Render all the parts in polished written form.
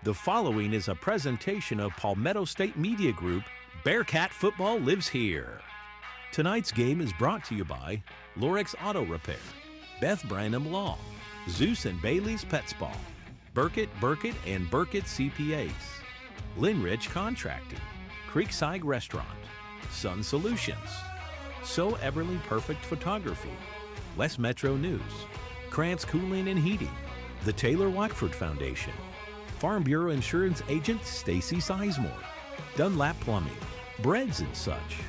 The following is a presentation of Palmetto State Media Group. Bearcat football lives here. Tonight's game is brought to you by Lorex Auto Repair, Beth Branham Law, Zeus and Bailey's Pet Spa, Burkett, and Burkett CPAs, Linrich Contracting, Creekside Restaurant, Sun Solutions, So Everly Perfect Photography, West Metro News, Krantz Cooling and Heating, the Taylor Watford Foundation, Farm Bureau Insurance Agent Stacy Sizemore, Dunlap Plumbing, Breads and Such,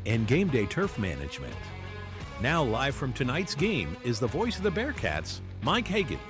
and Game Day Turf Management. Now live from tonight's game is the voice of the Bearcats, Mike Higgins.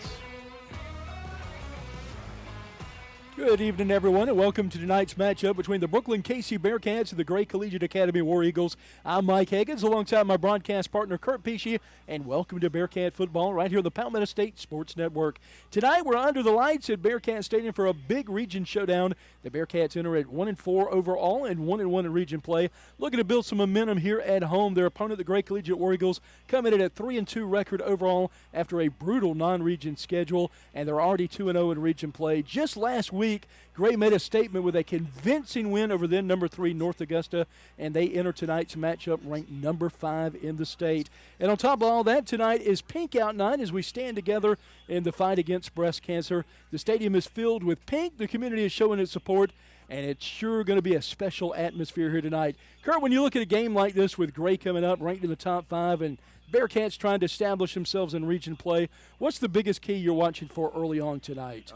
Good evening, everyone, and welcome to tonight's matchup between the Brookland-Cayce Bearcats and the Gray Collegiate Academy War Eagles. I'm Mike Higgins alongside my broadcast partner, Kurt Pesci, and welcome to Bearcat football right here on the Palmetto State Sports Network. Tonight, we're under the lights at Bearcat Stadium for a big region showdown. The Bearcats enter at 1-4 overall and 1-1 in region play, looking to build some momentum here at home. Their opponent, the Gray Collegiate War Eagles, come in at a 3-2 record overall after a brutal non-region schedule, and they're already 2-0 in region play. Just last week, Gray made a statement with a convincing win over then number 3 North Augusta, and they enter tonight's matchup ranked number 5 in the state. And on top of all that, tonight is Pink Out Night as we stand together in the fight against breast cancer. The stadium is filled with pink. The community is showing its support, and it's sure going to be a special atmosphere here tonight. Kurt, when you look at a game like this with Gray coming up, ranked in the top 5, and Bearcats trying to establish themselves in region play, what's the biggest key you're watching for early on tonight?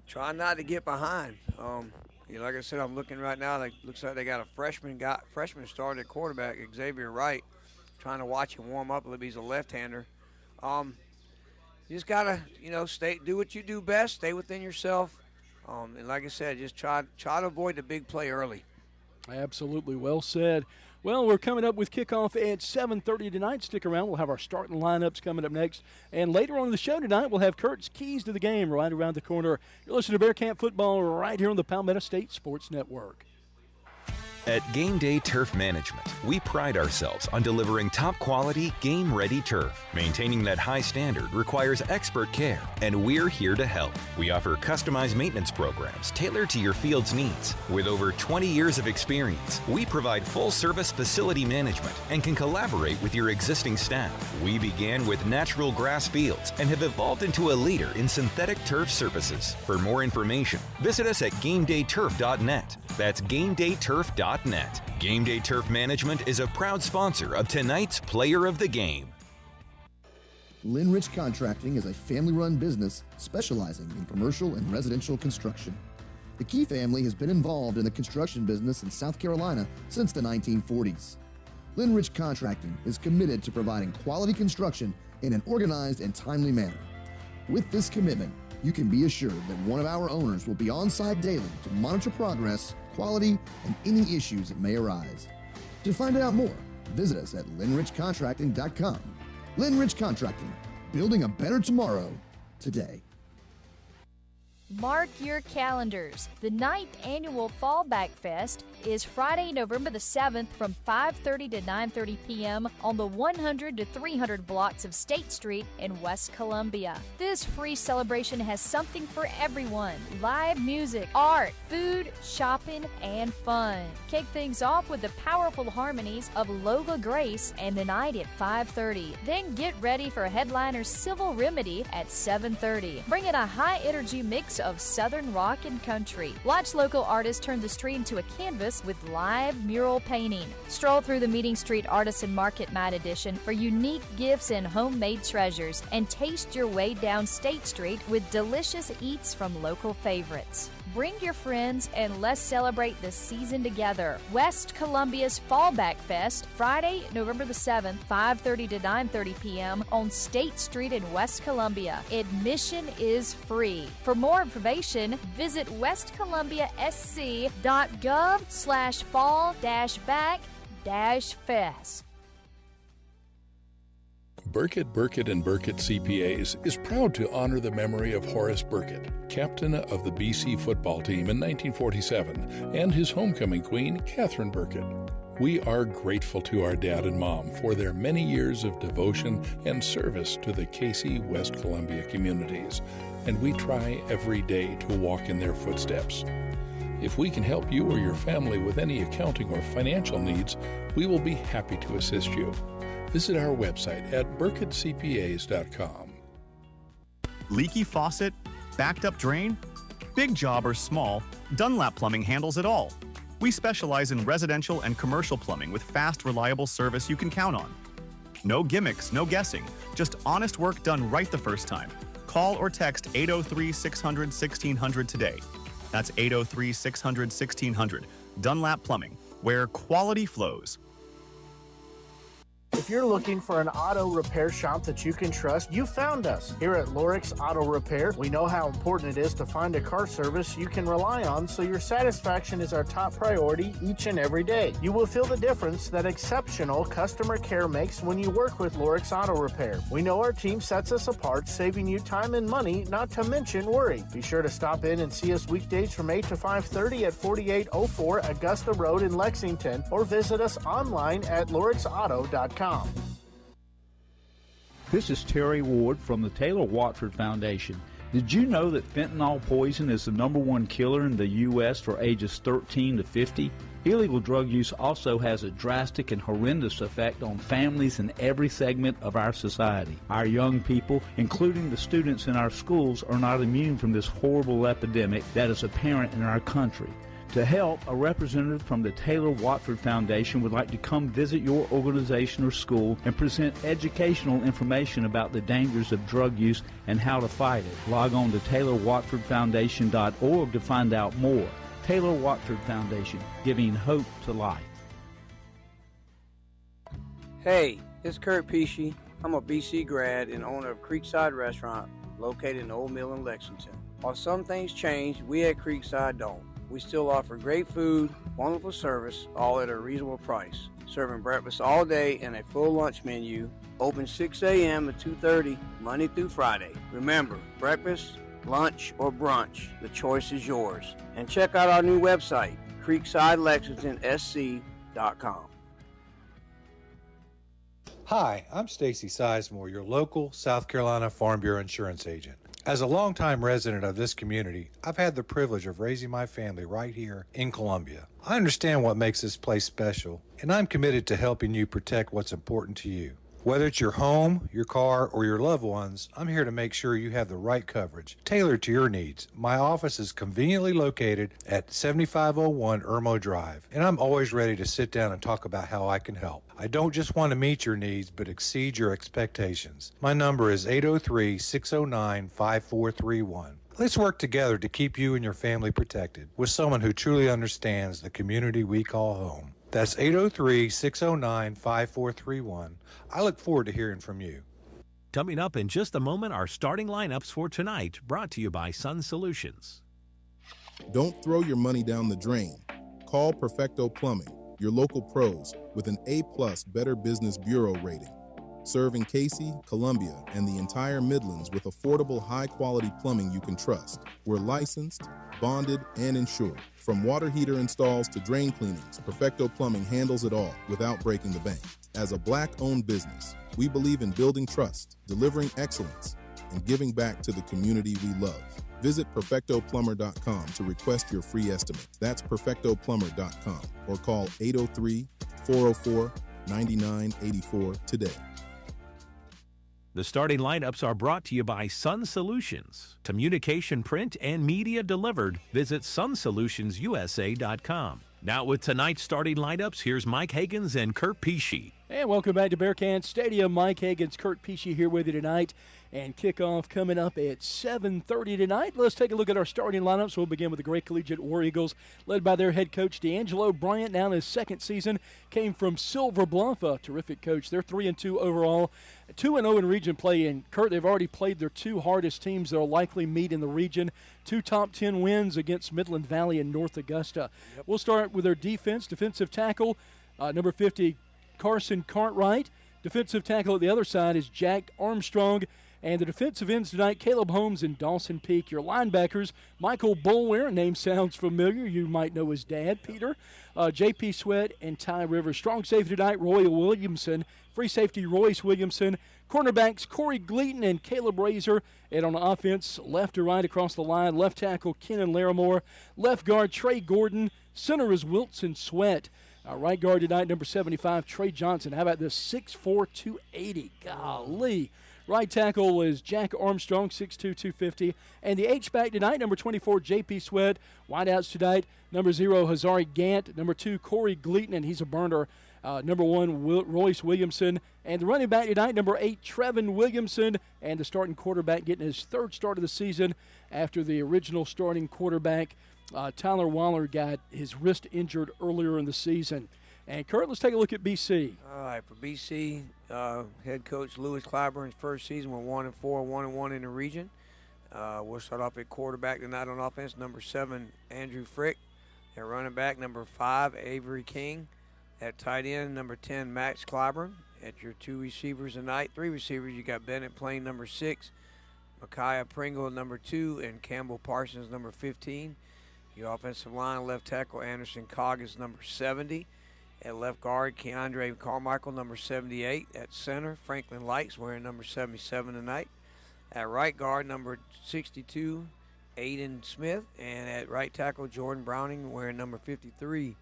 Try not to get behind. Like I said, I'm looking right now. Looks like they got a freshman starting at quarterback, Xavier Wright, trying to watch him warm up. He's a left-hander. You just gotta, do what you do best. Stay within yourself. And like I said, just try to avoid the big play early. Absolutely, well said. Well, we're coming up with kickoff at 7:30 tonight. Stick around. We'll have our starting lineups coming up next. And later on in the show tonight, we'll have Kurt's keys to the game right around the corner. You're listening to Bearcat football right here on the Palmetto State Sports Network. At Game Day Turf Management, we pride ourselves on delivering top-quality, game-ready turf. Maintaining that high standard requires expert care, and we're here to help. We offer customized maintenance programs tailored to your field's needs. With over 20 years of experience, we provide full-service facility management and can collaborate with your existing staff. We began with natural grass fields and have evolved into a leader in synthetic turf surfaces. For more information, visit us at GameDayTurf.net. That's GameDayTurf.net. Game Day Turf Management is a proud sponsor of tonight's Player of the Game. Linrich Contracting is a family-run business specializing in commercial and residential construction. The Key family has been involved in the construction business in South Carolina since the 1940s. Linrich Contracting is committed to providing quality construction in an organized and timely manner. With this commitment, you can be assured that one of our owners will be on site daily to monitor progress, quality, and any issues that may arise. To find out more, visit us at linrichcontracting.com. Linrich Contracting, building a better tomorrow today. Mark your calendars. The 9th annual Fallback Fest is Friday, November the 7th from 5:30 to 9:30 p.m. on the 100 to 300 blocks of State Street in West Columbia. This free celebration has something for everyone. Live music, art, food, shopping, and fun. Kick things off with the powerful harmonies of Lola Grace and the night at 5:30. Then get ready for headliner Civil Remedy at 7:30. Bring in a high-energy mix of Southern rock and country. Watch local artists turn the street into a canvas with live mural painting. Stroll through the Meeting Street Artisan Market Night Edition for unique gifts and homemade treasures, and taste your way down State Street with delicious eats from local favorites. Bring your friends and let's celebrate the season together. West Columbia's Fallback Fest, Friday, November the 7th, 5:30 to 9:30 p.m. on State Street in West Columbia. Admission is free. For more information, visit westcolumbia.sc.gov/fall-back-fest. Burkett and Burkett CPAs is proud to honor the memory of Horace Burkett, captain of the BC football team in 1947, and his homecoming queen, Catherine Burkett. We are grateful to our dad and mom for their many years of devotion and service to the Cayce, West Columbia communities. and we try every day to walk in their footsteps. If we can help you or your family with any accounting or financial needs, we will be happy to assist you. Visit our website at burkettcpas.com. Leaky faucet? Backed up drain? Big job or small, Dunlap Plumbing handles it all. We specialize in residential and commercial plumbing with fast, reliable service you can count on. No gimmicks, no guessing, just honest work done right the first time. Call or text 803-600-1600 today. That's 803-600-1600. Dunlap Plumbing, where quality flows. If you're looking for an auto repair shop that you can trust, you found us. Here at Lorix Auto Repair, we know how important it is to find a car service you can rely on, so your satisfaction is our top priority each and every day. You will feel the difference that exceptional customer care makes when you work with Lorix Auto Repair. We know our team sets us apart, saving you time and money, not to mention worry. Be sure to stop in and see us weekdays from 8 to 5:30 at 4804 Augusta Road in Lexington, or visit us online at lorixauto.com. This is Terry Ward from the Taylor Watford Foundation. Did you know that fentanyl poison is the #1 killer in the U.S. for ages 13 to 50? Illegal drug use also has a drastic and horrendous effect on families in every segment of our society. Our young people, including the students in our schools, are not immune from this horrible epidemic that is apparent in our country. To help, a representative from the Taylor Watford Foundation would like to come visit your organization or school and present educational information about the dangers of drug use and how to fight it. Log on to TaylorWatfordFoundation.org to find out more. Taylor Watford Foundation, giving hope to life. Hey, it's Kurt Pesci. I'm a BC grad and owner of Creekside Restaurant, located in Old Mill in Lexington. While some things change, we at Creekside don't. We still offer great food, wonderful service, all at a reasonable price. Serving breakfast all day and a full lunch menu. Open 6 a.m. to 2:30, Monday through Friday. Remember, breakfast, lunch, or brunch, the choice is yours. And check out our new website, creeksidelexingtonsc.com. Hi, I'm Stacy Sizemore, your local South Carolina Farm Bureau insurance agent. As a longtime resident of this community, I've had the privilege of raising my family right here in Columbia. I understand what makes this place special, and I'm committed to helping you protect what's important to you. Whether it's your home, your car, or your loved ones, I'm here to make sure you have the right coverage, tailored to your needs. My office is conveniently located at 7501 Irmo Drive, and I'm always ready to sit down and talk about how I can help. I don't just want to meet your needs, but exceed your expectations. My number is 803-609-5431. Let's work together to keep you and your family protected with someone who truly understands the community we call home. That's 803-609-5431. I look forward to hearing from you. Coming up in just a moment, our starting lineups for tonight, brought to you by Sun Solutions. Don't throw your money down the drain. Call Perfecto Plumbing, your local pros with an A+ Better Business Bureau rating. Serving Cayce, Columbia, and the entire Midlands with affordable, high-quality plumbing you can trust. We're licensed, bonded, and insured. From water heater installs to drain cleanings, Perfecto Plumbing handles it all without breaking the bank. As a Black-owned business, we believe in building trust, delivering excellence, and giving back to the community we love. Visit PerfectoPlumber.com to request your free estimate. That's PerfectoPlumber.com or call 803-404-9984 today. The starting lineups are brought to you by Sun Solutions. Communication, print, and media delivered. Visit sunsolutionsUSA.com. Now with tonight's starting lineups, here's Mike Higgins and Kurt Pesci. And welcome back to Bearcat Stadium. Mike Higgins, Kurt Pesci here with you tonight. And kickoff coming up at 7:30 tonight. Let's take a look at our starting lineups. We'll begin with the Great Collegiate War Eagles, led by their head coach, D'Angelo Bryant, now in his second season. Came from Silver Bluff, a terrific coach. They're 3-2 overall, 2-0 in region play. And, Kurt, they've already played their two hardest teams they'll likely meet in the region. 2 top 10 wins against Midland Valley and North Augusta. Yep. We'll start with their defense. Defensive tackle, number 50, Carson Cartwright. Defensive tackle at the other side is Jack Armstrong. And the defensive ends tonight, Caleb Holmes and Dawson Peak. Your linebackers, Michael Bolware, name sounds familiar. You might know his dad, Peter. J.P. Sweat and Ty Rivers. Strong safety tonight, Roy Williamson. Free safety, Royce Williamson. Cornerbacks, Corey Gleaton and Caleb Razor. And on offense, left to right across the line, left tackle, Kenan Larimore. Left guard, Trey Gordon. Center is Wilson Sweat. Right guard tonight, number 75, Trey Johnson. How about this? 6'4", 280. Golly. Right tackle is Jack Armstrong, 6'2", 250. And the H-back tonight, number 24, J.P. Sweat. Wideouts tonight, number 0, Hazari Gant. Number 2, Corey Gleaton, and he's a burner. Number 1, Royce Williamson. And the running back tonight, number 8, Trevin Williamson. And the starting quarterback getting his third start of the season after the original starting quarterback, Tyler Waller, got his wrist injured earlier in the season. And Kurt, let's take a look at BC. All right, for BC, head coach Lewis Clyburn's first season, we're 1-4, 1-1 in the region. We'll start off at quarterback tonight on offense, number 7, Andrew Frick. At running back, number 5, Avery King. At tight end, number 10, Max Clyburn. At your 2 receivers tonight, 3 receivers, you got Bennett Plain, number 6, Micaiah Pringle, number 2, and Campbell Parsons, number 15. Your offensive line, left tackle, Anderson Cogg is number 70. At left guard, Keandre Carmichael, number 78. At center, Franklin Lights, wearing number 77 tonight. At right guard, number 62, Aiden Smith. And at right tackle, Jordan Browning, wearing number 53.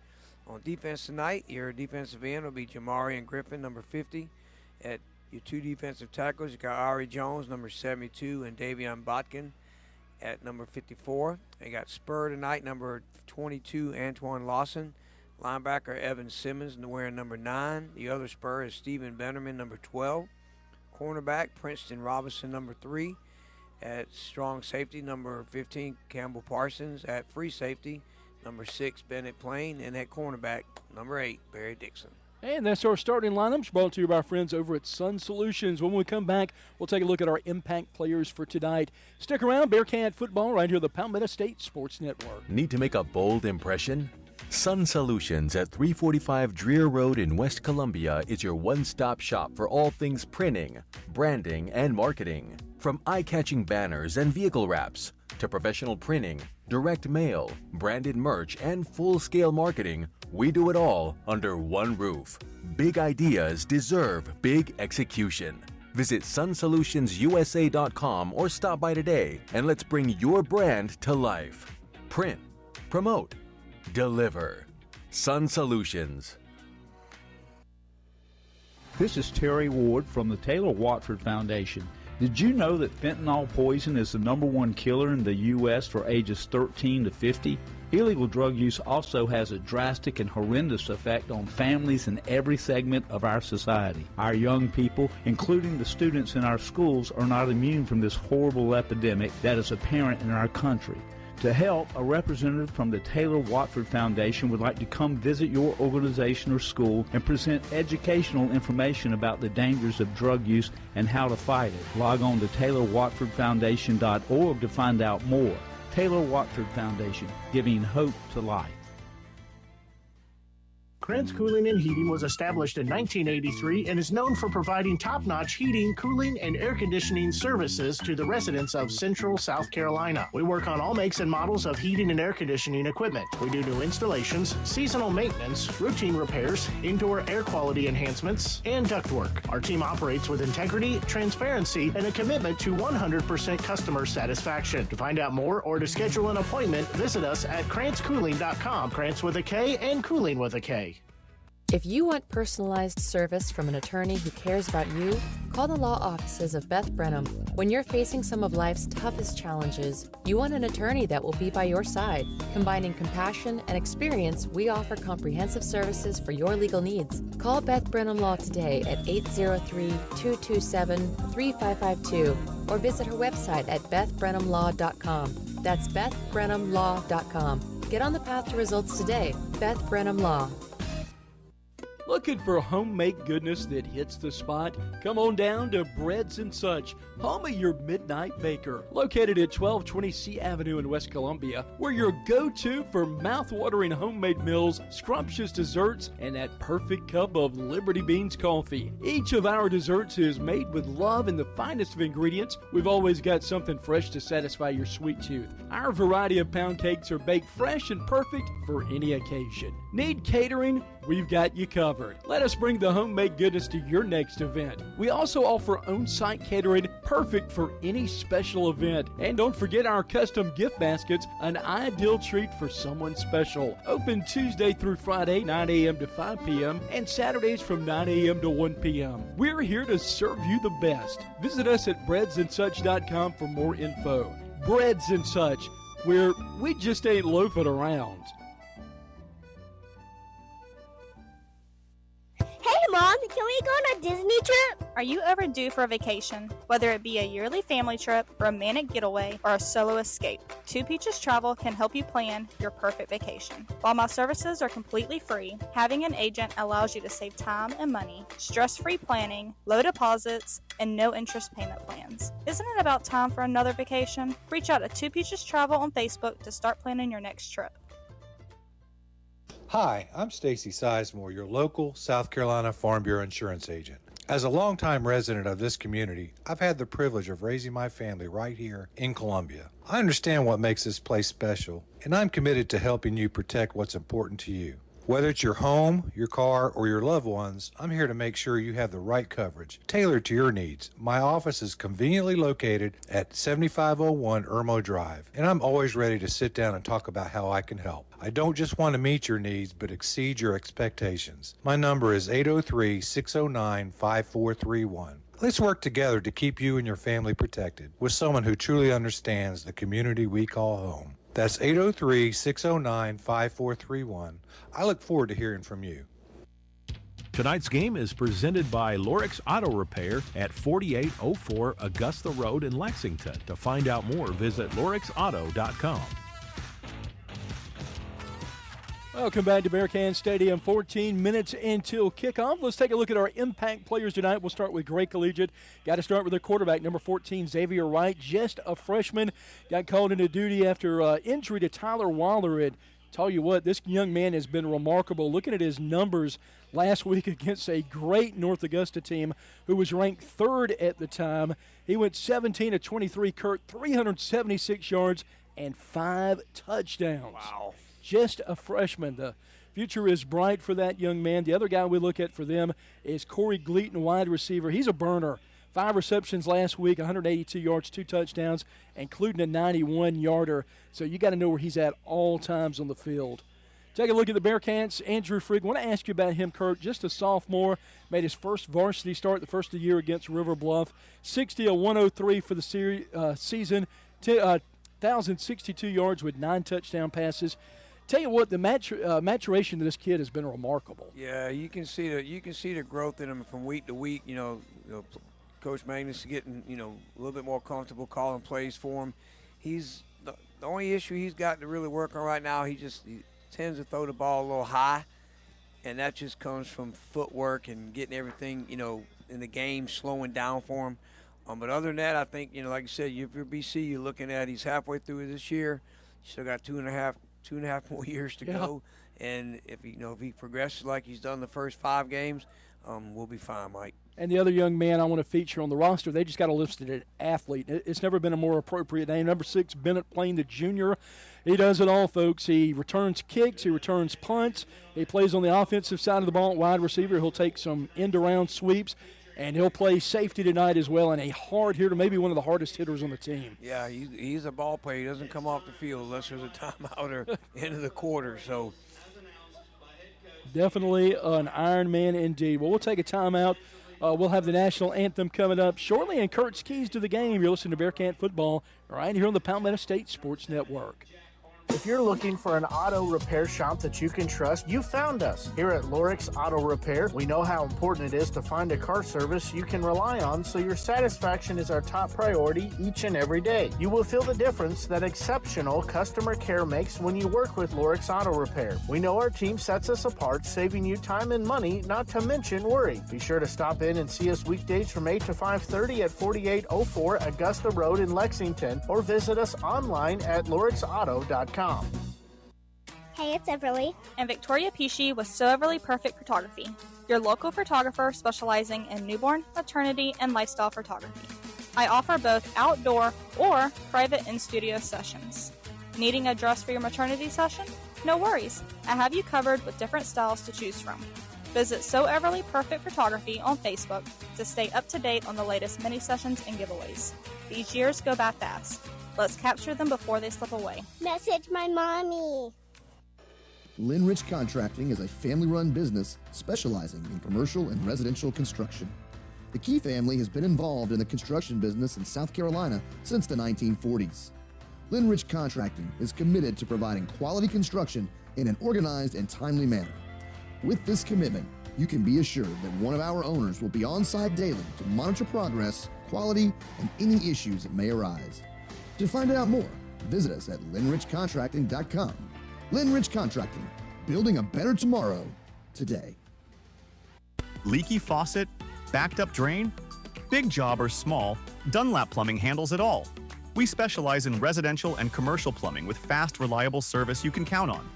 On defense tonight, your defensive end will be Jamarian Griffin, number 50. At your 2 defensive tackles, you got Ari Jones, number 72, and Davion Botkin at number 54. They got Spur tonight, number 22, Antoine Lawson. Linebacker Evan Simmons wearing number 9. The other Spur is Stephen Bennerman, number 12. Cornerback Princeton Robinson, number 3. At strong safety, number 15, Campbell Parsons. At free safety, number 6, Bennett Plain. And at cornerback, number 8, Barry Dixon. And that's our starting lineups brought to you by our friends over at Sun Solutions. When we come back, we'll take a look at our impact players for tonight. Stick around, Bearcat football right here on the Palmetto State Sports Network. Need to make a bold impression? Sun Solutions at 345 Dreer Road in West Columbia is your one-stop shop for all things printing, branding, and marketing. From eye-catching banners and vehicle wraps to professional printing, direct mail, branded merch, and full-scale marketing, we do it all under one roof. Big ideas deserve big execution. Visit sunsolutionsUSA.com or stop by today and let's bring your brand to life. Print, promote, deliver. Sun Solutions. This is Terry Ward from the Taylor Watford Foundation. Did you know that fentanyl poison is the #1 killer in the U.S. for ages 13 to 50? Illegal drug use also has a drastic and horrendous effect on families in every segment of our society. Our young people, including the students in our schools, are not immune from this horrible epidemic that is apparent in our country. To help, a representative from the Taylor Watford Foundation would like to come visit your organization or school and present educational information about the dangers of drug use and how to fight it. Log on to TaylorWatfordFoundation.org to find out more. Taylor Watford Foundation, giving hope to life. Krantz Cooling and Heating was established in 1983 and is known for providing top-notch heating, cooling, and air conditioning services to the residents of Central South Carolina. We work on all makes and models of heating and air conditioning equipment. We do new installations, seasonal maintenance, routine repairs, indoor air quality enhancements, and ductwork. Our team operates with integrity, transparency, and a commitment to 100% customer satisfaction. To find out more or to schedule an appointment, visit us at KrantzCooling.com. Krantz with a K and Cooling with a K. If you want personalized service from an attorney who cares about you, call the law offices of Beth Brenham. When you're facing some of life's toughest challenges, you want an attorney that will be by your side. Combining compassion and experience, we offer comprehensive services for your legal needs. Call Beth Brenham Law today at 803-227-3552 or visit her website at bethbrenhamlaw.com. That's bethbrenhamlaw.com. Get on the path to results today. Beth Brenham Law. Looking for homemade goodness that hits the spot? Come on down to Breads and Such, home of your midnight baker. Located at 1220 C Avenue in West Columbia, we're your go-to for mouth-watering homemade meals, scrumptious desserts, and that perfect cup of Liberty Beans coffee. Each of our desserts is made with love and the finest of ingredients. We've always got something fresh to satisfy your sweet tooth. Our variety of pound cakes are baked fresh and perfect for any occasion. Need catering? We've got you covered. Let us bring the homemade goodness to your next event. We also offer on-site catering, perfect for any special event. And don't forget our custom gift baskets, an ideal treat for someone special. Open Tuesday through Friday, 9 a.m. to 5 p.m. and Saturdays from 9 a.m. to 1 p.m. We're here to serve you the best. Visit us at breadsandsuch.com for more info. Breads and Such, where we just ain't loafing around. Hey, Mom, can we go on a Disney trip? Are you overdue for a vacation? Whether it be a yearly family trip, romantic getaway, or a solo escape, Two Peaches Travel can help you plan your perfect vacation. While my services are completely free, having an agent allows you to save time and money, stress-free planning, low deposits, and no interest payment plans. Isn't it about time for another vacation? Reach out to Two Peaches Travel on Facebook to start planning your next trip. Hi, I'm Stacy Sizemore, your local South Carolina Farm Bureau insurance agent. As a longtime resident of this community, I've had the privilege of raising my family right here in Columbia. I understand what makes this place special, and I'm committed to helping you protect what's important to you. Whether it's your home, your car, or your loved ones, I'm here to make sure you have the right coverage, tailored to your needs. My office is conveniently located at 7501 Irmo Drive, and I'm always ready to sit down and talk about how I can help. I don't just want to meet your needs, but exceed your expectations. My number is 803-609-5431. Let's work together to keep you and your family protected with someone who truly understands the community we call home. That's 803-609-5431. I look forward to hearing from you. Tonight's game is presented by Lorix Auto Repair at 4804 Augusta Road in Lexington. To find out more, visit lorixauto.com. Welcome back to Bearcan Stadium. 14 minutes until kickoff. Let's take a look at our impact players tonight. We'll start with Gray Collegiate. Got to start with their quarterback, number 14, Xavier Wright, just a freshman. Got called into duty after injury to Tyler Waller. And tell you what, this young man has been remarkable. Looking at his numbers last week against a great North Augusta team who was ranked third at the time. He went 17 of 23, Kurt, 376 yards and 5 touchdowns. Wow. Just a freshman. The future is bright for that young man. The other guy we look at for them is Corey Gleaton, wide receiver. He's a burner. 5 receptions last week, 182 yards, 2 touchdowns, including a 91-yarder. So you got to know where he's at all times on the field. Take a look at the Bearcats. Andrew Frigg, I want to ask you about him, Kurt. Just a sophomore, made his first varsity start the first of the year against River Bluff. 60 of 103 for the season, 1,062 yards with 9 touchdown passes. Tell you what, the maturation of this kid has been remarkable. Yeah, you can see the growth in him from week to week. Coach Magnus is getting a little bit more comfortable calling plays for him. He's the only issue he's got to really work on right now. He tends to throw the ball a little high, and that just comes from footwork and getting everything in the game slowing down for him. But other than that, I think like you said, if you're BC, you're looking at he's halfway through this year. You still got two and a half more years to go, and if he progresses like he's done the first 5 games, we'll be fine, Mike. And the other young man I want to feature on the roster, they just got a listed athlete. It's never been a more appropriate name. Number 6, Bennett Plain, the junior. He does it all, folks. He returns kicks. He returns punts. He plays on the offensive side of the ball at wide receiver. He'll take some end-around sweeps. And he'll play safety tonight as well, and a hard hitter, maybe one of the hardest hitters on the team. Yeah, he's a ball player. He doesn't come off the field unless there's a timeout or end of the quarter. So definitely an Iron Man indeed. Well, we'll take a timeout. We'll have the national anthem coming up shortly, and Kurt's keys to the game. You're listening to Bearcat Football right here on the Palmetto State Sports Network. If you're looking for an auto repair shop that you can trust, you found us. Here at Lorix Auto Repair, we know how important it is to find a car service you can rely on, so your satisfaction is our top priority each and every day. You will feel the difference that exceptional customer care makes when you work with Lorix Auto Repair. We know our team sets us apart, saving you time and money, not to mention worry. Be sure to stop in and see us weekdays from 8 to 5:30 at 4804 Augusta Road in Lexington, or visit us online at lorixauto.com. Hey, it's Everly. And Victoria Pesci with So Everly Perfect Photography, your local photographer specializing in newborn, maternity, and lifestyle photography. I offer both outdoor or private in-studio sessions. Needing a dress for your maternity session? No worries. I have you covered with different styles to choose from. Visit So Everly Perfect Photography on Facebook to stay up to date on the latest mini sessions and giveaways. These years go by fast. Let's capture them before they slip away. Message my mommy. Linrich Contracting is a family-run business specializing in commercial and residential construction. The Key family has been involved in the construction business in South Carolina since the 1940s. Linrich Contracting is committed to providing quality construction in an organized and timely manner. With this commitment, you can be assured that one of our owners will be on site daily to monitor progress, quality, and any issues that may arise. To find out more, visit us at linrichcontracting.com. Linrich Contracting, building a better tomorrow today. Leaky faucet? Backed up drain? Big job or small, Dunlap Plumbing handles it all. We specialize in residential and commercial plumbing with fast, reliable service you can count on.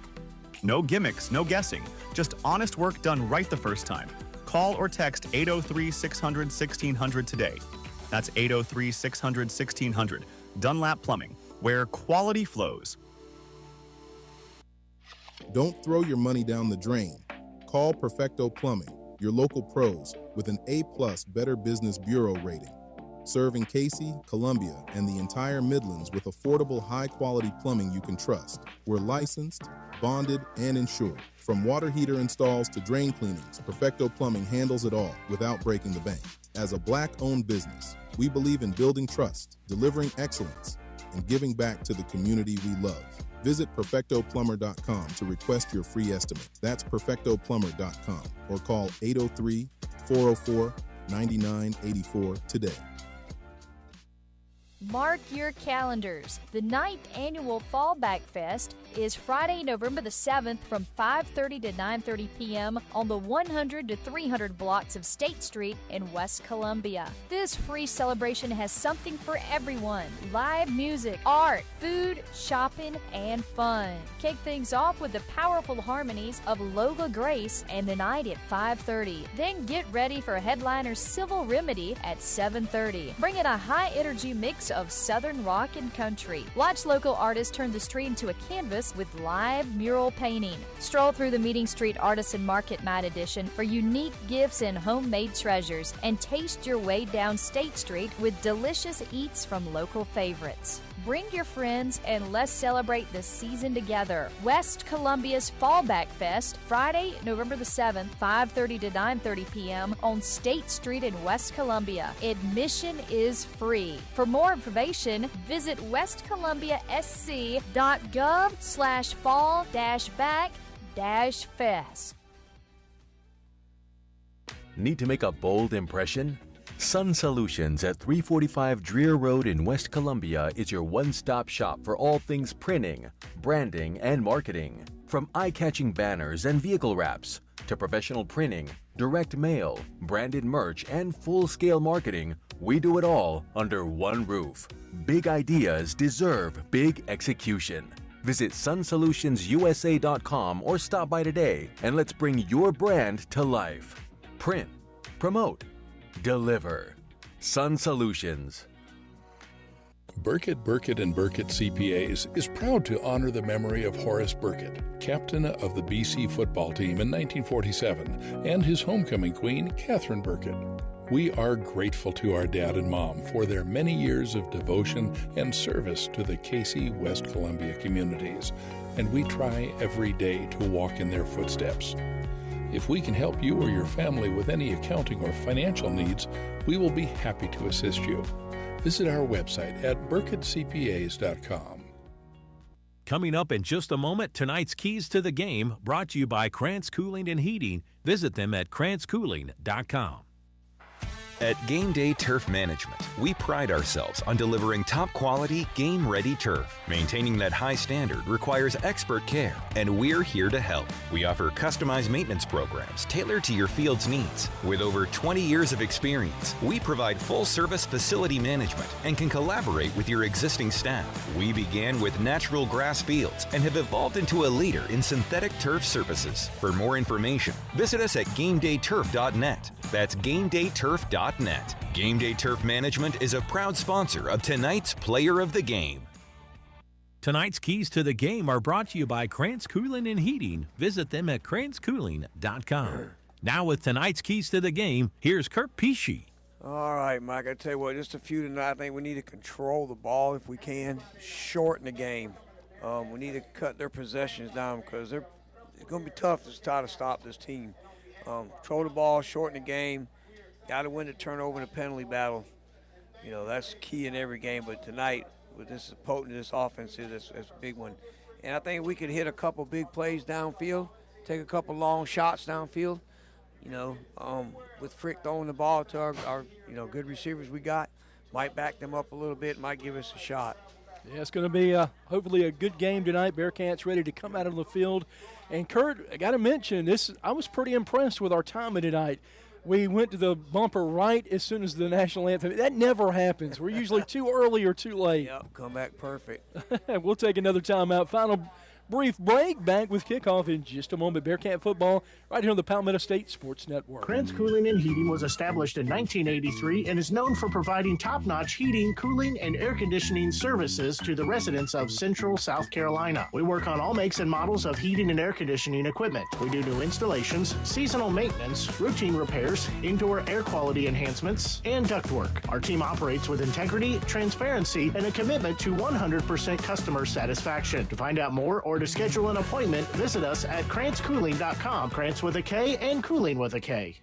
No gimmicks, no guessing, just honest work done right the first time. Call or text 803-600-1600 today. That's 803-600-1600. Dunlap Plumbing, where quality flows. Don't throw your money down the drain. Call Perfecto Plumbing, your local pros with an A+ Better Business Bureau rating. Serving Cayce, Columbia, and the entire Midlands with affordable, high-quality plumbing you can trust. We're licensed, bonded, and insured. From water heater installs to drain cleanings, Perfecto Plumbing handles it all without breaking the bank. As a Black-owned business, we believe in building trust, delivering excellence, and giving back to the community we love. Visit perfectoplumber.com to request your free estimate. That's perfectoplumber.com, or call 803-404-9984 today. Mark your calendars. The 9th annual Fallback Fest is Friday, November the 7th from 5:30 to 9:30 p.m. on the 100 to 300 blocks of State Street in West Columbia. This free celebration has something for everyone. Live music, art, food, shopping, and fun. Kick things off with the powerful harmonies of Lola Grace and the night at 5:30. Then get ready for headliner Civil Remedy at 7:30. Bring in a high-energy mix of Southern rock and country. Watch local artists turn the street into a canvas with live mural painting. Stroll through the Meeting Street Artisan Market Night Edition for unique gifts and homemade treasures, and taste your way down State Street with delicious eats from local favorites. Bring your friends and let's celebrate the season together. West Columbia's Fallback Fest, Friday, November the 7th, 5:30 to 9:30 p.m. on State Street in West Columbia. Admission is free. For more information, visit westcolumbia.sc.gov/fall-back-fest. Need to make a bold impression? Sun Solutions at 345 Dreer Road in West Columbia is your one-stop shop for all things printing, branding, and marketing. From eye-catching banners and vehicle wraps to professional printing, direct mail, branded merch, and full-scale marketing, we do it all under one roof. Big ideas deserve big execution. Visit sunsolutionsUSA.com or stop by today and let's bring your brand to life. Print, promote, deliver. Sun Solutions. Burkett, Burkett & Burkett CPAs is proud to honor the memory of Horace Burkett, captain of the BC football team in 1947, and his homecoming queen, Catherine Burkett. We are grateful to our dad and mom for their many years of devotion and service to the Cayce, West Columbia communities, and we try every day to walk in their footsteps. If we can help you or your family with any accounting or financial needs, we will be happy to assist you. Visit our website at burkettcpas.com. Coming up in just a moment, tonight's Keys to the Game, brought to you by Krantz Cooling and Heating. Visit them at krantzcooling.com. At Game Day Turf Management, we pride ourselves on delivering top-quality, game-ready turf. Maintaining that high standard requires expert care, and we're here to help. We offer customized maintenance programs tailored to your field's needs. With over 20 years of experience, we provide full-service facility management and can collaborate with your existing staff. We began with natural grass fields and have evolved into a leader in synthetic turf surfaces. For more information, visit us at GameDayTurf.net. That's GameDayTurf.net. Game Day Turf Management is a proud sponsor of tonight's Player of the Game. Tonight's Keys to the Game are brought to you by Krantz Cooling and Heating. Visit them at krantzcooling.com. Now with tonight's Keys to the Game, here's Kurt Pesci. All right, Mike, I tell you what, just a few tonight. I think we need to control the ball if we can, shorten the game. We need to cut their possessions down because it's going to be tough to try to stop this team. Control the ball, shorten the game. Got to win the turnover and the penalty battle. You know, that's key in every game. But tonight, with this potent this offense is, that's a big one. And I think we could hit a couple big plays downfield, take a couple long shots downfield. You know, with Frick throwing the ball to our good receivers we got, might back them up a little bit, might give us a shot. Yeah, it's going to be hopefully a good game tonight. Bearcats ready to come out on the field. And Kurt, I got to mention this. I was pretty impressed with our timing tonight. We went to the bumper right as soon as the national anthem. That never happens. We're usually too early or too late. Yep, come back perfect. We'll take another timeout. Final brief break. Back with kickoff in just a moment. Bearcat football right here on the Palmetto State Sports Network. Krantz Cooling and Heating was established in 1983 and is known for providing top-notch heating, cooling, and air conditioning services to the residents of Central South Carolina. We work on all makes and models of heating and air conditioning equipment. We do new installations, seasonal maintenance, routine repairs, indoor air quality enhancements, and ductwork. Our team operates with integrity, transparency, and a commitment to 100% customer satisfaction. To find out more or to schedule an appointment, visit us at krantzcooling.com. Krantz with a K and Cooling with a K.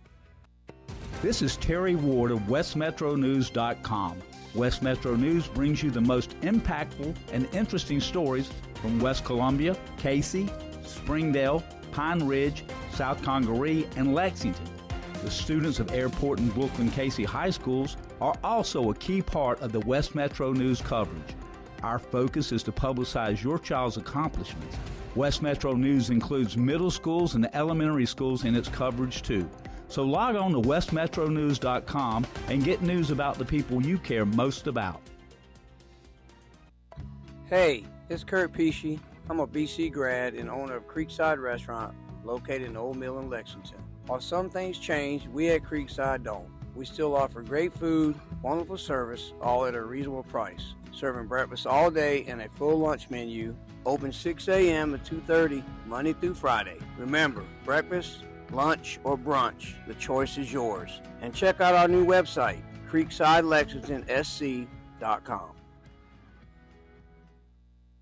This is Terry Ward of WestMetroNews.com. West Metro News brings you the most impactful and interesting stories from West Columbia, Cayce, Springdale, Pine Ridge, South Congaree, and Lexington. The students of Airport and Brookland-Cayce high schools are also a key part of the West Metro News coverage. Our focus is to publicize your child's accomplishments. West Metro News includes middle schools and elementary schools in its coverage too. So log on to westmetronews.com and get news about the people you care most about. Hey, it's Kurt Pesci. I'm a BC grad and owner of Creekside Restaurant located in Old Mill in Lexington. While some things change, we at Creekside don't. We still offer great food, wonderful service, all at a reasonable price. Serving breakfast all day and a full lunch menu. Open 6 a.m. to 2:30, Monday through Friday. Remember, breakfast, lunch, or brunch, the choice is yours. And check out our new website, creeksidelexingtonsc.com.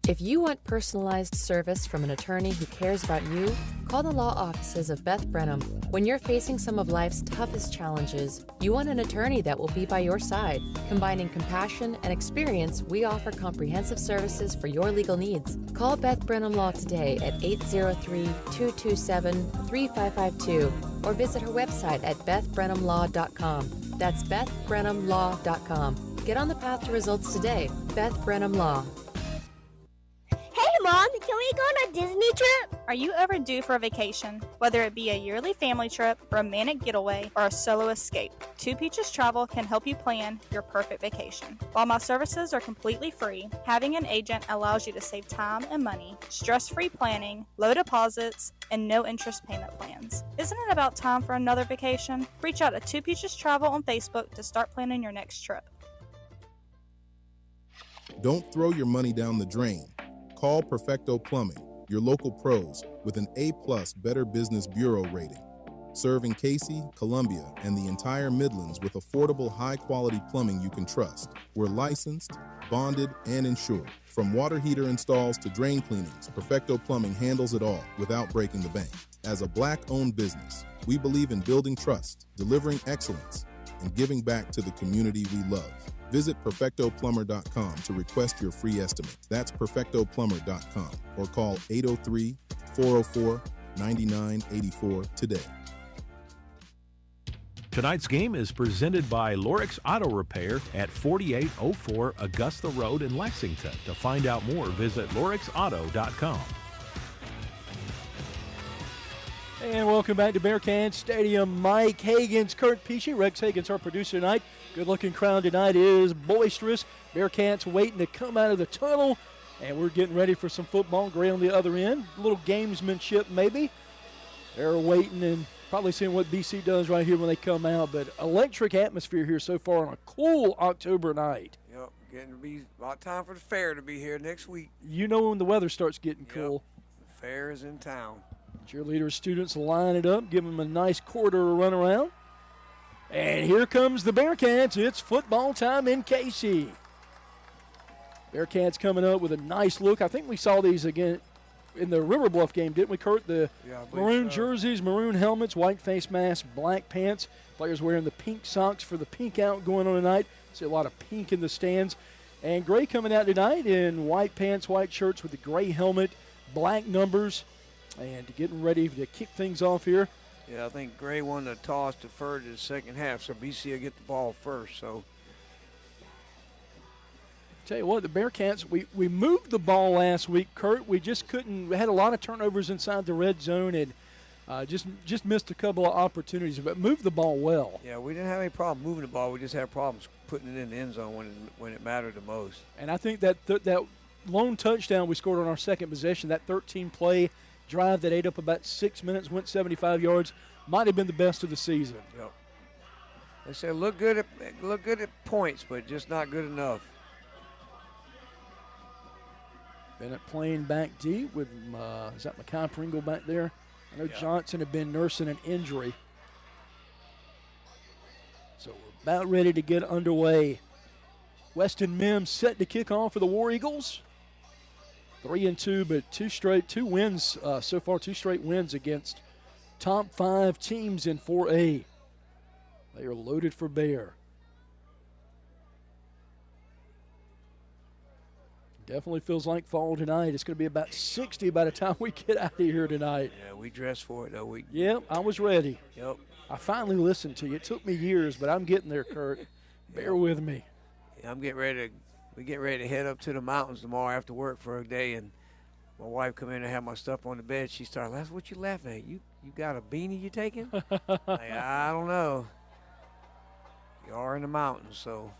If you want personalized service from an attorney who cares about you, call the law offices of Beth Brenham. When you're facing some of life's toughest challenges, you want an attorney that will be by your side. Combining compassion and experience, we offer comprehensive services for your legal needs. Call Beth Brenham Law today at 803-227-3552 or visit her website at bethbrenhamlaw.com. That's bethbrenhamlaw.com. Get on the path to results today. Beth Brenham Law. Hey, Mom, can we go on a Disney trip? Are you ever due for a vacation? Whether it be a yearly family trip, romantic getaway, or a solo escape, Two Peaches Travel can help you plan your perfect vacation. While my services are completely free, having an agent allows you to save time and money, stress-free planning, low deposits, and no interest payment plans. Isn't it about time for another vacation? Reach out to Two Peaches Travel on Facebook to start planning your next trip. Don't throw your money down the drain. Call Perfecto Plumbing, your local pros, with an A+ Better Business Bureau rating. Serving Cayce, Columbia, and the entire Midlands with affordable, high-quality plumbing you can trust. We're licensed, bonded, and insured. From water heater installs to drain cleanings, Perfecto Plumbing handles it all without breaking the bank. As a Black-owned business, we believe in building trust, delivering excellence, and giving back to the community we love. Visit perfectoplumber.com to request your free estimate. That's perfectoplumber.com or call 803-404-9984 today. Tonight's game is presented by Lorix Auto Repair at 4804 Augusta Road in Lexington. To find out more, visit lorixauto.com. And welcome back to Bearcat Stadium. Mike Hagens, Kurt Pesci, Rex Hagens, our producer tonight. Good-looking crowd tonight is boisterous. Bearcats waiting to come out of the tunnel, and we're getting ready for some football. Gray on the other end. A little gamesmanship maybe. They're waiting and probably seeing what BC does right here when they come out. But electric atmosphere here so far on a cool October night. Yep, getting to be about time for the fair to be here next week. You know when the weather starts getting cool. The fair is in town. Cheerleader students line it up, give them a nice quarter to run around. And here comes the Bearcats. It's football time in Cayce. Bearcats coming up with a nice look. I think we saw these again in the River Bluff game, didn't we, Kurt? The maroon jerseys, maroon helmets, white face masks, black pants. Players wearing the pink socks for the pink out going on tonight. See a lot of pink in the stands. And Gray coming out tonight in white pants, white shirts with the gray helmet, black numbers, and getting ready to kick things off here. Yeah, I think Gray won the toss, deferred to the second half, so BC will get the ball first. So, tell you what, the Bearcats, we moved the ball last week, Kurt. We just couldn't. We had a lot of turnovers inside the red zone and just missed a couple of opportunities, but moved the ball well. Yeah, we didn't have any problem moving the ball. We just had problems putting it in the end zone when it mattered the most. And I think that lone touchdown we scored on our second possession, that 13-play drive that ate up about 6 minutes, went 75 yards, might have been the best of the season. Yep. They said look good at points, but just not good enough. Bennett playing back deep with, is that Makai Pringle back there? I know Johnson had been nursing an injury. So we're about ready to get underway. Weston Mims set to kick off for the War Eagles. 3-2, but two wins so far, two straight wins against top 5 teams in 4A. They are loaded for bear. Definitely feels like fall tonight. It's going to be about 60 by the time we get out of here tonight. Yeah, we dressed for it, though. Yep, I was ready. Yep. I finally listened to you. It took me years, but I'm getting there, Kurt. Bear with me. Yeah, we get ready to head up to the mountains tomorrow after work for a day, and my wife come in and have my stuff on the bed. She started laughing. What you laughing at? You got a beanie you taking? Like, I don't know. You are in the mountains, so.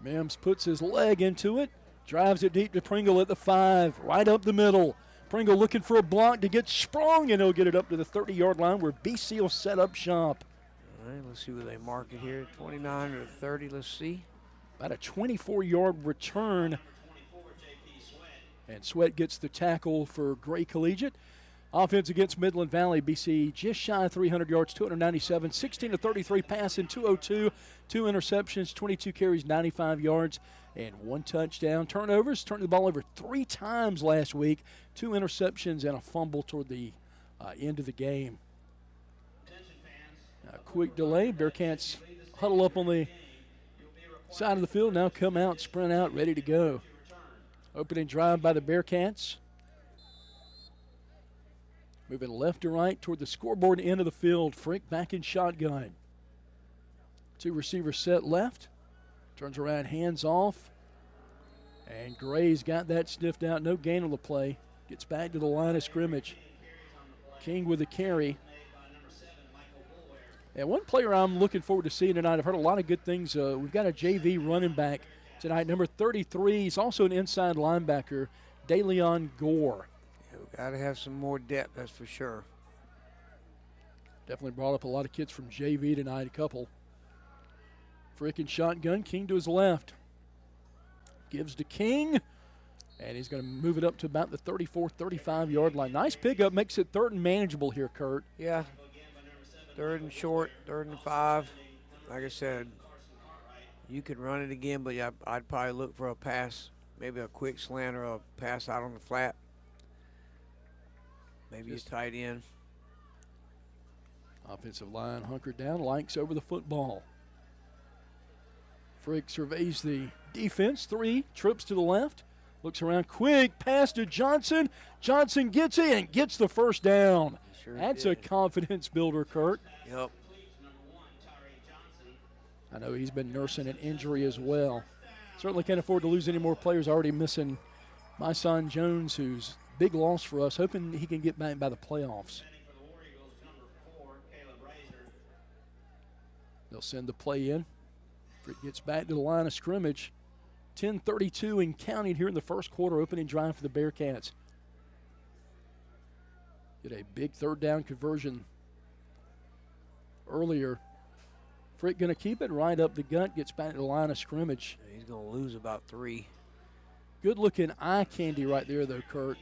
Mims puts his leg into it, drives it deep to Pringle at the 5, right up the middle. Pringle looking for a block to get sprung, and he'll get it up to the 30-yard line where BC will set up shop. All right, let's see where they mark it here. 29 or 30, let's see. About a 24-yard return. And Sweat gets the tackle for Gray Collegiate. Offense against Midland Valley, BC just shy of 300 yards, 297, 16-33 passing, 202, 2 interceptions, 22 carries, 95 yards, and 1 touchdown. Turnovers, turned the ball over 3 times last week, 2 interceptions and a fumble toward the end of the game. A quick delay. Bearcats huddle up on the side of the field, now come out, sprint out, ready to go. Opening drive by the Bearcats. Moving left to right toward the scoreboard end of the field. Frick back in shotgun. 2 receivers set left. Turns around, hands off. And Gray's got that sniffed out. No gain on the play. Gets back to the line of scrimmage. King with the carry. And one player I'm looking forward to seeing tonight, I've heard a lot of good things. We've got a JV running back tonight, number 33. He's also an inside linebacker, DeLeon Gore. Yeah, we've got to have some more depth, that's for sure. Definitely brought up a lot of kids from JV tonight, a couple. Frickin' shotgun, King to his left. Gives to King, and he's going to move it up to about the 34, 35-yard line. Nice pickup, makes it 3rd and manageable here, Kurt. Yeah. 3rd and short, 3rd and 5. Like I said, you could run it again, but I'd probably look for a pass, maybe a quick slant or a pass out on the flat. Maybe a tight end. Offensive line hunkered down, Likes over the football. Frick surveys the defense. 3, trips to the left. Looks around quick, pass to Johnson. Johnson gets it and gets the first down. That's a confidence builder, Kurt. Yep. I know he's been nursing an injury as well. Certainly can't afford to lose any more players. Already missing my son Jones, who's big loss for us, hoping he can get back by the playoffs. They'll send the play in. Frick gets back to the line of scrimmage. 10:32 and counting here in the first quarter, opening drive for the Bearcats. Get a big third down conversion earlier. Frick going to keep it right up the gut, gets back to the line of scrimmage. He's going to lose about 3. Good looking eye candy right there, though, Kurt.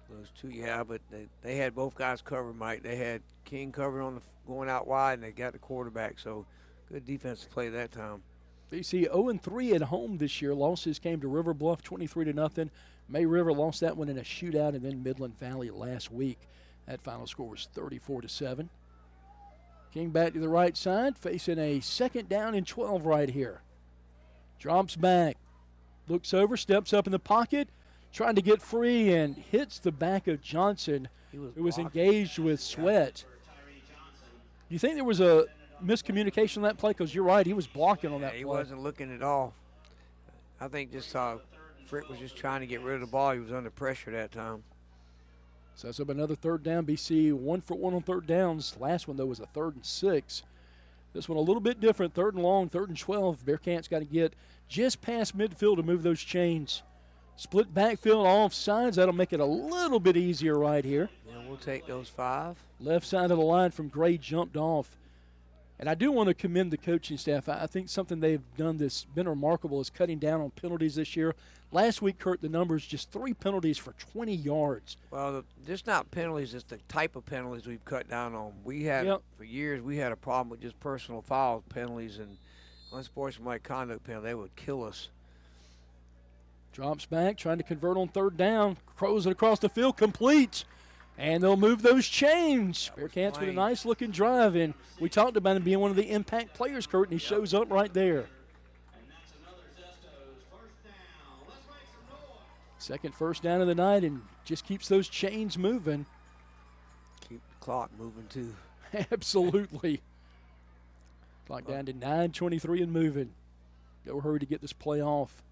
Those 2, yeah, but they had both guys covered, Mike. They had King covered on the going out wide, and they got the quarterback. So good defensive play that time. BC 0-3 at home this year. Losses came to River Bluff 23-0. May River lost that one in a shootout, and then Midland Valley last week. That final score was 34-7. King back to the right side, facing a 2nd down and 12 right here. Drops back, looks over, steps up in the pocket, trying to get free, and hits the back of Johnson, who was engaged with Sweat. Do you think there was a miscommunication on that play? Because you're right, he was blocking on that play. He wasn't looking at all. I think just Frick was just trying to get rid of the ball. He was under pressure that time. Sets up another 3rd down. BC 1 for 1 on 3rd downs. Last one, though, was a 3rd and 6. This one a little bit different. 3rd and long, 3rd and 12. Bearcats got to get just past midfield to move those chains. Split backfield off sides. That'll make it a little bit easier right here. Yeah, we'll take those 5. Left side of the line from Gray jumped off. And I do want to commend the coaching staff. I think something they've done that's been remarkable is cutting down on penalties this year. Last week, Kurt, the numbers, just 3 penalties for 20 yards. Well, just not penalties, it's the type of penalties we've cut down on. We had, for years, we had a problem with just personal foul penalties and unsportsmanlike conduct penalties. They would kill us. Drops back, trying to convert on 3rd down. Crows it across the field, complete. And they'll move those chains. Bearcats with a nice-looking drive, and we talked about him being one of the impact players, Kurt, and he shows up right there. 2nd first down of the night, and just keeps those chains moving. Keep the clock moving, too. Absolutely. Clock down to 9:23 and moving. No hurry to get this play off.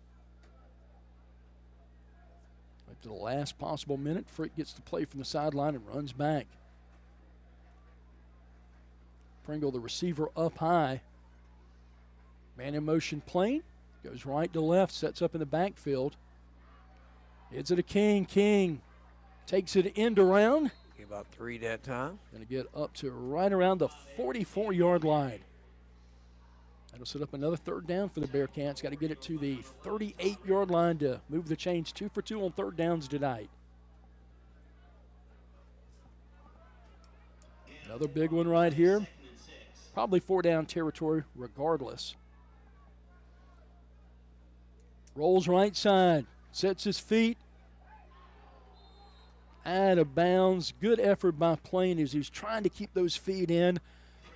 To the last possible minute, Frick gets the play from the sideline and runs back. Pringle, the receiver, up high. Man in motion plane. Goes right to left, sets up in the backfield. Hits it to King. King takes it end around. About 3 that time. Going to get up to right around the 44-yard line. That'll set up another 3rd down for the Bearcats. Got to get it to the 38-yard line to move the chains. 2 for 2 on 3rd downs tonight. Another big one right here. Probably 4-down territory regardless. Rolls right side. Sets his feet. Out of bounds. Good effort by Plain as he's trying to keep those feet in.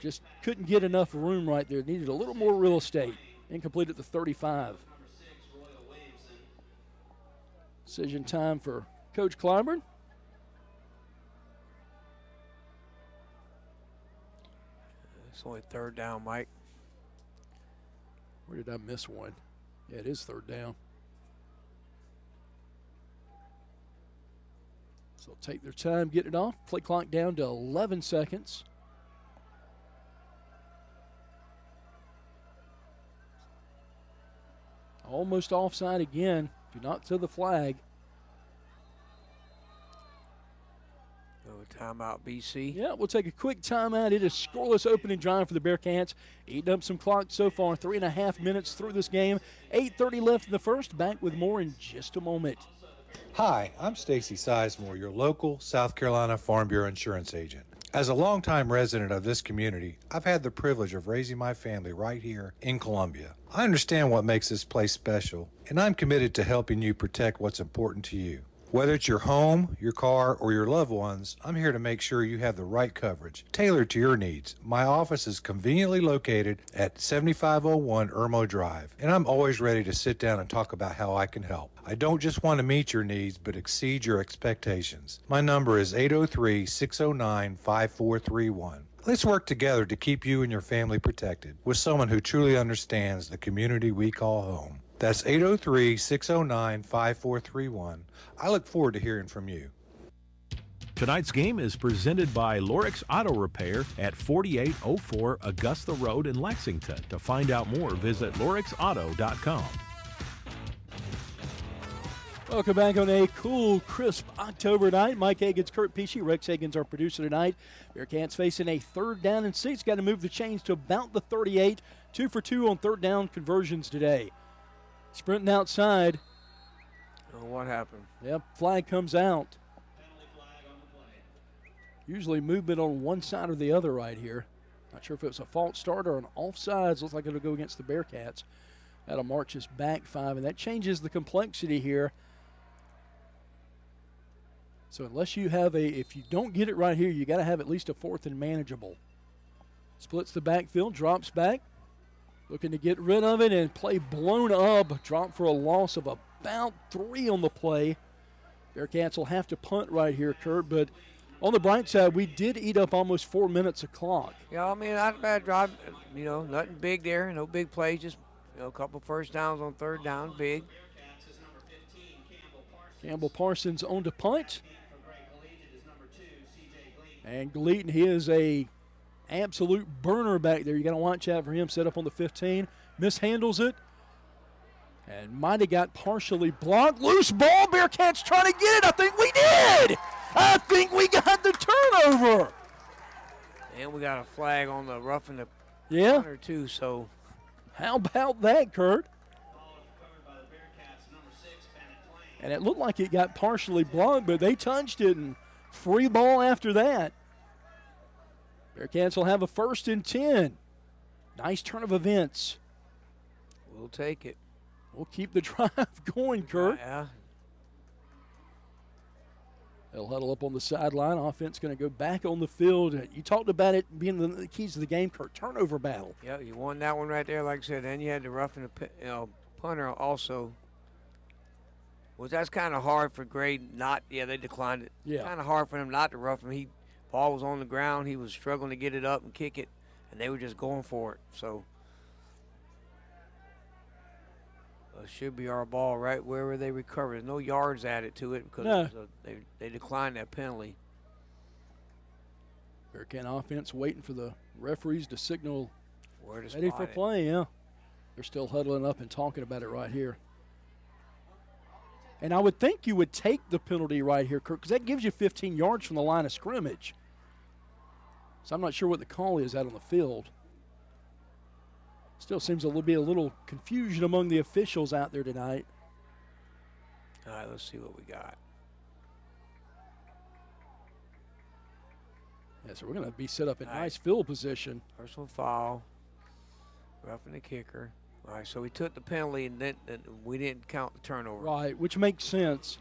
Just couldn't get enough room right there. Needed a little more real estate. Incomplete at the 35. Decision time for Coach Clyburn. It's only 3rd down, Mike. Where did I miss one? Yeah, it is 3rd down. So they'll take their time, get it off. Play clock down to 11 seconds. Almost offside again. Do not to the flag. Timeout, BC. Yeah, we'll take a quick timeout. It is scoreless opening drive for the Bearcats. Eating up some clock so far. 3.5 minutes through this game. 8:30 left in the first. Back with more in just a moment. Hi, I'm Stacy Sizemore, your local South Carolina Farm Bureau insurance agent. As a longtime resident of this community, I've had the privilege of raising my family right here in Columbia. I understand what makes this place special, and I'm committed to helping you protect what's important to you. Whether it's your home, your car, or your loved ones, I'm here to make sure you have the right coverage, tailored to your needs. My office is conveniently located at 7501 Irmo Drive, and I'm always ready to sit down and talk about how I can help. I don't just want to meet your needs, but exceed your expectations. My number is 803-609-5431. Let's work together to keep you and your family protected with someone who truly understands the community we call home. That's 803-609-5431. I look forward to hearing from you. Tonight's game is presented by Lorix Auto Repair at 4804 Augusta Road in Lexington. To find out more, visit lorixauto.com. Welcome back on a cool, crisp October night. Mike Hagan's, Kurt Pesci, Rex Hagan's our producer tonight. Bearcats facing a 3rd down and 6. Got to move the chains to about the 38. 2 for 2 on 3rd down conversions today. Sprinting outside. Oh, what happened? Yep, flag comes out. Usually movement on one side or the other right here. Not sure if it was a false start or an offsides. Looks like it'll go against the Bearcats. That'll march us back 5, and that changes the complexity here. So unless you have if you don't get it right here, you got to have at least a 4th and manageable. Splits the backfield, drops back. Looking to get rid of it, and play blown up. Drop for a loss of about 3 on the play. Bearcats will have to punt right here, Kurt. But on the bright side, we did eat up almost 4 minutes of clock. Yeah, I mean, not a bad drive. You know, nothing big there. No big plays. Just a couple first downs on 3rd down. Big. Campbell Parsons on to punt. And Gleaton, he is a absolute burner back there. You got to watch out for him. Set up on the 15. Mishandles it. And might have got partially blocked. Loose ball. Bearcats trying to get it. I think we did. I think we got the turnover. And we got a flag on the roughing the punter too. So how about that, Kurt? And it looked like it got partially blocked, but they touched it, and free ball after that. Bearcats will have a 1st and 10. Nice turn of events. We'll take it. We'll keep the drive going, Kurt. Yeah. They'll huddle up on the sideline. Offense going to go back on the field. You talked about it being the keys to the game, Kurt. Turnover battle. Yeah, you won that one right there, like I said. Then you had the roughing the punter also. Well, that's kind of hard for Gray not. Yeah, they declined it. Yeah. Kind of hard for them not to rough him. Ball was on the ground. He was struggling to get it up and kick it, and they were just going for it. So it should be our ball right wherever they recover. There's no yards added to it because they declined that penalty. Bearcat offense waiting for the referees to signal where to ready for spot it. play. Yeah, they're still huddling up and talking about it right here. And I would think you would take the penalty right here, Kirk, because that gives you 15 yards from the line of scrimmage. So I'm not sure what the call is out on the field. Still seems to be a little confusion among the officials out there tonight. All right, let's see what we got. Yeah, so we're going to be set up in nice field position. Personal foul. Roughing the kicker. All right, so we took the penalty, and then we didn't count the turnover. Right, which makes sense.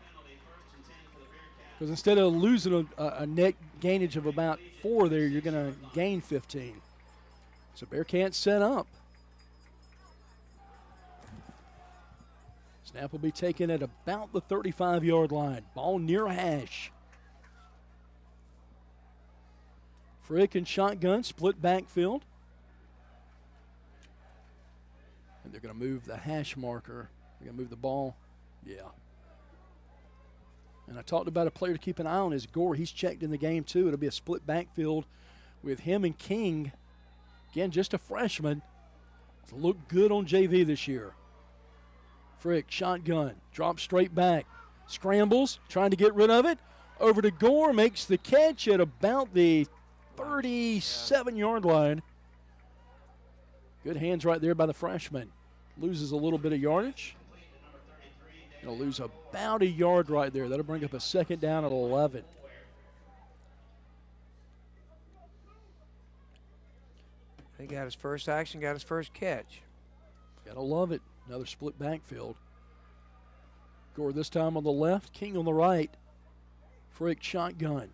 Because instead of losing a net gainage of about 4 there, you're going to gain 15. So Bearcats set up. Snap will be taken at about the 35-yard line. Ball near hash. Frick and shotgun, split backfield. And they're going to move the hash marker. They're going to move the ball. Yeah. And I talked about a player to keep an eye on is Gore. He's checked in the game too. It'll be a split backfield with him and King. Again, just a freshman. It's looked good on JV this year. Frick, shotgun, drops straight back. Scrambles, trying to get rid of it. Over to Gore, makes the catch at about the 37-yard line. Good hands right there by the freshman. Loses a little bit of yardage. He'll lose about a yard right there. That'll bring up a second down at 11. He got his first action, got his first catch. Gotta love it. Another split backfield. Gore this time on the left, King on the right. Frick shotgun.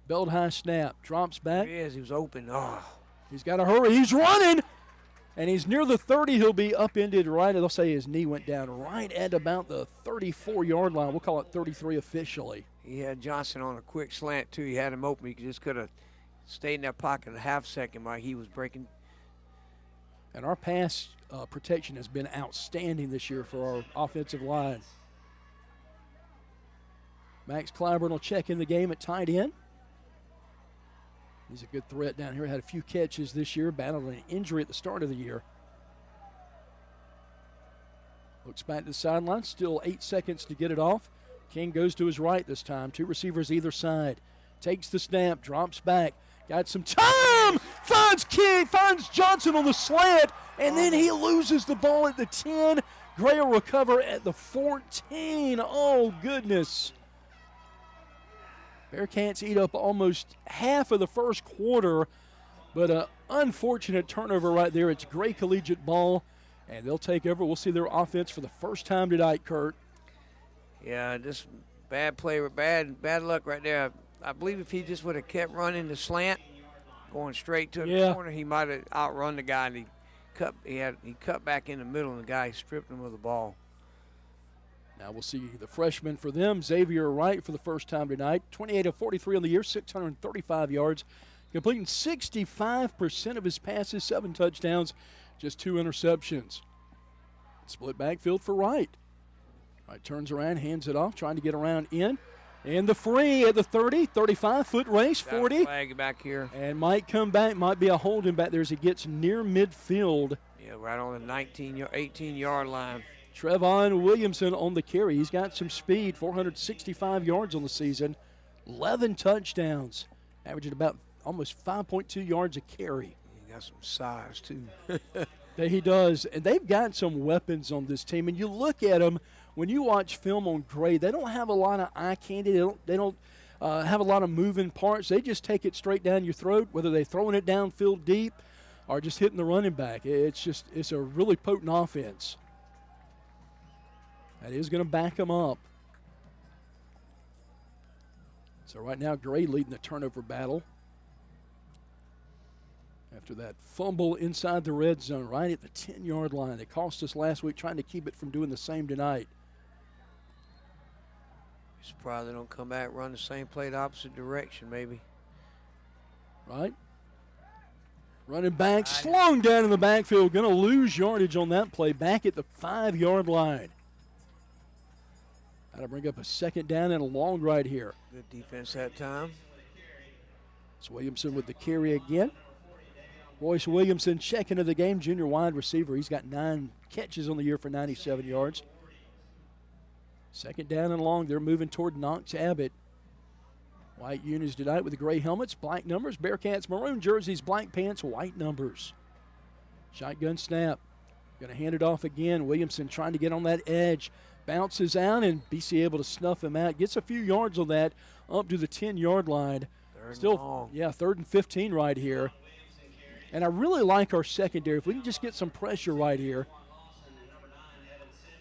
Belt high snap, drops back. There he is, he was open. Oh. He's got to hurry, he's running! And he's near the 30, he'll be upended right, they'll say his knee went down right at about the 34-yard line. We'll call it 33 officially. He had Johnson on a quick slant, too. He had him open. He just could have stayed in that pocket a half second while he was breaking. And our pass protection has been outstanding this year for our offensive line. Max Clyburn will check in the game at tight end. He's a good threat down here. Had a few catches this year, battled an injury at the start of the year. Looks back to the sideline, still 8 seconds to get it off. King goes to his right this time. 2 receivers either side. Takes the snap, drops back. Got some time! Finds King, finds Johnson on the slant, and then he loses the ball at the 10. Gray will recover at the 14. Oh, goodness. Bearcats eat up almost half of the first quarter, but an unfortunate turnover right there. It's Gray Collegiate ball, and they'll take over. We'll see their offense for the first time tonight, Kurt. Yeah, just bad play, bad luck right there. I believe if he just would have kept running the slant, going straight to the corner, he might have outrun the guy, and he cut back in the middle, and the guy stripped him of the ball. Now we'll see the freshman for them, Xavier Wright, for the first time tonight. 28 of 43 on the year, 635 yards, completing 65% of his passes, 7 touchdowns, just 2 interceptions. Split backfield for Wright. Wright turns around, hands it off, trying to get around in. And the free at the 30, 35-foot race, 40. Flag back here. And might come back, might be a holding back there as he gets near midfield. Yeah, right on the 18-yard line. Trevon Williamson on the carry. He's got some speed, 465 yards on the season, 11 touchdowns, averaging about almost 5.2 yards a carry. He got some size, too. He does, and they've got some weapons on this team. And you look at them, when you watch film on Gray, they don't have a lot of eye candy. They don't have a lot of moving parts. They just take it straight down your throat, whether they're throwing it downfield deep or just hitting the running back. It's a really potent offense. That is going to back them up. So right now, Gray leading the turnover battle. After that fumble inside the red zone, right at the 10-yard line. It cost us last week, trying to keep it from doing the same tonight. Surprised they don't come back, run the same play the opposite direction, maybe. Right? Running back, slung down in the backfield. Going to lose yardage on that play, back at the 5-yard line. Got to bring up a second down and a long right here. Good defense that time. It's Williamson with the carry again. Royce Williamson checking into the game, junior wide receiver. He's got 9 catches on the year for 97 yards. Second down and long. They're moving toward Knox Abbott. White unis tonight with the gray helmets, black numbers. Bearcats maroon jerseys, black pants, white numbers. Shotgun snap. Going to hand it off again. Williamson trying to get on that edge. Bounces out, and BC able to snuff him out. Gets a few yards on that up to the 10-yard line. Third and 15 right here. And I really like our secondary. If we can just get some pressure right here.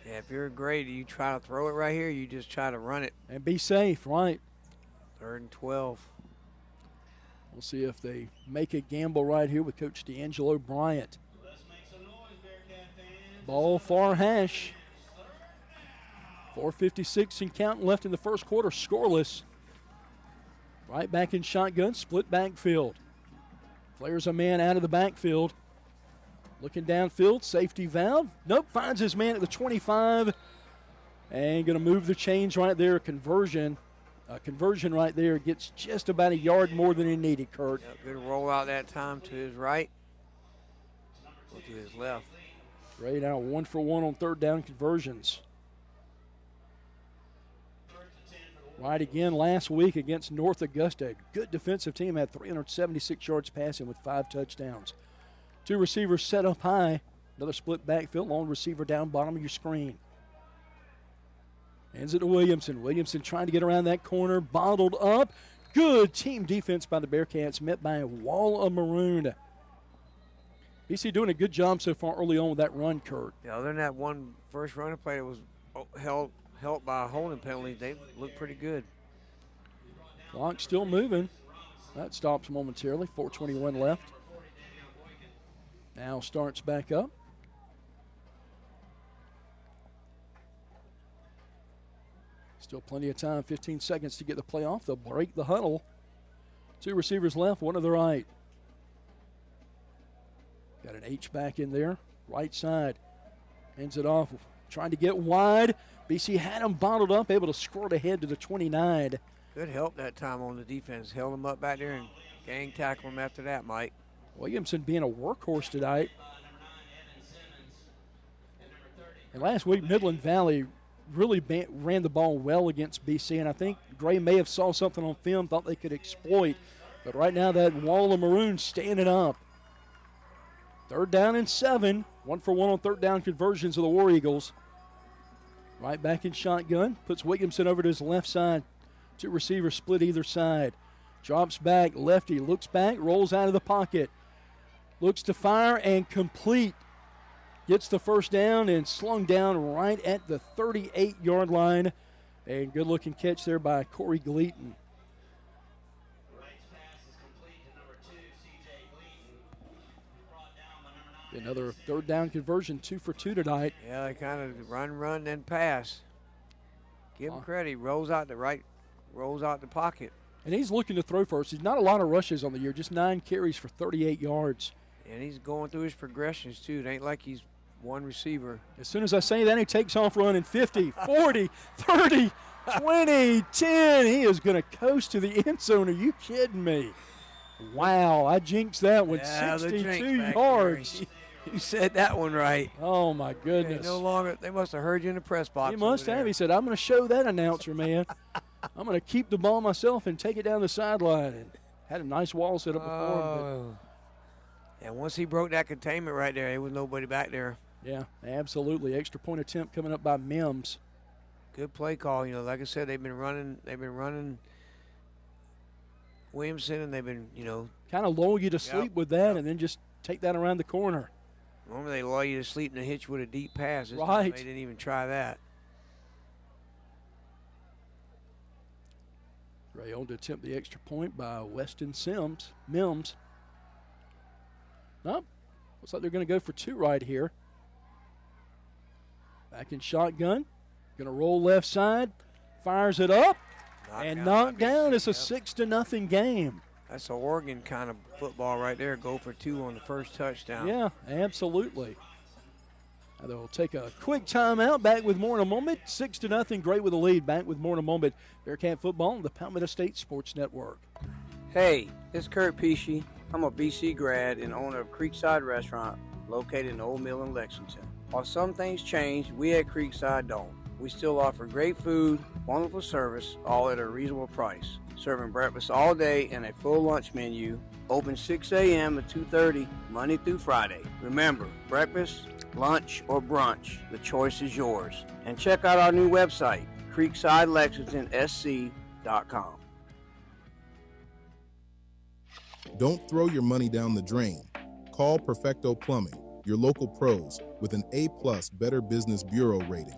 Yeah, if you're great, you try to throw it right here, you just try to run it. And be safe, right? 3rd and 12. We'll see if they make a gamble right here with Coach D'Angelo Bryant. Ball far hash. 4:56 and counting left in the first quarter, scoreless. Right back in shotgun, split backfield. Flares a man out of the backfield. Looking downfield, safety valve. Nope, finds his man at the 25. And going to move the chains right there, conversion. Conversion right there gets just about a yard more than he needed, Kurt. Yep, good roll out that time to his right. Or to his left. Great out, 1 for 1 on 3rd down conversions. Right again last week against North Augusta. Good defensive team, had 376 yards passing with 5 touchdowns. 2 receivers set up high. Another split backfield, long receiver down bottom of your screen. Hands it to Williamson. Williamson trying to get around that corner, bottled up. Good team defense by the Bearcats, met by a wall of maroon. BC doing a good job so far early on with that run, Kurt. Yeah, other than that one first running play that was held helped by a holding penalty, they look pretty good. Clock still moving. That stops momentarily. 4:21 left. Now starts back up. Still plenty of time, 15 seconds to get the play off. They'll break the huddle. 2 receivers left, 1 to the right. Got an H-back in there, right side. Hands it off, trying to get wide. BC had him bottled up, able to squirt ahead to the 29. Good help that time on the defense. Held him up back there and gang tackled him after that, Mike. Williamson being a workhorse tonight. And last week, Midland Valley really ran the ball well against BC, and I think Gray may have saw something on film, thought they could exploit. But right now, that wall of maroon standing up. 3rd down and 7. 1 for 1 on 3rd down conversions of the War Eagles. Right back in shotgun. Puts Williamson over to his left side. 2 receivers split either side. Drops back. Lefty looks back. Rolls out of the pocket. Looks to fire and complete. Gets the first down and slung down right at the 38-yard line. A good-looking catch there by Corey Gleaton. Another 3rd down conversion, 2 for 2 tonight. Yeah, they kind of run, then pass. Give him credit. He rolls out the pocket. And he's looking to throw first. He's not a lot of rushes on the year, just 9 carries for 38 yards. And he's going through his progressions, too. It ain't like he's one receiver. As soon as I say that, he takes off running 50, 40, 30, 20, 10. He is going to coast to the end zone. Are you kidding me? Wow, I jinxed that with 62 yards. You said that one right. Oh, my goodness. No longer, they must have heard you in the press box. He must have. He said, I'm going to show that announcer, man. I'm going to keep the ball myself and take it down the sideline. And had a nice wall set up before him. And once he broke that containment right there, there was nobody back there. Yeah, absolutely. Extra point attempt coming up by Mims. Good play call. You know, like I said, they've been running Williamson, and they've been, kind of lull you to sleep with that, and then just take that around the corner. Normally they lull you to sleep and hitch with a deep pass. This right. time they didn't even try that. Ray on to attempt the extra point by Weston Mims. Nope. Looks like they're going to go for 2 right here. Back in shotgun. Going to roll left side. Fires it up. Knocked down. It's a 6-0 game. That's an Oregon kind of football right there. Go for 2 on the first touchdown. Yeah, absolutely. Now they'll take a quick timeout. Back with more in a moment. 6-0. Great with the lead. Back with more in a moment. Bearcat football on the Palmetto State Sports Network. Hey, it's Kurt Pesci. I'm a BC grad and owner of Creekside Restaurant located in the Old Mill in Lexington. While some things change, we at Creekside don't. We still offer great food, wonderful service, all at a reasonable price. Serving breakfast all day and a full lunch menu. Open 6 a.m. to 2:30, Monday through Friday. Remember, breakfast, lunch, or brunch, the choice is yours. And check out our new website, creeksidelexingtonsc.com. Don't throw your money down the drain. Call Perfecto Plumbing, your local pros, with an A+ Better Business Bureau rating.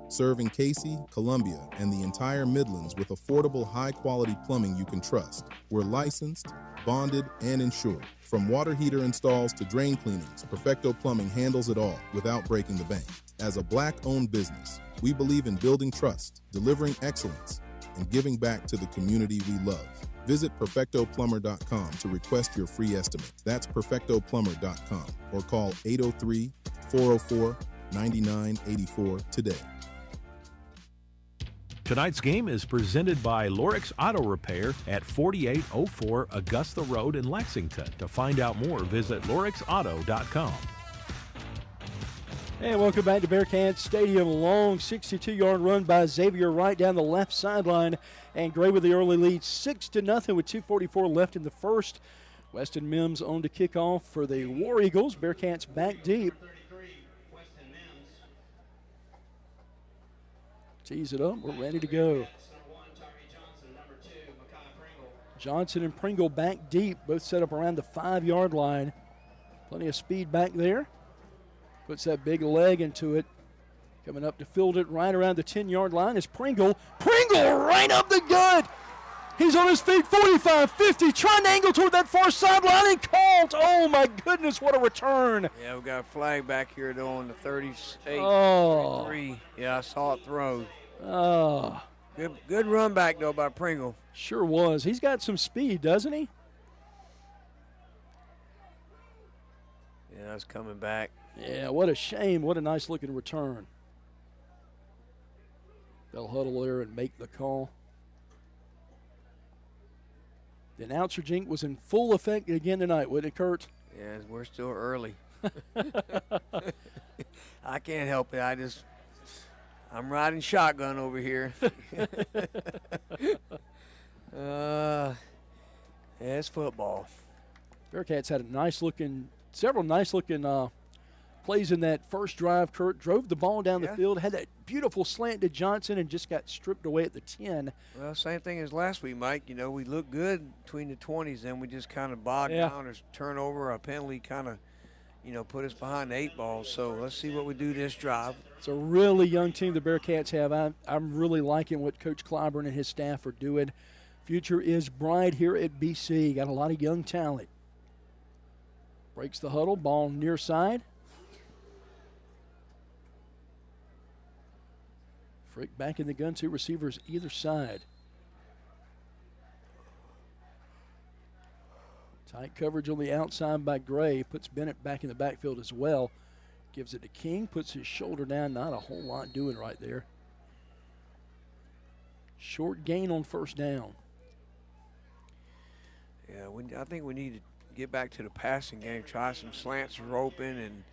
Serving Cayce, Columbia, and the entire Midlands with affordable, high-quality plumbing you can trust. We're licensed, bonded, and insured. From water heater installs to drain cleanings, Perfecto Plumbing handles it all without breaking the bank. As a Black-owned business, we believe in building trust, delivering excellence, and giving back to the community we love. Visit perfectoplumber.com to request your free estimate. That's perfectoplumber.com or call 803-404-9984 today. Tonight's game is presented by Lorix Auto Repair at 4804 Augusta Road in Lexington. To find out more, visit lorixauto.com. And welcome back to Bearcat Stadium. Long 62-yard run by Xavier Wright down the left sideline. And Gray with the early lead, 6-0 with 2:44 left in the first. Weston Mims on to kick off for the War Eagles. Bearcats back deep. Tease it up. We're ready to go. Johnson and Pringle back deep, both set up around the 5-yard line. Plenty of speed back there. Puts that big leg into it. Coming up to field it right around the 10-yard line is Pringle. Pringle right up the gut. He's on his feet, 45, 50, trying to angle toward that far sideline and called. Oh, my goodness, what a return. Yeah, we got a flag back here, though, on the 38, Oh. 33. Yeah, I saw it thrown. Oh. Good run back, though, by Pringle. Sure was. He's got some speed, doesn't he? Yeah, that's coming back. Yeah, what a shame. What a nice-looking return. They'll huddle there and make the call. The announcer jink was in full effect again tonight, wouldn't it, Kurt? Yeah, we're still early. I can't help it. I'm riding shotgun over here. It's football. Bearcats had several nice-looking plays in that first drive. Kurt drove the ball down the field, had that beautiful slant to Johnson, and just got stripped away at the 10. Well, same thing as last week, Mike. You know, we looked good between the 20s, then we just kind of bogged down or turnover, a penalty kind of, put us behind the 8 ball. So let's see what we do this drive. It's a really young team the Bearcats have. I'm really liking what Coach Clyburn and his staff are doing. Future is bright here at BC. Got a lot of young talent. Breaks the huddle, ball near side. Frick back in the gun, 2 receivers either side. Tight coverage on the outside by Gray. Puts Bennett back in the backfield as well. Gives it to King, puts his shoulder down. Not a whole lot doing right there. Short gain on first down. Yeah, I think we need to get back to the passing game. Try some slants are open and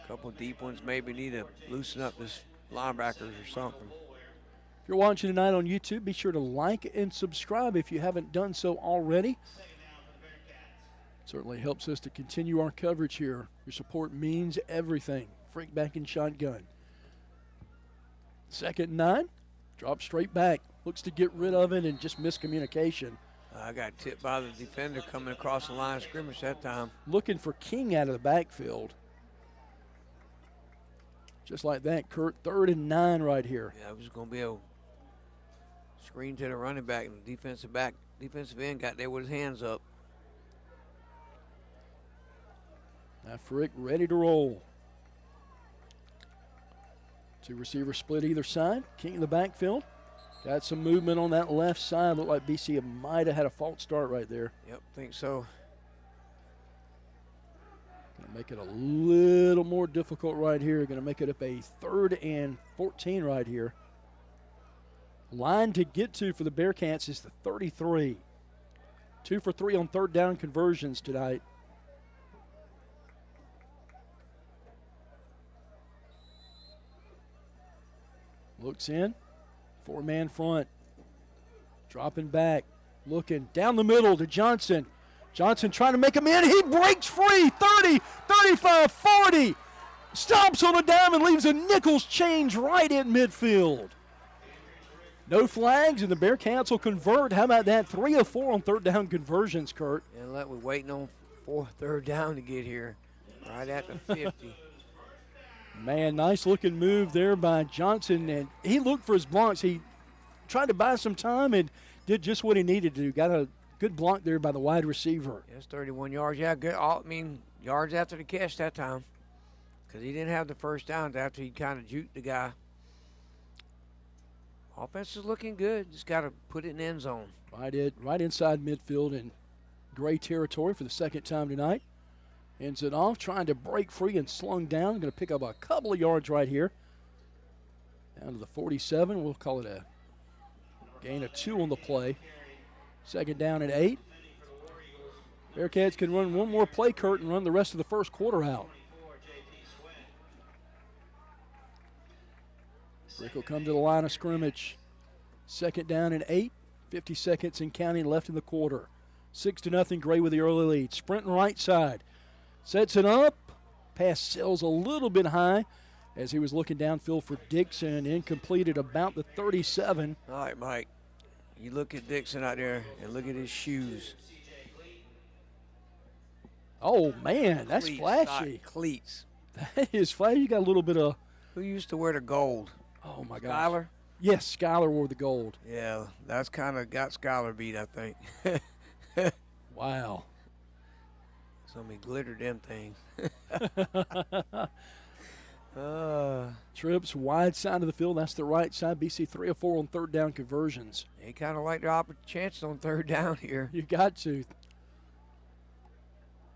a couple deep ones. Maybe need to loosen up this linebackers or something. If you're watching tonight on YouTube, be sure to like and subscribe if you haven't done so already. Certainly helps us to continue our coverage here. Your support means everything. Frick back in shotgun. 2nd and 9. Drop straight back. Looks to get rid of it and just miscommunication. I got tipped by the defender coming across the line of scrimmage that time. Looking for King out of the backfield. Just like that, Kurt. 3rd and 9 right here. Yeah, it was going to be a screen to the running back, and the defensive end got there with his hands up. Now Frick ready to roll. 2 receivers split either side. King in the backfield. Got some movement on that left side. Looked like BC might have had a false start right there. Yep, think so. Going to make it a little more difficult right here. Going to make it up a 3rd and 14 right here. Line to get to for the Bearcats is the 33. 2 for 3 on 3rd down conversions tonight. Looks in. 4-man front. Dropping back. Looking down the middle to Johnson. Johnson trying to make him in. He breaks free. 30, 35, 40. Stomps on a dime and leaves a Nichols change right in midfield. No flags, and the Bearcats will convert. How about that? 3 of 4 on 3rd down conversions, Kurt. And we're waiting on 3rd down to get here. Right at the 50. Man, nice looking move there by Johnson, and he looked for his blocks. He tried to buy some time and did just what he needed to do. Got a good block there by the wide receiver. That's 31 yards. Yeah, good. Yards after the catch that time, because he didn't have the first down after he kind of juked the guy. Offense is looking good. Just got to put it in the end zone. Right inside midfield in Gray territory for the 2nd time tonight. Ends it off, trying to break free and slung down. Going to pick up a couple of yards right here. Down to the 47. We'll call it a gain of 2 on the play. 2nd down and 8. Bearcats can run one more play, Kurt, and run the rest of the first quarter out. Rick will come to the line of scrimmage. 2nd down and 8. 50 seconds and counting left in the quarter. 6-0, Gray with the early lead. Sprinting right side. Sets it up. Pass sails a little bit high as he was looking downfield for Dixon. Incomplete at about the 37. All right, Mike. You look at Dixon out there and look at his shoes. Oh, man, that's flashy. Cleats. That is flashy. You got a little bit of Who used to wear the gold? Oh, my gosh. Skyler? Yes, Skyler wore the gold. Yeah, that's kind of got Skyler beat, I think. Wow. Somebody glittered them things. Trips wide side of the field. That's the right side. BC 3 of 4 on third down conversions. They kind of like their chances on third down here. You got to.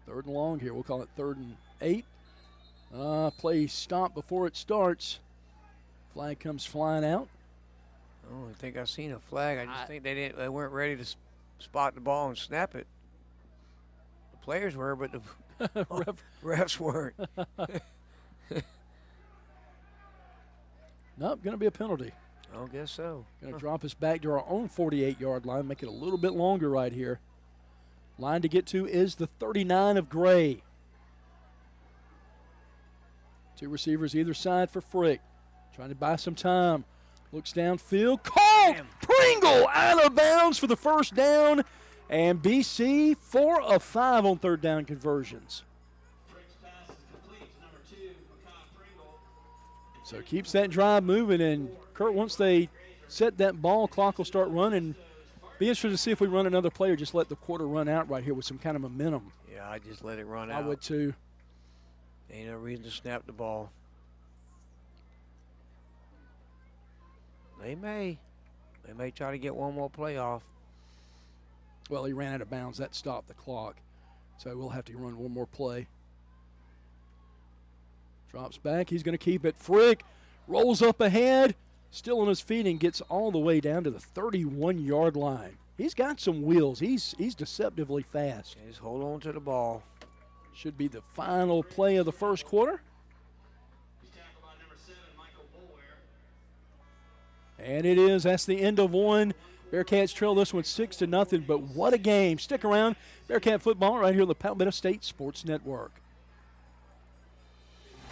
Third and long here. We'll call it 3rd and 8. Play stop before it starts. Flag comes flying out. I don't think I've seen a flag. I just think they weren't ready to spot the ball and snap it. The players were, but the refs weren't. Nope, going to be a penalty. I don't guess so. Going to drop us back to our own 48-yard line, make it a little bit longer right here. Line to get to is the 39 of Gray. 2 receivers either side for Frick. Trying to buy some time. Looks downfield. Called! Pringle out of bounds for the first down. And BC 4 of 5 on third down conversions. So keeps that drive moving. And Kurt, once they set that ball, clock will start running. Be interested to see if we run another play or just let the quarter run out right here with some kind of momentum. Yeah, I just let it run out. I would too. Ain't no reason to snap the ball. They may try to get one more play off. Well, he ran out of bounds. That stopped the clock. So we'll have to run one more play. Drops back. He's going to keep it. Frick rolls up ahead. Still on his feet and gets all the way down to the 31-yard line. He's got some wheels. He's deceptively fast. Yeah, just hold on to the ball. Should be the final play of the first quarter. And it is. That's the end of one. Bearcats trail this one 6-0, but what a game. Stick around. Bearcat football right here on the Palmetto State Sports Network.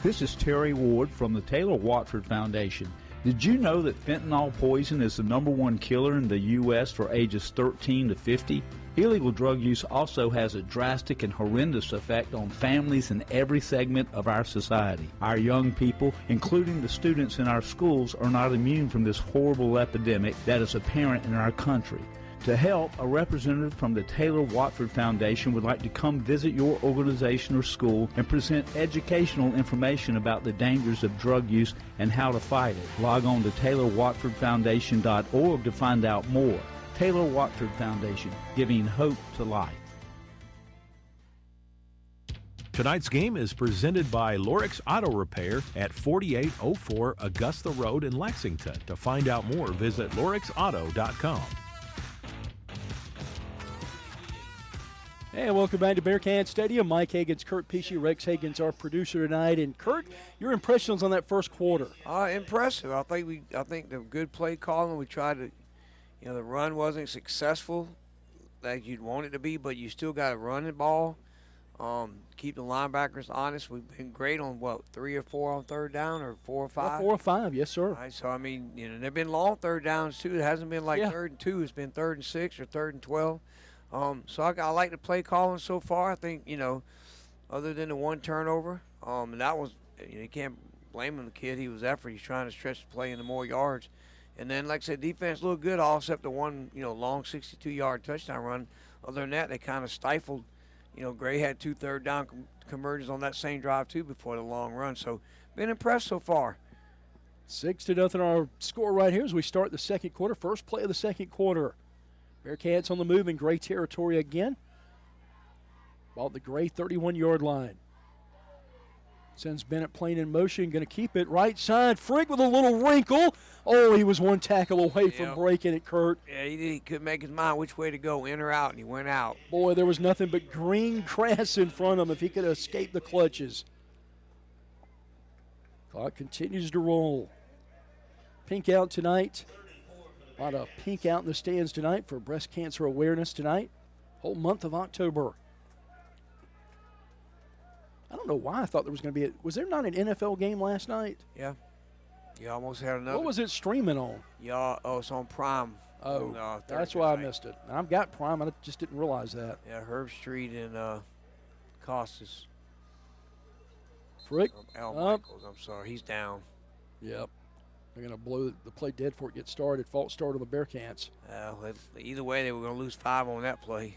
This is Terry Ward from the Taylor Watford Foundation. Did you know that fentanyl poison is the #1 killer in the U.S. for ages 13 to 50? Illegal drug use also has a drastic and horrendous effect on families in every segment of our society. Our young people, including the students in our schools, are not immune from this horrible epidemic that is apparent in our country. To help, a representative from the Taylor Watford Foundation would like to come visit your organization or school and present educational information about the dangers of drug use and how to fight it. Log on to TaylorWatfordFoundation.org to find out more. Taylor Watford Foundation, giving hope to life. Tonight's game is presented by Lorix Auto Repair at 4804 Augusta Road in Lexington. To find out more, visit lorixauto.com. And welcome back to Bearcat Stadium. Mike Hagan's Kurt Pesci. Rex Hagan's our producer tonight. And Kurt, your impressions on that first quarter? Impressive. I think the good play calling. We tried to, the run wasn't successful like you'd want it to be, but you still got to run the ball. Keep the linebackers honest. We've been great on 3 or 4 on third down, or 4 or 5. 4 or 5, yes sir. All right, so I mean, there've been long third downs too. It hasn't been like 3rd and 2. It's been 3rd and 6 or 3rd and 12. So I like the play calling so far. I think, other than the one turnover, and that was, you can't blame him, the kid. He was effort. He's trying to stretch the play into more yards. And then, like I said, defense looked good, all except the one, long 62-yard touchdown run. Other than that, they kind of stifled. Gray had 2 third down conversions on that same drive, too, before the long run. So, been impressed so far. 6-0 our score right here as we start the second quarter. First play of the second quarter. Bearcats on the move in Gray territory again. Ball at the Gray 31-yard line. Sends Bennett playing in motion. Going to keep it right side. Frick with a little wrinkle. Oh, he was one tackle away from breaking it, Kurt. Yeah, he couldn't make his mind which way to go, in or out, and he went out. Boy, there was nothing but green grass in front of him if he could escape the clutches. Clock continues to roll. Pink out tonight. A lot of pink out in the stands tonight for breast cancer awareness tonight. Whole month of October. I don't know why I thought there was going to be was there not an NFL game last night? Yeah. You almost had another. What was it streaming on? Yeah, it's on Prime. Oh, that's why I missed it. I've got Prime. I just didn't realize that. Yeah, Herb Street and Costas. Frick. Al Michaels, I'm sorry. He's down. Yep. They're going to blow the play dead before it gets started. False start on the Bearcats. Either way, they were going to lose 5 on that play.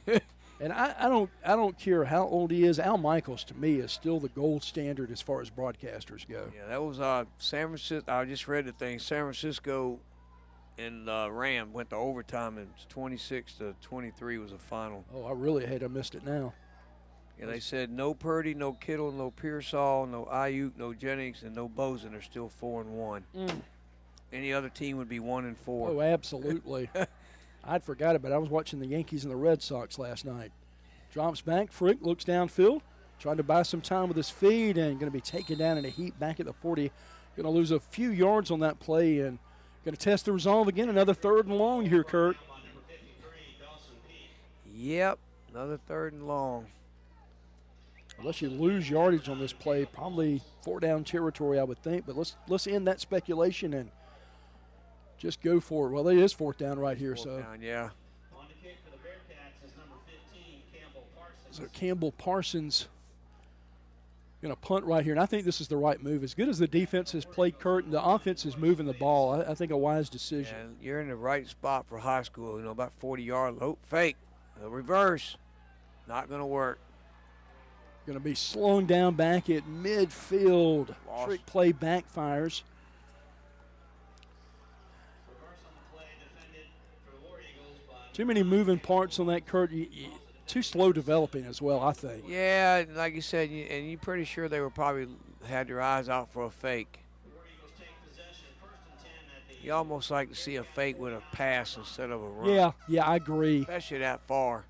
And I don't care how old he is. Al Michaels, to me, is still the gold standard as far as broadcasters go. Yeah, that was San Francisco. I just read the thing. San Francisco and Ram went to overtime, and 26-23 was the final. Oh, I really hate I missed it now. Yeah, they said no Purdy, no Kittle, no Pearsall, no Ayuk, no Jennings, and no Bozen are still 4-1. Any other team would be 1-4. Oh, absolutely. I'd forgot about it. I was watching the Yankees and the Red Sox last night. Drops back. Frick looks downfield, trying to buy some time with his feet, and going to be taken down in a heap back at the 40. Going to lose a few yards on that play, and going to test the resolve again. Another 3rd and long here, Kurt. Yep, another 3rd and long. Unless you lose yardage on this play, probably 4-down territory, I would think. But let's end that speculation and just go for it. Well, it is 4th down right here. 4th down, yeah. So Campbell Parsons going to punt right here. And I think this is the right move. As good as the defense has played, Kurt, and the offense is moving the ball, I think a wise decision. Yeah, you're in the right spot for high school. About 40 yards. Oh, fake. Reverse. Not going to work. Going to be slowing down back at midfield. Trick play backfires. Too many moving parts on that, Kurt. Too slow developing as well, I think. Yeah, like you said, and you're pretty sure they were probably had their eyes out for a fake. You almost like to see a fake with a pass instead of a run. Yeah, I agree. Especially that far.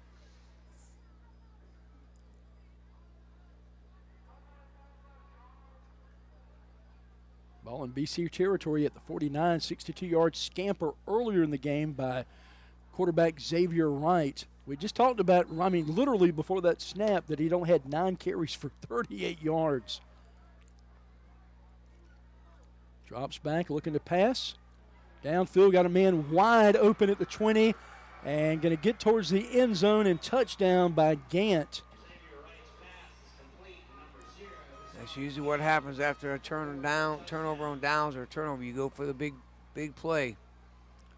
Ball in BC territory at the 49, 62-yard scamper earlier in the game by quarterback Xavier Wright. We just talked about, literally before that snap, that he only had 9 carries for 38 yards. Drops back, looking to pass. Downfield, got a man wide open at the 20, and going to get towards the end zone and touchdown by Gant. That's usually what happens after a turnover on downs or a turnover. You go for the big play.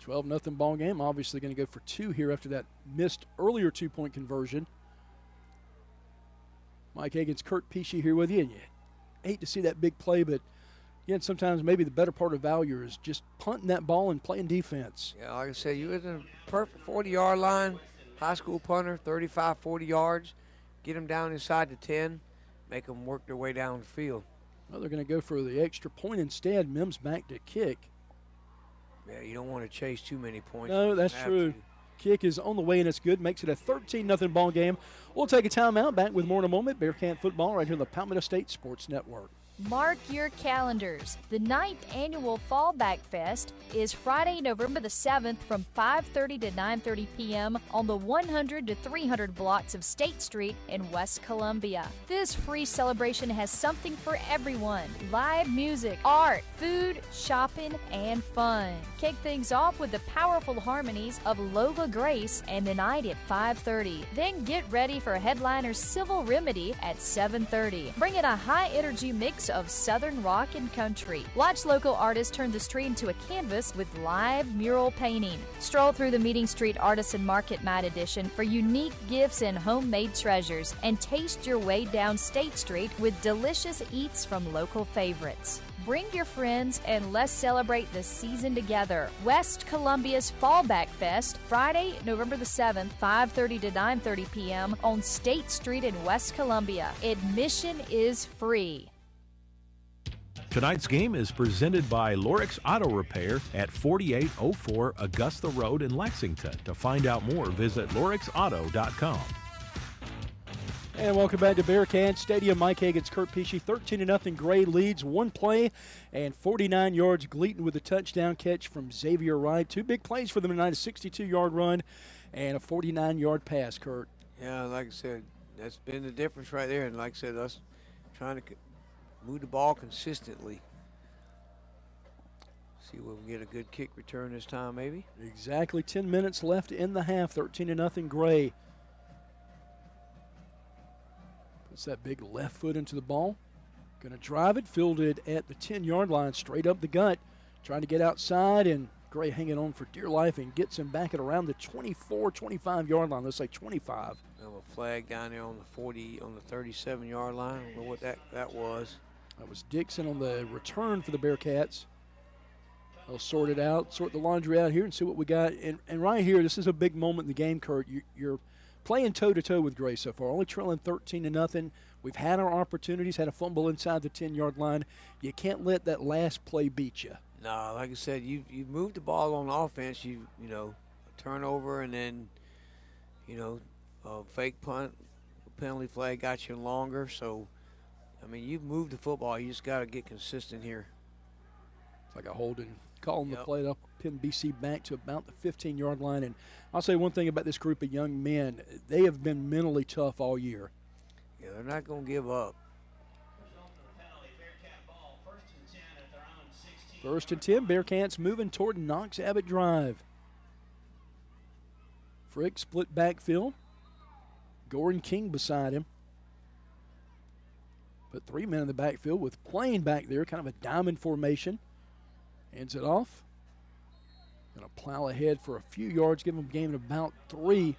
12-0 ball game. Obviously going to go for 2 here after that missed earlier 2-point conversion. Mike Higgins, Kurt Pesci here with you. And you hate to see that big play, but again, sometimes maybe the better part of value is just punting that ball and playing defense. Yeah, like I said, you was in a perfect 40-yard line, high school punter, 35, 40 yards. Get them down inside the 10, make them work their way down the field. Well, they're going to go for the extra point instead. Mims back to kick. Yeah, you don't want to chase too many points. No, that's true. Kick is on the way, and it's good. Makes it a 13-0 ball game. We'll take a timeout. Back with more in a moment. Bearcat football right here on the Palmetto State Sports Network. Mark your calendars. The 9th annual Fallback Fest is Friday, November the 7th from 5:30 to 9:30 p.m. on the 100 to 300 blocks of State Street in West Columbia. This free celebration has something for everyone. Live music, art, food, shopping, and fun. Kick things off with the powerful harmonies of Lola Grace and the night at 5:30. Then get ready for headliner Civil Remedy at 7:30. Bring in a high-energy mix of Southern rock and country. Watch local artists turn the street into a canvas with live mural painting. Stroll through the Meeting Street Artisan Market Night Edition for unique gifts and homemade treasures, and taste your way down State Street with delicious eats from local favorites. Bring your friends and let's celebrate the season together. West Columbia's Fallback Fest, Friday, November the 7th, 5:30 to 9:30 p.m. on State Street in West Columbia. Admission is free. Tonight's game is presented by Lorix Auto Repair at 4804 Augusta Road in Lexington. To find out more, visit lorixauto.com. And welcome back to Bearcat Stadium. Mike Higgins, Kurt Pesci, 13-0 Gray leads. 1 play and 49 yards. Gleaton with a touchdown catch from Xavier Wright. 2 big plays for them tonight, a 62-yard run and a 49-yard pass, Kurt. Yeah, like I said, that's been the difference right there. And like I said, us trying to move the ball consistently. See if we can get a good kick return this time, maybe. Exactly 10 minutes left in the half. 13-0 Gray. Puts that big left foot into the ball. Going to drive it, fielded at the 10-yard line, straight up the gut, trying to get outside, and Gray hanging on for dear life and gets him back at around the 24, 25-yard line. Let's say 25. We have a flag down there on the 37-yard line. I don't know what that was. That was Dixon on the return for the Bearcats. They'll sort it out, sort the laundry out here and see what we got. And right here, this is a big moment in the game, Kurt. You're playing toe-to-toe with Gray so far, only trailing 13-0. We've had our opportunities, had a fumble inside the 10-yard line. You can't let that last play beat you. No, like I said, you moved the ball on offense. You know, a turnover and then, a fake punt, penalty flag got you longer. So, I mean, you've moved the football. You just got to get consistent here. It's like a holding call on the play. They'll pin BC back to about the 15-yard line. And I'll say one thing about this group of young men. They have been mentally tough all year. Yeah, they're not going to give up. 1st and 10, Bearcats moving toward Knox Abbott Drive. Frick split backfield. Gordon King beside him. Put 3 men in the backfield with Plain back there, kind of a diamond formation. Hands it off. Going to plow ahead for a few yards, give them a gain of about 3.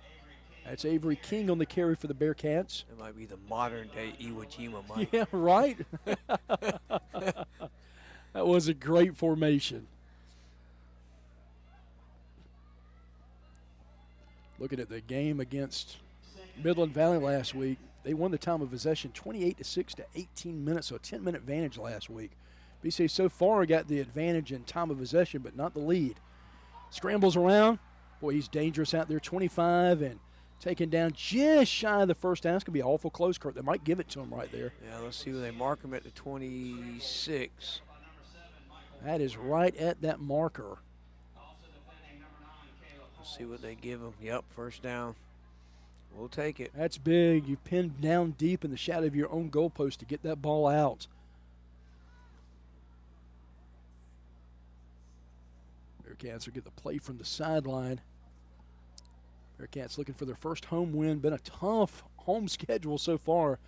That's Avery King on the carry for the Bearcats. It might be the modern-day Iwo Jima, Mike. Yeah, right? That was a great formation. Looking at the game against Midland Valley last week, they won the time of possession 28-6 to 18 minutes, so a 10-minute advantage last week. BC so far got the advantage in time of possession, but not the lead. Scrambles around. Boy, he's dangerous out there, 25, and taken down just shy of the first down. It's going to be awful close, Kurt. They might give it to him right there. Yeah, let's see where they mark him at the 26. That is right at that marker. Let's see what they give him. Yep, first down. We'll take it. That's big. You pinned down deep in the shadow of your own goalpost to get that ball out. Bearcats will get the play from the sideline. Bearcats looking for their first home win. Been a tough home schedule so far.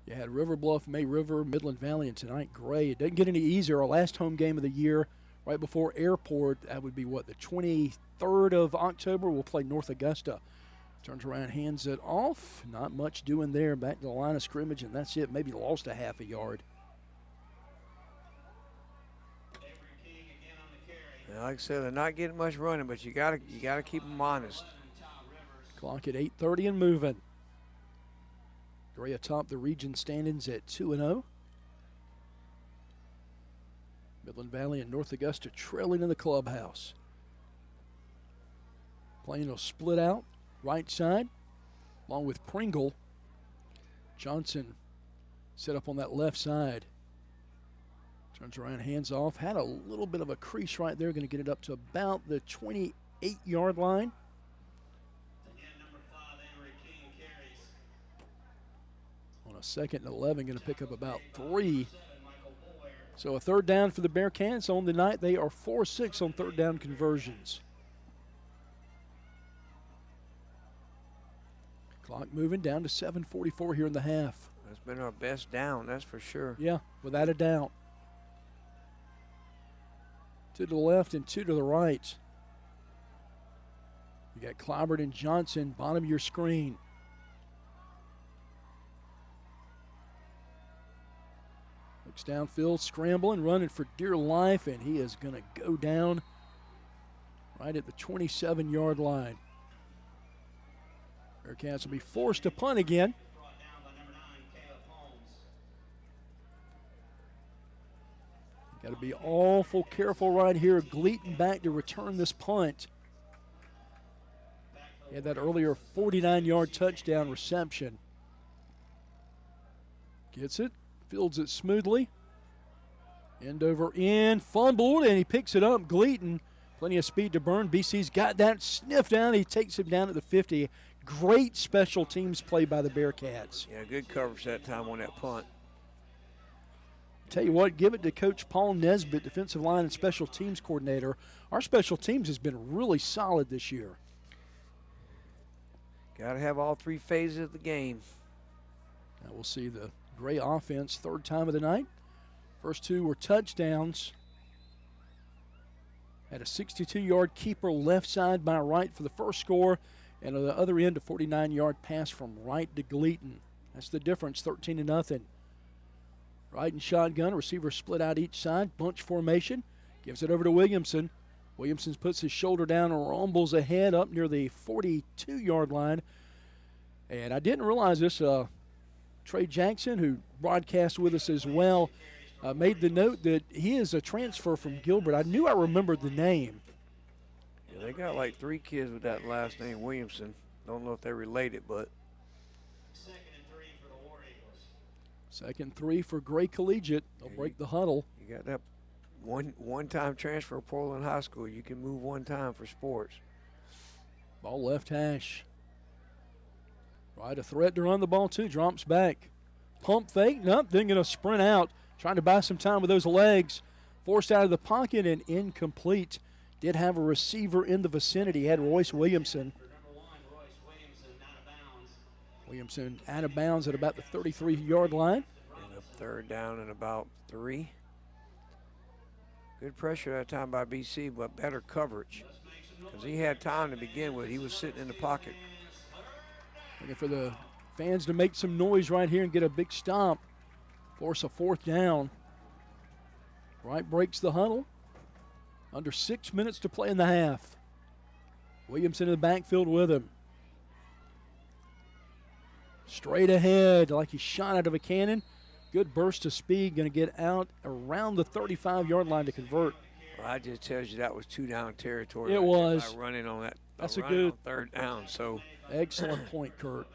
You had River Bluff, May River, Midland Valley, and tonight Gray. It doesn't get any easier. Our last home game of the year, right before Airport, that would be what, the 23rd of October. We'll play North Augusta. Turns around, hands it off. Not much doing there. Back to the line of scrimmage, and that's it. Maybe lost a half a yard. Yeah, like I said, they're not getting much running, but you gotta keep them honest. Clock at 8:30 and moving. Gray atop the region standings at 2-0. Midland Valley and North Augusta trailing in the clubhouse. Plain will split out right side along with Pringle. Johnson set up on that left side. Turns around, hands off. Had a little bit of a crease right there. Going to get it up to about the 28-yard line. On a 2nd and 11, going to pick up about 3. So a third down for the Bearcats. On the night, they are 4-6 on third down conversions. Clock moving down to 7:44 here in the half. That's been our best down, that's for sure. Yeah, without a doubt. 2 to the left and 2 to the right. You got Clobbered and Johnson, bottom of your screen. Looks downfield, scrambling, running for dear life, and he is going to go down right at the 27-yard line. Bearcats will be forced to punt again. Got to be awful careful right here. Gleaton back to return this punt. He had that earlier 49-yard touchdown reception. Gets it, fields it smoothly. End over end, fumbled, and he picks it up. Gleaton, plenty of speed to burn. BC's got that sniffed down. He takes him down at the 50. Great special teams play by the Bearcats. Yeah, good coverage that time on that punt. Tell you what, give it to Coach Paul Nesbitt, defensive line and special teams coordinator. Our special teams has been really solid this year. Got to have all 3 phases of the game. Now we'll see the Gray offense, third time of the night. First two were touchdowns. Had a 62-yard keeper left side by right for the first score, and on the other end, a 49-yard pass from Wright to Gleaton. That's the difference, 13-0. Wright and shotgun, receivers split out each side, bunch formation, gives it over to Williamson. Williamson puts his shoulder down and rumbles ahead up near the 42-yard line. And I didn't realize this, Trey Jackson, who broadcast with us as well, made the note that he is a transfer from Gilbert. I knew I remembered the name. Yeah, they got like 3 kids with that last name, Williamson. Don't know if they're related, but. Second 3 for Gray Collegiate. They'll break the huddle. You got that one-time transfer, Portland High School. You can move one time for sports. Ball left hash. Right, a threat to run the ball too. Drops back. Pump fake. Nope, then going to sprint out. Trying to buy some time with those legs. Forced out of the pocket and incomplete. Did have a receiver in the vicinity. Had Royce Williamson. Williamson out of bounds at about the 33-yard line. And a third down and about 3. Good pressure that time by BC, but better coverage. Because he had time to begin with. He was sitting in the pocket. Looking for the fans to make some noise right here and get a big stop. Force a fourth down. Wright breaks the huddle. Under 6 minutes to play in the half. Williamson in the backfield with him. Straight ahead like he shot out of a cannon. Good burst of speed. Going to get out around the 35-yard line to convert. Well, I just tells you that was 2-down territory. It was. By running on that. That's a good third down. So excellent point, Kurt.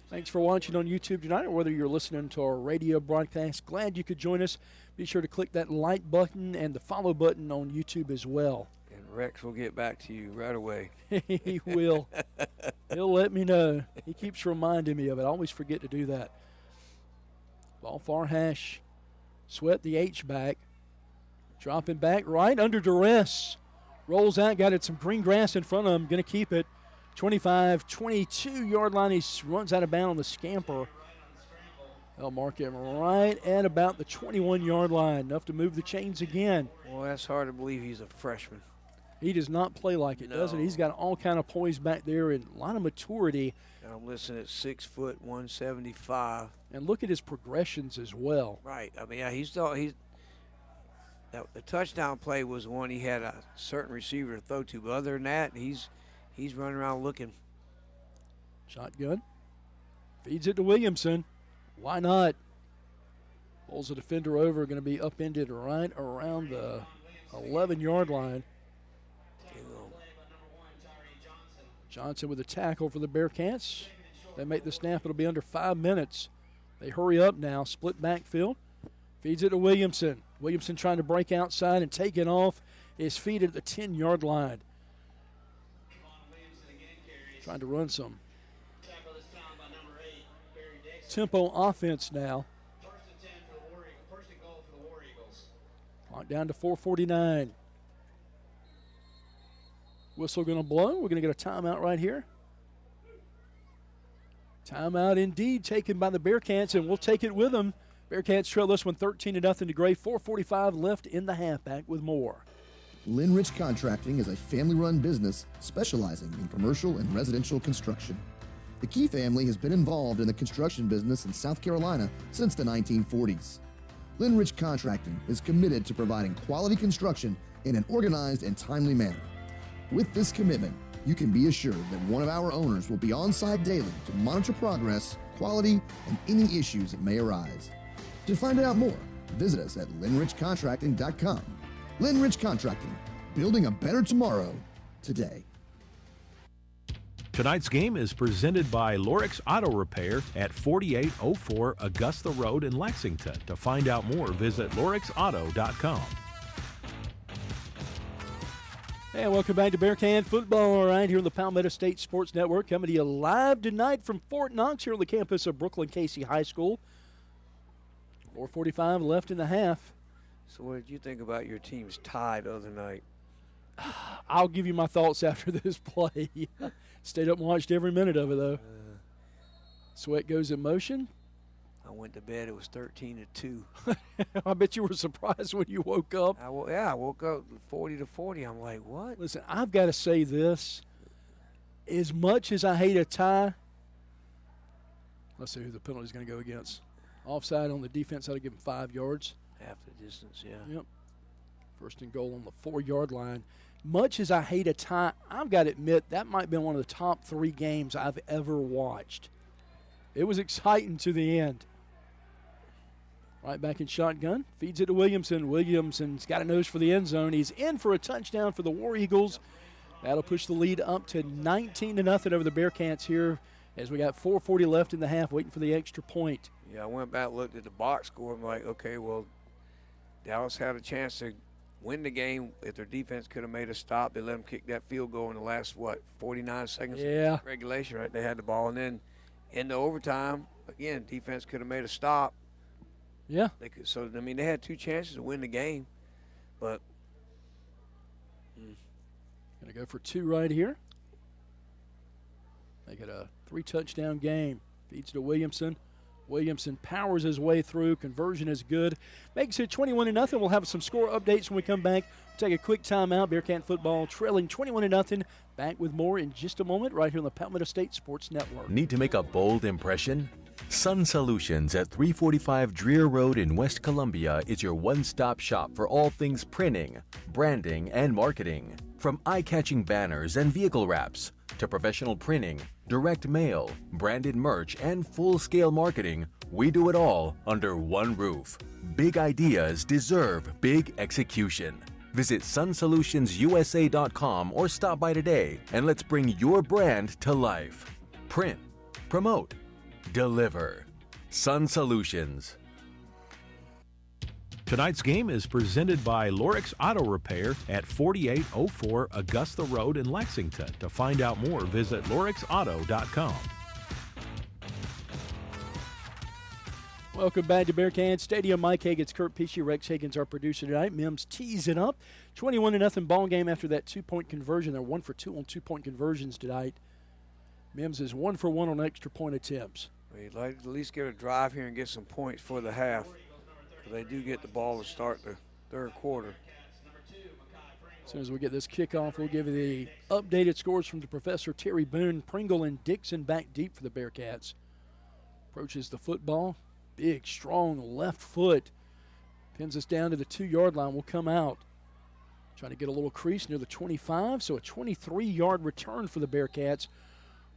Thanks for watching on YouTube tonight, or whether you're listening to our radio broadcast. Glad you could join us. Be sure to click that like button and the follow button on YouTube as well. And Rex will get back to you right away. He will. He'll let me know. He keeps reminding me of it. I always forget to do that. Ball far hash. Sweat the H-back. Dropping back right under duress. Rolls out, got it some green grass in front of him. Going to keep it. 25, 22-yard line. He runs out of bounds on the scamper. They'll mark him right at about the 21-yard line. Enough to move the chains again. Well, that's hard to believe he's a freshman. He does not play like it, does it? He's got all kind of poise back there and a lot of maturity. And I'm listening at 6 foot, 175. And look at his progressions as well. Right. I mean, yeah, the touchdown play was one he had a certain receiver to throw to. But other than that, he's running around looking. Shotgun. Feeds it to Williamson. Why not? Pulls the defender over. Going to be upended right around the 11-yard line. Johnson with a tackle for the Bearcats. They make the snap. It'll be under 5 minutes. They hurry up now. Split backfield. Feeds it to Williamson. Williamson trying to break outside and take it off his feet at the 10-yard line. Trying to run some tempo offense now. Clock down to 4:49. Whistle going to blow. We're going to get a timeout right here. Timeout indeed taken by the Bearcats, and we'll take it with them. Bearcats trail this one 13-0 to Gray. 4:45 left in the half. Back with more. Linrich Contracting is a family-run business specializing in commercial and residential construction. The Key family has been involved in the construction business in South Carolina since the 1940s. Linrich Contracting is committed to providing quality construction in an organized and timely manner. With this commitment, you can be assured that one of our owners will be on site daily to monitor progress, quality, and any issues that may arise. To find out more, visit us at linrichcontracting.com. Linrich Contracting, building a better tomorrow today. Tonight's game is presented by Lorix Auto Repair at 4804 Augusta Road in Lexington. To find out more, visit lorixauto.com. And welcome back to Bearcat Football right here on the Palmetto State Sports Network. Coming to you live tonight from Fort Knox here on the campus of Brookland-Cayce High School. 4:45 left in the half. So what did you think about your team's tie the other night? I'll give you my thoughts after this play. Stayed up and watched every minute of it, though. Sweat goes in motion. I went to bed. It was 13-2. I bet you were surprised when you woke up. I woke up 40-40. I'm like, what? Listen, I've got to say this. As much as I hate a tie, let's see who the penalty is going to go against. Offside on the defense, I'd give him 5 yards. Half the distance, yeah. Yep. First and goal on the 4-yard line. Much as I hate a tie, I've got to admit that might be one of the top 3 games I've ever watched. It was exciting to the end. Right back in shotgun. Feeds it to Williamson. Williamson's got a nose for the end zone. He's in for a touchdown for the War Eagles. That'll push the lead up to 19-0 over the Bearcats here as we got 4:40 left in the half, waiting for the extra point. Yeah, I went back, looked at the box score. I'm like, okay, well, Dallas had a chance to win the game if their defense could have made a stop. They let them kick that field goal in the last, 49 seconds of regulation, right? They had the ball. And then in the overtime, again, defense could have made a stop. Yeah. They could. So, I mean, they had 2 chances to win the game. But Going to go for 2 right here. Make it a 3-touchdown game. Feeds to Williamson. Williamson powers his way through. Conversion is good. Makes it 21-0. We'll have some score updates when we come back. We'll take a quick timeout. Bearcat football trailing 21-0. Back with more in just a moment right here on the Palmetto State Sports Network. Need to make a bold impression? Sun Solutions at 345 Dreer Road in West Columbia is your one-stop shop for all things printing, branding, and marketing. From eye-catching banners and vehicle wraps to professional printing, direct mail, branded merch, and full-scale marketing, we do it all under one roof. Big ideas deserve big execution. Visit sunsolutionsUSA.com or stop by today and let's bring your brand to life. Print, promote, deliver. Sun Solutions. Tonight's game is presented by Lorix Auto Repair at 4804 Augusta Road in Lexington. To find out more, visit lorixauto.com. Welcome back to Bearcat Stadium. Mike Hagan's Kurt Pesci. Rex Hagan's our producer tonight. Mims tees it up. 21-0 ball game after that 2-point conversion. They're 1 for 2 on 2-point conversions tonight. Mims is 1 for 1 on extra point attempts. We'd like to at least get a drive here and get some points for the half. They do get the ball to start the third quarter. As soon as we get this kickoff, we'll give you the updated scores from the Professor Terry Boone. Pringle and Dixon back deep for the Bearcats. Approaches the football. Big, strong left foot. Pins us down to the 2-yard line. We'll come out. Trying to get a little crease near the 25, so a 23-yard return for the Bearcats.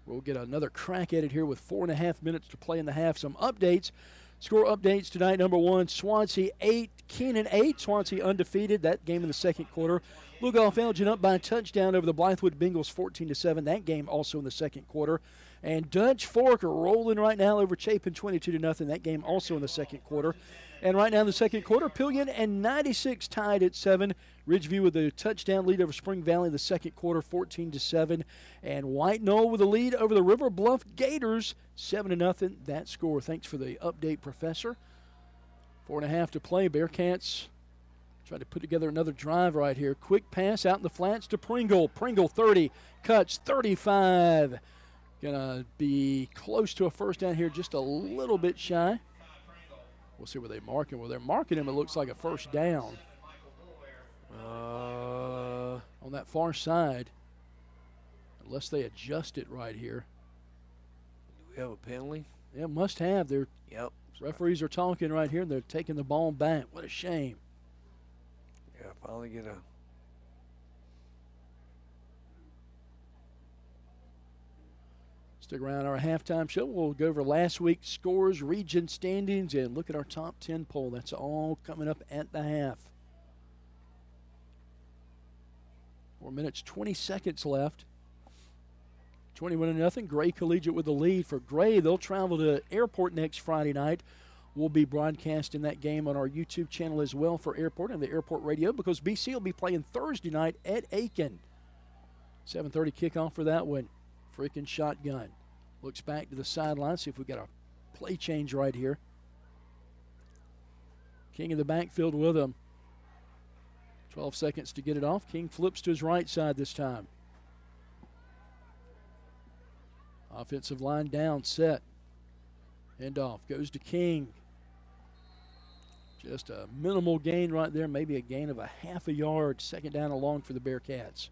We'll get another crack at it here with 4.5 minutes to play in the half. Some updates. Score updates tonight. Number 1, Swansea 8, Kenan 8. Swansea undefeated. That game in the second quarter. Lugoff Elgin up by a touchdown over the Blythewood Bengals 14-7. That game also in the second quarter. And Dutch Fork are rolling right now over Chapin 22-0. That game also in the second quarter. And right now in the second quarter, Pillion and 96 tied at 7. Ridgeview with a touchdown lead over Spring Valley in the second quarter, 14-7. And White Knoll with a lead over the River Bluff Gators, 7-0. That score. Thanks for the update, Professor. 4.5 to play. Bearcats trying to put together another drive right here. Quick pass out in the flats to Pringle. Pringle 30, cuts 35. Gonna be close to a first down here, just a little bit shy. We'll see where they mark him. Well, they're marking him. It looks like a first down. On that far side, unless they adjust it right here. Do we have a penalty? Yeah, must have. They're Yep. referees are talking right here, and they're taking the ball back. What a shame. Yeah, finally get a. Stick around our halftime show. We'll go over last week's scores, region standings, and look at our top 10 poll. That's all coming up at the half. 4 minutes, 20 seconds left. 21-0. Gray Collegiate with the lead. For Gray, they'll travel to Airport next Friday night. We'll be broadcasting that game on our YouTube channel as well for Airport and the Airport Radio, because BC will be playing Thursday night at Aiken. 7:30 kickoff for that one. Freaking shotgun. Looks back to the sideline. See if we got a play change right here. King in the backfield with him. 12 seconds to get it off. King flips to his right side this time. Offensive line down, set. Handoff goes to King. Just a minimal gain right there, maybe a gain of a half a yard. Second down and long for the Bearcats.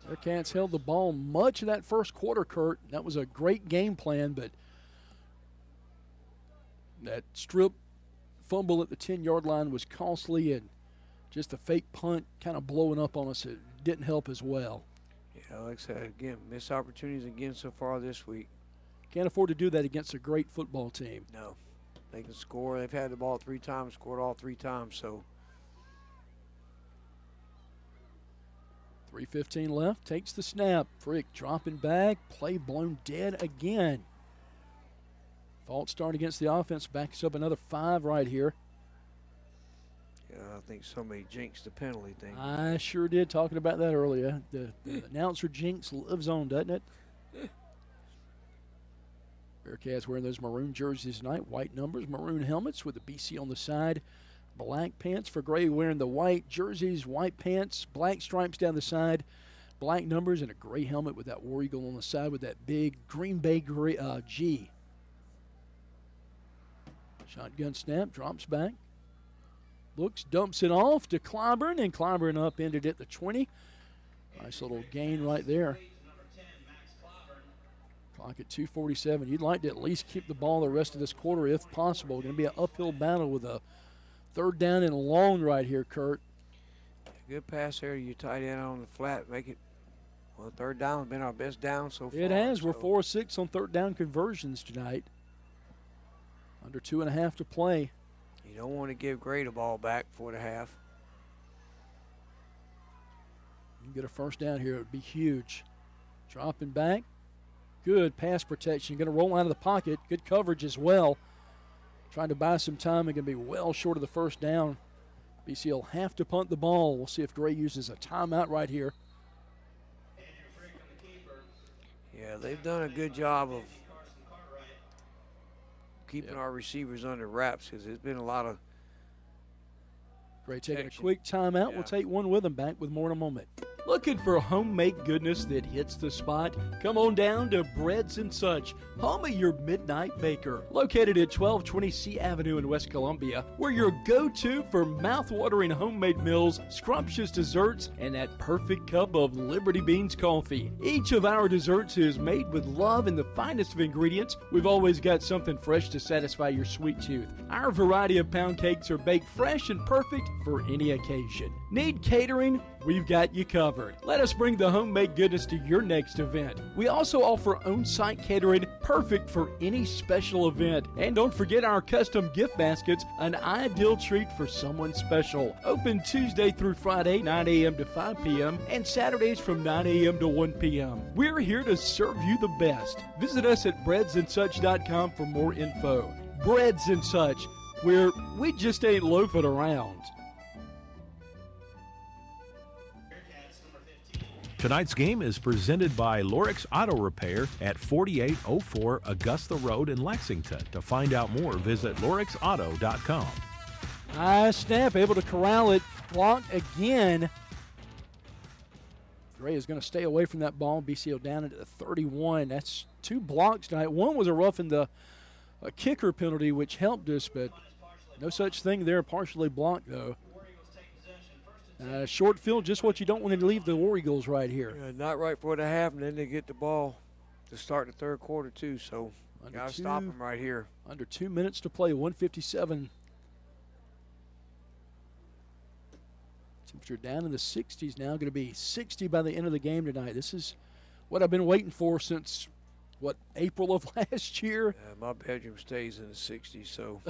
Bearcats held the ball much of that first quarter, Kurt. That was a great game plan, but that strip fumble at the 10-yard line was costly, and just a fake punt kind of blowing up on us. It didn't help as well. Yeah, like I said, again, missed opportunities again so far this week. Can't afford to do that against a great football team. No. They can score. They've had the ball 3 times, scored all 3 times, so. 3:15 left, takes the snap. Frick dropping back, play blown dead again. False start against the offense, backs up another 5 right here. Yeah, I think somebody jinxed the penalty thing. I sure did, talking about that earlier. The announcer jinx lives on, doesn't it? Bearcats wearing those maroon jerseys tonight, white numbers, maroon helmets with the BC on the side. Black pants for Gray, wearing the white jerseys, white pants, black stripes down the side, black numbers, and a gray helmet with that War Eagle on the side with that big Green Bay G. Shotgun snap, drops back. Looks, dumps it off to Clyburn, and Clyburn upended it the 20. Nice little gain right there. Clock at 2:47. You'd like to at least keep the ball the rest of this quarter if possible. Going to be an uphill battle with a 3rd down and long right here, Kurt. Good pass there to your tight end on the flat. Make it, well, 3rd down has been our best down so far. It has. We're 4-6 on 3rd down conversions tonight. Under 2.5 to play. You don't want to give Gray the ball back for the half. You get a 1st down here, it would be huge. Dropping back. Good pass protection. Going to roll out of the pocket. Good coverage as well. Trying to buy some time and going to be well short of the 1st down. BC will have to punt the ball. We'll see if Gray uses a timeout right here. Yeah, they've done a good job of keeping our receivers under wraps because there's been a lot of Gray taking a quick timeout. Yeah. We'll take one with them. Back with more in a moment. Looking for homemade goodness that hits the spot? Come on down to Breads and Such, home of your midnight baker. Located at 1220 C Avenue in West Columbia, we're your go-to for mouth-watering homemade meals, scrumptious desserts, and that perfect cup of Liberty Beans coffee. Each of our desserts is made with love and the finest of ingredients. We've always got something fresh to satisfy your sweet tooth. Our variety of pound cakes are baked fresh and perfect for any occasion. Need catering? We've got you covered. Let us bring the homemade goodness to your next event. We also offer on-site catering, perfect for any special event. And don't forget our custom gift baskets, an ideal treat for someone special. Open Tuesday through Friday, 9 a.m. to 5 p.m. and Saturdays from 9 a.m. to 1 p.m. We're here to serve you the best. Visit us at breadsandsuch.com for more info. Breads and Such, where we just ain't loafing around. Tonight's game is presented by Lorix Auto Repair at 4804 Augusta Road in Lexington. To find out more, visit lorixauto.com. High snap, able to corral it. Blocked again. Gray is going to stay away from that ball. BCO down into the 31. That's 2 blocks tonight. One was a roughing the kicker penalty, which helped us, but no such thing there. Partially blocked, though. Short field, just what you don't want to leave the War Eagles right here. Yeah, not right for the half, and then they get the ball to start the 3rd quarter, too. So, got to stop them right here. Under 2 minutes to play, 1:57. Temperature down in the 60s now, going to be 60 by the end of the game tonight. This is what I've been waiting for since, April of last year? My bedroom stays in the 60s, so.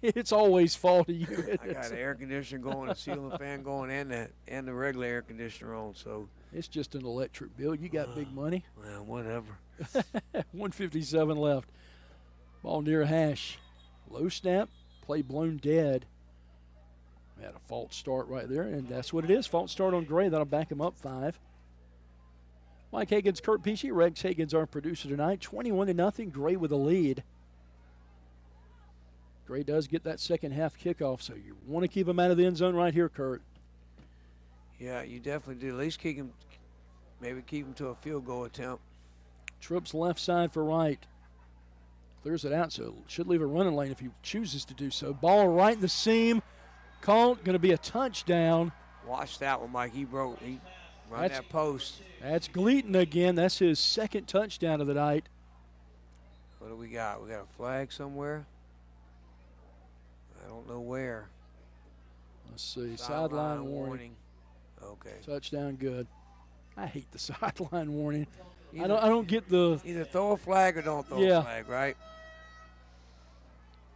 It's always fall to you. I got an air conditioner going, a ceiling fan going, and the regular air conditioner on, so. It's just an electric bill. You got big money. Well, whatever. 1:57 left. Ball near hash. Low snap, play blown dead. We had a false start right there, and that's what it is. False start on Gray. That'll back him up 5. Mike Hagan's, Kurt Pesci, Rex Hagan's our producer tonight. 21-0, Gray with a lead. Gray does get that second half kickoff, so you want to keep him out of the end zone right here, Kurt. Yeah, you definitely do. At least keep him to a field goal attempt. Trips left side for Wright. Clears it out, so should leave a running lane if he chooses to do so. Ball right in the seam. Called, going to be a touchdown. Watch that one, Mike. He run that post. That's Gleaton again. That's his second touchdown of the night. What do we got? We got a flag somewhere. I don't know where. Let's see. Sideline warning. Okay. Touchdown, good. I hate the sideline warning. I don't get the. Either throw a flag or don't throw a flag, right?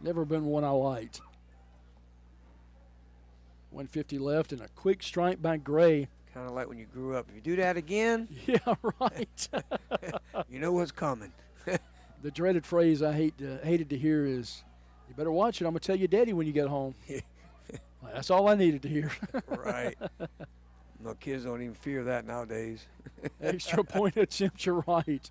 Never been one I liked. 150 left and a quick strike by Gray. Kind of like when you grew up. If you do that again, yeah, right. you know what's coming. The dreaded phrase I hated to hear is, "You better watch it. I'm gonna tell your daddy when you get home." That's all I needed to hear. Right. No, kids don't even fear that nowadays. Extra point attempt, you're right.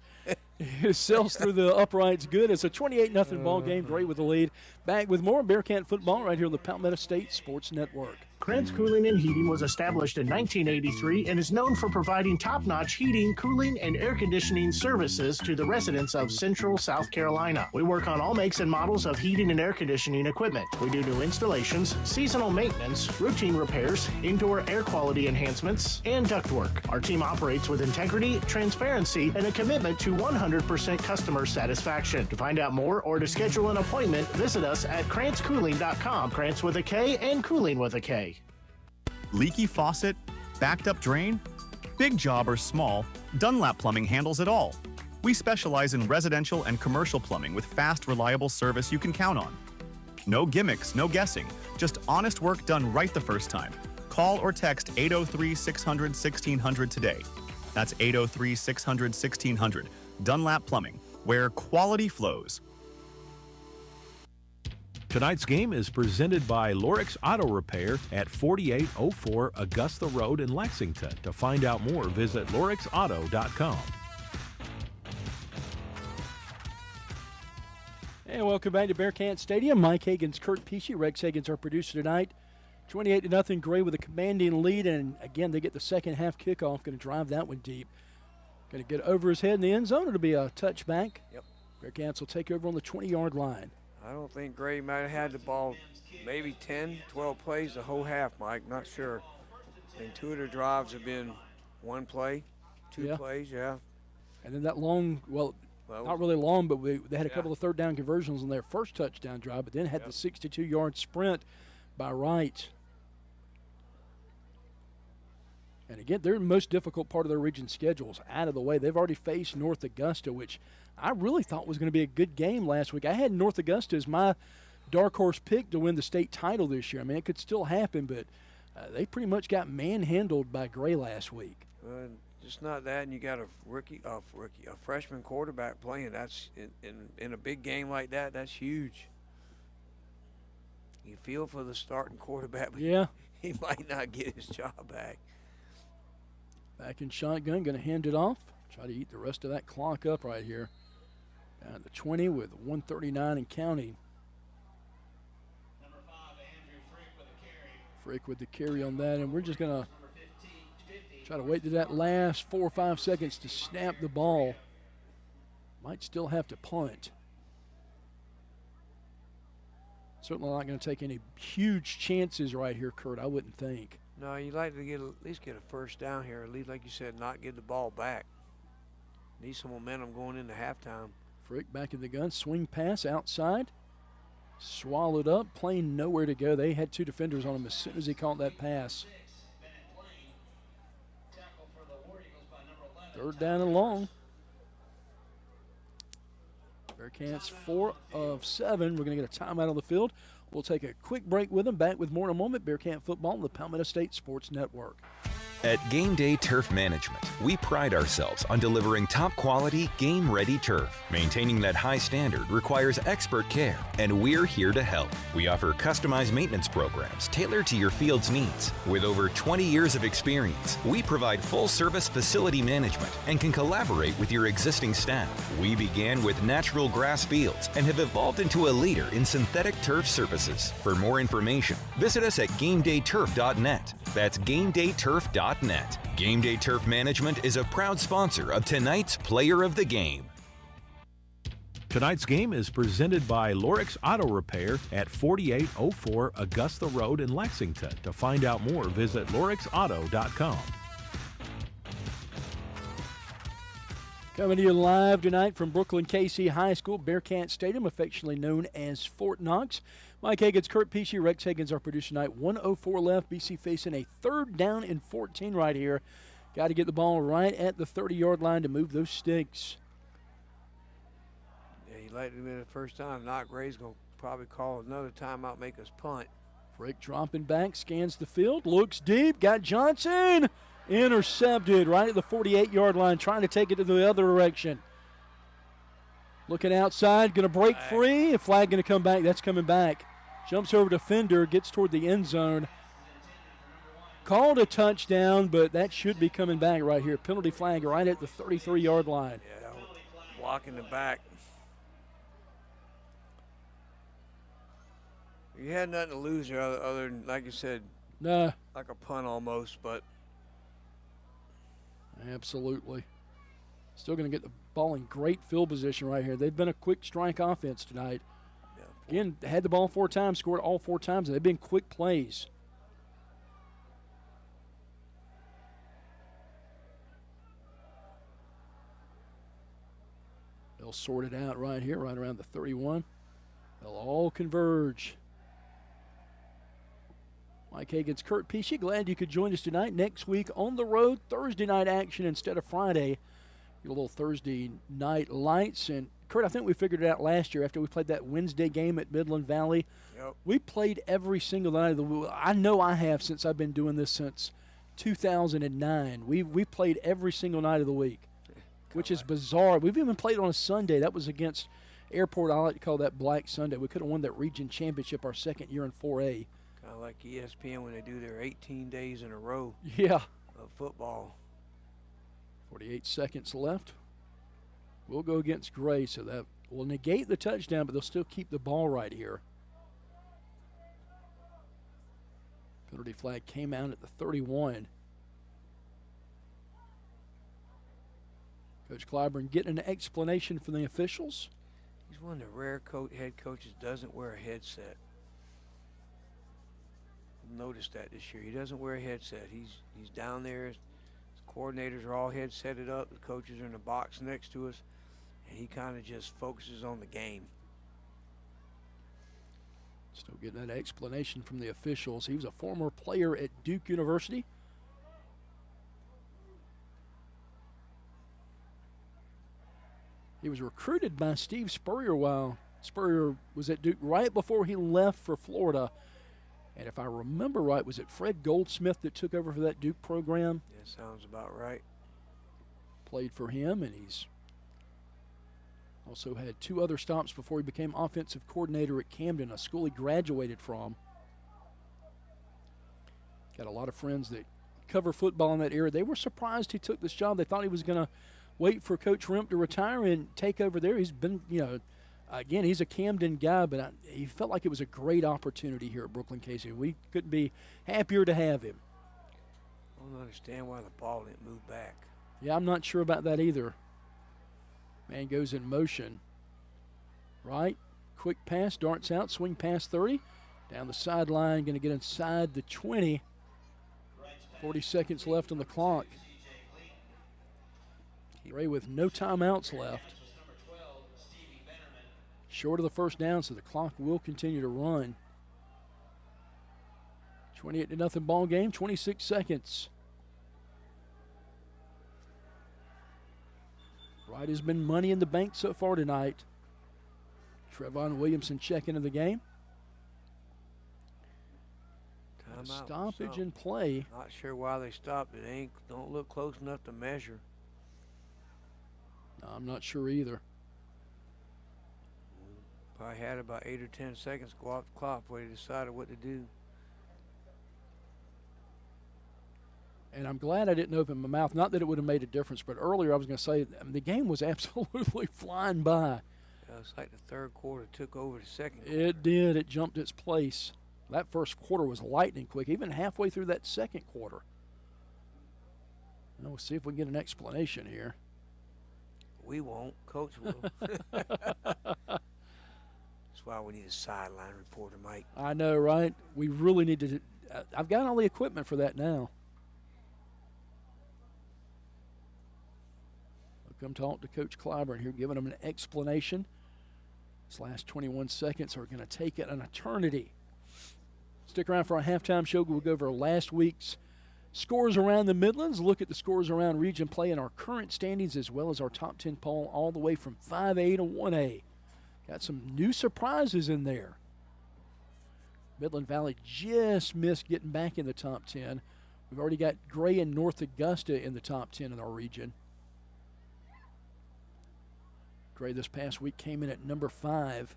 It sails through the uprights good. It's a 28-0 ball game. Gray with the lead. Back with more Bearcat football right here on the Palmetto State Sports Network. Krantz Cooling and Heating was established in 1983 and is known for providing top-notch heating, cooling, and air conditioning services to the residents of Central South Carolina. We work on all makes and models of heating and air conditioning equipment. We do new installations, seasonal maintenance, routine repairs, indoor air quality enhancements, and ductwork. Our team operates with integrity, transparency, and a commitment to 100% customer satisfaction. To find out more or to schedule an appointment, visit us at KrantzCooling.com. Krantz with a K and Cooling with a K. Leaky faucet? Backed up drain? Big job or small, Dunlap Plumbing handles it all. We specialize in residential and commercial plumbing with fast, reliable service you can count on. No gimmicks, no guessing, just honest work done right the first time. Call or text 803-600-1600 today. That's 803-600-1600. Dunlap Plumbing, where quality flows. Tonight's game is presented by Lorix Auto Repair at 4804 Augusta Road in Lexington. To find out more, visit lorixauto.com. And welcome back to Bearcat Stadium. Mike Hagan's Kurt Pesci. Rex Hagan's our producer tonight. 28-0 Gray with a commanding lead, and again, they get the second half kickoff. Going to drive that one deep. Going to get over his head in the end zone. It'll be a touchback. Yep. Bearcats will take over on the 20-yard line. I don't think Gray might have had the ball maybe 10, 12 plays the whole half, Mike. Not sure. I think two of their drives have been one play, two plays, yeah. And then that long, well not really long, but they had a couple of third down conversions on their first touchdown drive, but then had the 62-yard sprint by Wright. And again, their most difficult part of their region schedule is out of the way. They've already faced North Augusta, which I really thought was going to be a good game last week. I had North Augusta as my dark horse pick to win the state title this year. I mean, it could still happen, but they pretty much got manhandled by Gray last week. Just not that, and you got a freshman quarterback playing. That's in a big game like that. That's huge. You feel for the starting quarterback, but he might not get his job back. Back in shotgun, going to hand it off. Try to eat the rest of that clock up right here. Down at the 20 with 1:39 and counting. Number 5, Andrew Frick with a carry. Frick with the carry on that, and we're just going to try to wait to that last 4 or 5 seconds to snap the ball. Might still have to punt. Certainly not going to take any huge chances right here, Kurt, I wouldn't think. No, you'd like to at least get a first down here, at least, like you said, not give the ball back. Need some momentum going into halftime. Frick back in the gun, swing pass outside. Swallowed up, playing nowhere to go. They had two defenders on him as soon as he caught that pass. Third down and long. Bearcats 4 of 7. We're going to get a timeout on the field. We'll take a quick break with them. Back with more in a moment. Bearcat football on the Palmetto State Sports Network. At Game Day Turf Management, we pride ourselves on delivering top-quality, game-ready turf. Maintaining that high standard requires expert care, and we're here to help. We offer customized maintenance programs tailored to your field's needs. With over 20 years of experience, we provide full-service facility management and can collaborate with your existing staff. We began with natural grass fields and have evolved into a leader in synthetic turf surfaces. For more information, visit us at GameDayTurf.net. That's GameDayTurf.net. Game Day Turf Management is a proud sponsor of tonight's Player of the Game. Tonight's game is presented by Lorix Auto Repair at 4804 Augusta Road in Lexington. To find out more, visit lorixauto.com. Coming to you live tonight from Brookland-Cayce High School, Bearcat Stadium, affectionately known as Fort Knox. Mike Higgins, Kurt Pesci, Rex Higgins, our producer tonight. 1:04 left. BC facing a 3rd down and 14 right here. Got to get the ball right at the 30-yard line to move those sticks. Yeah, he let him in the first time. Not Gray's going to probably call another timeout, make us punt. Frick dropping back, scans the field, looks deep, got Johnson. Intercepted right at the 48-yard line, trying to take it to the other direction. Looking outside, going to break free. A flag going to come back. That's coming back. Jumps over to Fender, gets toward the end zone. Called a touchdown, but that should be coming back right here. Penalty flag right at the 33-yard line. Yeah, blocking the back. You had nothing to lose there other than, like you said, nah, like a punt almost, but. Absolutely. Still going to get the ball in great field position right here. They've been a quick strike offense tonight. Yeah. Again, had the ball 4 times, scored all 4 times. They've been quick plays. They'll sort it out right here, right around the 31. They'll all converge. Mike Higgins, Kurt Pesci, glad you could join us tonight. Next week on the road, Thursday night action instead of Friday. Get a little Thursday night lights. And, Kurt, I think we figured it out last year after we played that Wednesday game at Midland Valley. Yep. We played every single night of the week. I know I have since I've been doing this since 2009. We played every single night of the week, which is bizarre. We've even played on a Sunday. That was against Airport. I like to call that Black Sunday. We could have won that region championship our second year in 4A. Kind of like ESPN when they do their 18 days in a row of football. 48 seconds left. We'll go against Gray, so that will negate the touchdown, but they'll still keep the ball right here. Penalty flag came out at the 31. Coach Clyburn getting an explanation from the officials. He's one of the rare head coaches doesn't wear a headset. Noticed that this year. He doesn't wear a headset. He's down there. His coordinators are all headsetted up. The coaches are in the box next to us, and he kind of just focuses on the game. Still getting that explanation from the officials. He was a former player at Duke University. He was recruited by Steve Spurrier while Spurrier was at Duke right before he left for Florida. And if I remember right, was it Fred Goldsmith that took over for that Duke program? Yeah, sounds about right. Played for him, and he's also had 2 other stops before he became offensive coordinator at Camden, a school he graduated from. Got a lot of friends that cover football in that area. They were surprised he took this job. They thought he was going to wait for Coach Remp to retire and take over there. He's been, again, he's a Camden guy, but he felt like it was a great opportunity here at Brookland-Cayce. We couldn't be happier to have him. I don't understand why the ball didn't move back. Yeah, I'm not sure about that either. Man goes in motion. Right, quick pass, darts out, swing past 30. Down the sideline, going to get inside the 20. 40 seconds left on the clock. Ray with no timeouts left. Short of the first down, so the clock will continue to run. 28-0 ball game, 26 seconds. Wright has been money in the bank so far tonight. Trevon Williamson check into the game. Timeout. Stoppage in play. Not sure why they stopped it. Don't look close enough to measure. No, I'm not sure either. Probably had about 8 or 10 seconds go off the clock before he decided what to do. And I'm glad I didn't open my mouth. Not that it would have made a difference, but earlier I was going to say the game was absolutely flying by. It's like the third quarter took over the second quarter. It did. It jumped its place. That first quarter was lightning quick, even halfway through that second quarter. Now we'll see if we can get an explanation here. We won't. Coach will. That's why we need a sideline reporter, Mike. I know, right? We really need to. I've got all the equipment for that now. I'll come talk to Coach Clyburn here, giving him an explanation. This last 21 seconds are going to take it an eternity. Stick around for our halftime show. We'll go over last week's scores around the Midlands, look at the scores around region play and our current standings, as well as our top 10 poll all the way from 5A to 1A. Got some new surprises in there. Midland Valley just missed getting back in the top 10. We've already got Gray and North Augusta in the top 10 in our region. Gray this past week came in at number 5.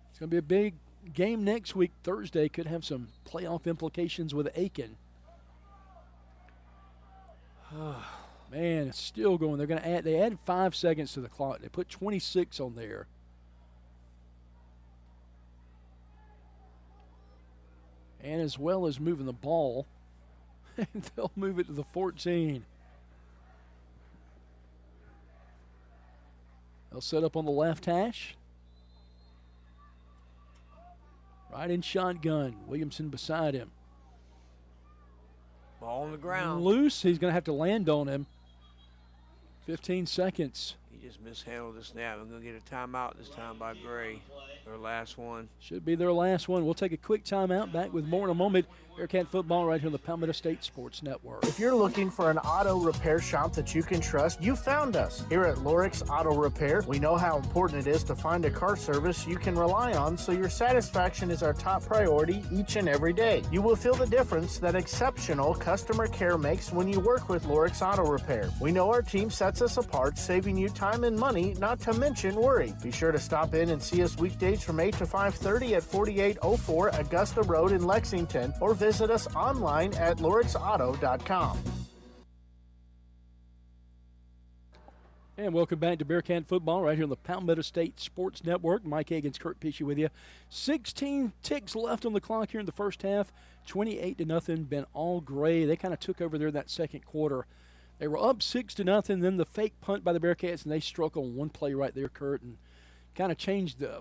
It's going to be a big game next week, Thursday. Could have some playoff implications with Aiken. Man, it's still going. They're going to add. They added 5 seconds to the clock. They put 26 on there. And as well as moving the ball, they'll move it to the 14. They'll set up on the left hash. Right in shotgun. Williamson beside him. Ball on the ground. Loose. He's going to have to land on him. 15 seconds. He just mishandled the snap. I'm going to get a timeout this time by Gray. Their last one. Should be their last one. We'll take a quick timeout. Back with more in a moment. Bearcat football right here on the Palmetto State Sports Network. If you're looking for an auto repair shop that you can trust, you found us. Here at Lorix Auto Repair, we know how important it is to find a car service you can rely on, so your satisfaction is our top priority each and every day. You will feel the difference that exceptional customer care makes when you work with Lorix Auto Repair. We know our team sets us apart, saving you time and money, not to mention worry. Be sure to stop in and see us weekdays from 8 to 5:30 at 4804 Augusta Road in Lexington, or visit us online at lorixauto.com. And welcome back to Bearcat football right here on the Palmetto State Sports Network. Mike Higgins, Kurt Pesci with you. 16 ticks left on the clock here in the first half. 28-0. Been all Gray. They kind of took over there in that second quarter. They were up 6-0. Then the fake punt by the Bearcats, and they struck on one play right there, Kurt, and kind of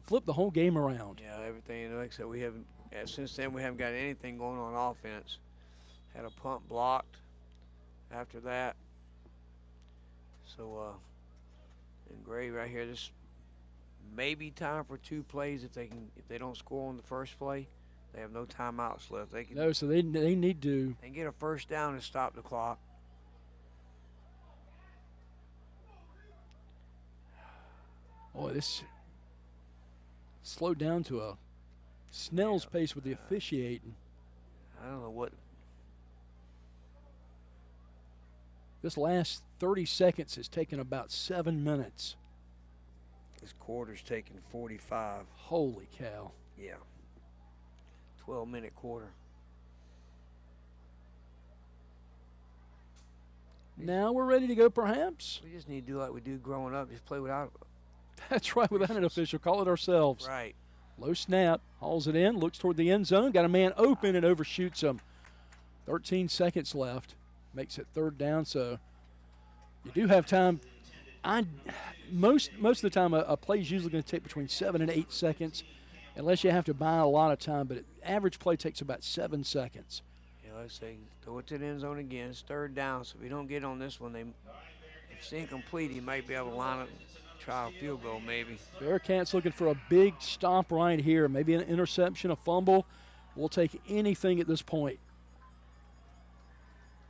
flipped the whole game around. Yeah, everything. Like I said, we haven't. Since then, we haven't got anything going on offense. Had a punt blocked after that. So, and Gray right here, this may be time for 2 plays if they don't score on the first play. They have no timeouts left. They can. No, so they need to. They can get a first down and stop the clock. Boy, this slowed down to a snail's pace with the officiating. I don't know what. This last 30 seconds has taken about 7 minutes. This quarter's taken 45. Holy cow. Yeah. 12-minute quarter. Now we're ready to go, perhaps? We just need to do like we do growing up. Just play without. That's right, without an official. Call it ourselves. Right. Low snap. Hauls it in. Looks toward the end zone. Got a man open and overshoots him. 13 seconds left. Makes it third down, so you do have time. Most of the time, a play is usually going to take between 7 and 8 seconds, unless you have to buy a lot of time. But an average play takes about 7 seconds. Yeah, let's say throw it to the end zone again. It's third down, so if we don't get on this one, if it's incomplete, he might be able to line up and try a field goal maybe. Bearcats looking for a big stop right here. Maybe an interception, a fumble. We'll take anything at this point.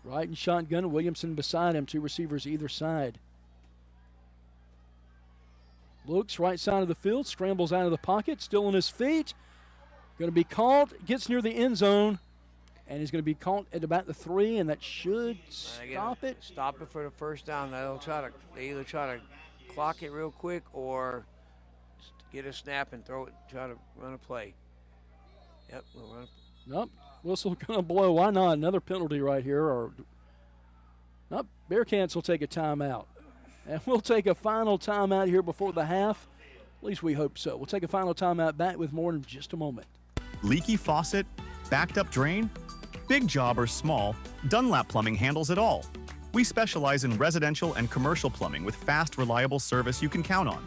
Right in shotgun, Williamson beside him, 2 receivers either side. Looks right side of the field, scrambles out of the pocket, still on his feet. Going to be caught, gets near the end zone, and he's going to be caught at about the 3, and that should stop it. Stop it for the first down. They either try to clock it real quick or get a snap and throw it, try to run a play. Yep, we'll run. Nope. Whistle going to blow. Why not? Another penalty right here. Nope. Bearcats will take a timeout. And we'll take a final timeout here before the half. At least we hope so. We'll take a final timeout, back with more in just a moment. Leaky faucet? Backed up drain? Big job or small, Dunlap Plumbing handles it all. We specialize in residential and commercial plumbing with fast, reliable service you can count on.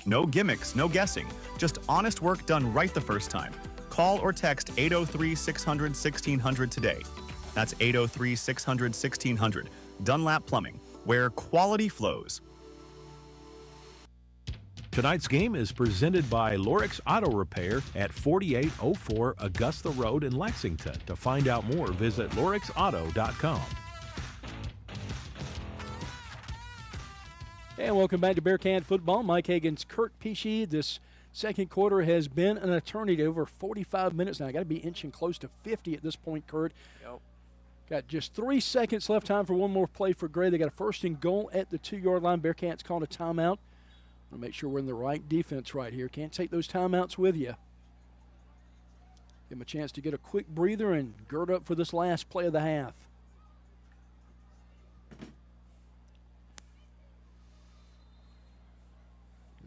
No gimmicks, no guessing, just honest work done right the first time. Call or text 803-600-1600 today. That's 803-600-1600. Dunlap Plumbing, where quality flows. Tonight's game is presented by Lorix Auto Repair at 4804 Augusta Road in Lexington. To find out more, visit lorixauto.com. And welcome back to Bearcat football. Mike Hagan's Kurt Pesci. This second quarter has been an eternity, over 45 minutes now. Got to be inching close to 50 at this point, Kurt. Yep. Got just 3 seconds left, time for one more play for Gray. They got a first and goal at the 2-yard line. Bearcats called a timeout. Want to make sure we're in the right defense right here. Can't take those timeouts with you. Give them a chance to get a quick breather and gird up for this last play of the half.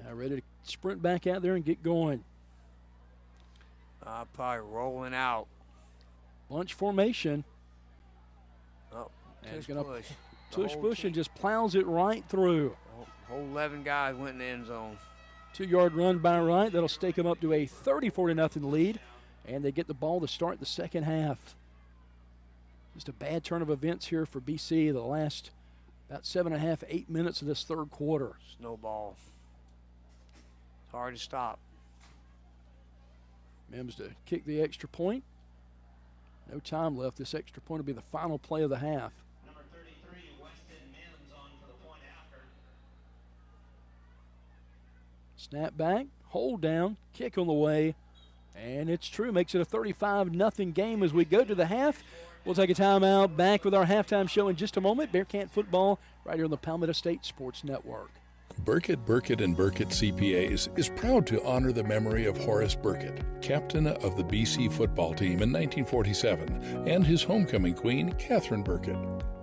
Now ready to sprint back out there and get going. Probably rolling out. Bunch formation. Oh, and he's going to push and just plows it right through. Whole 11 guys went in the end zone. 2-yard run by Wright. That'll stake them up to a 34-0 lead. And they get the ball to start the second half. Just a bad turn of events here for BC the last about 7.5, 8 minutes of this third quarter. Snowball. It's hard to stop. Mims to kick the extra point. No time left. This extra point will be the final play of the half. Number 33, Weston Mims on for the point after. Snap back, hold down, kick on the way. And it's true, makes it a 35-0 game as we go to the half. We'll take a timeout, back with our halftime show in just a moment. Bearcat football right here on the Palmetto State Sports Network. Burkett, Burkett & Burkett CPAs is proud to honor the memory of Horace Burkett, captain of the BC football team in 1947, and his homecoming queen, Catherine Burkett.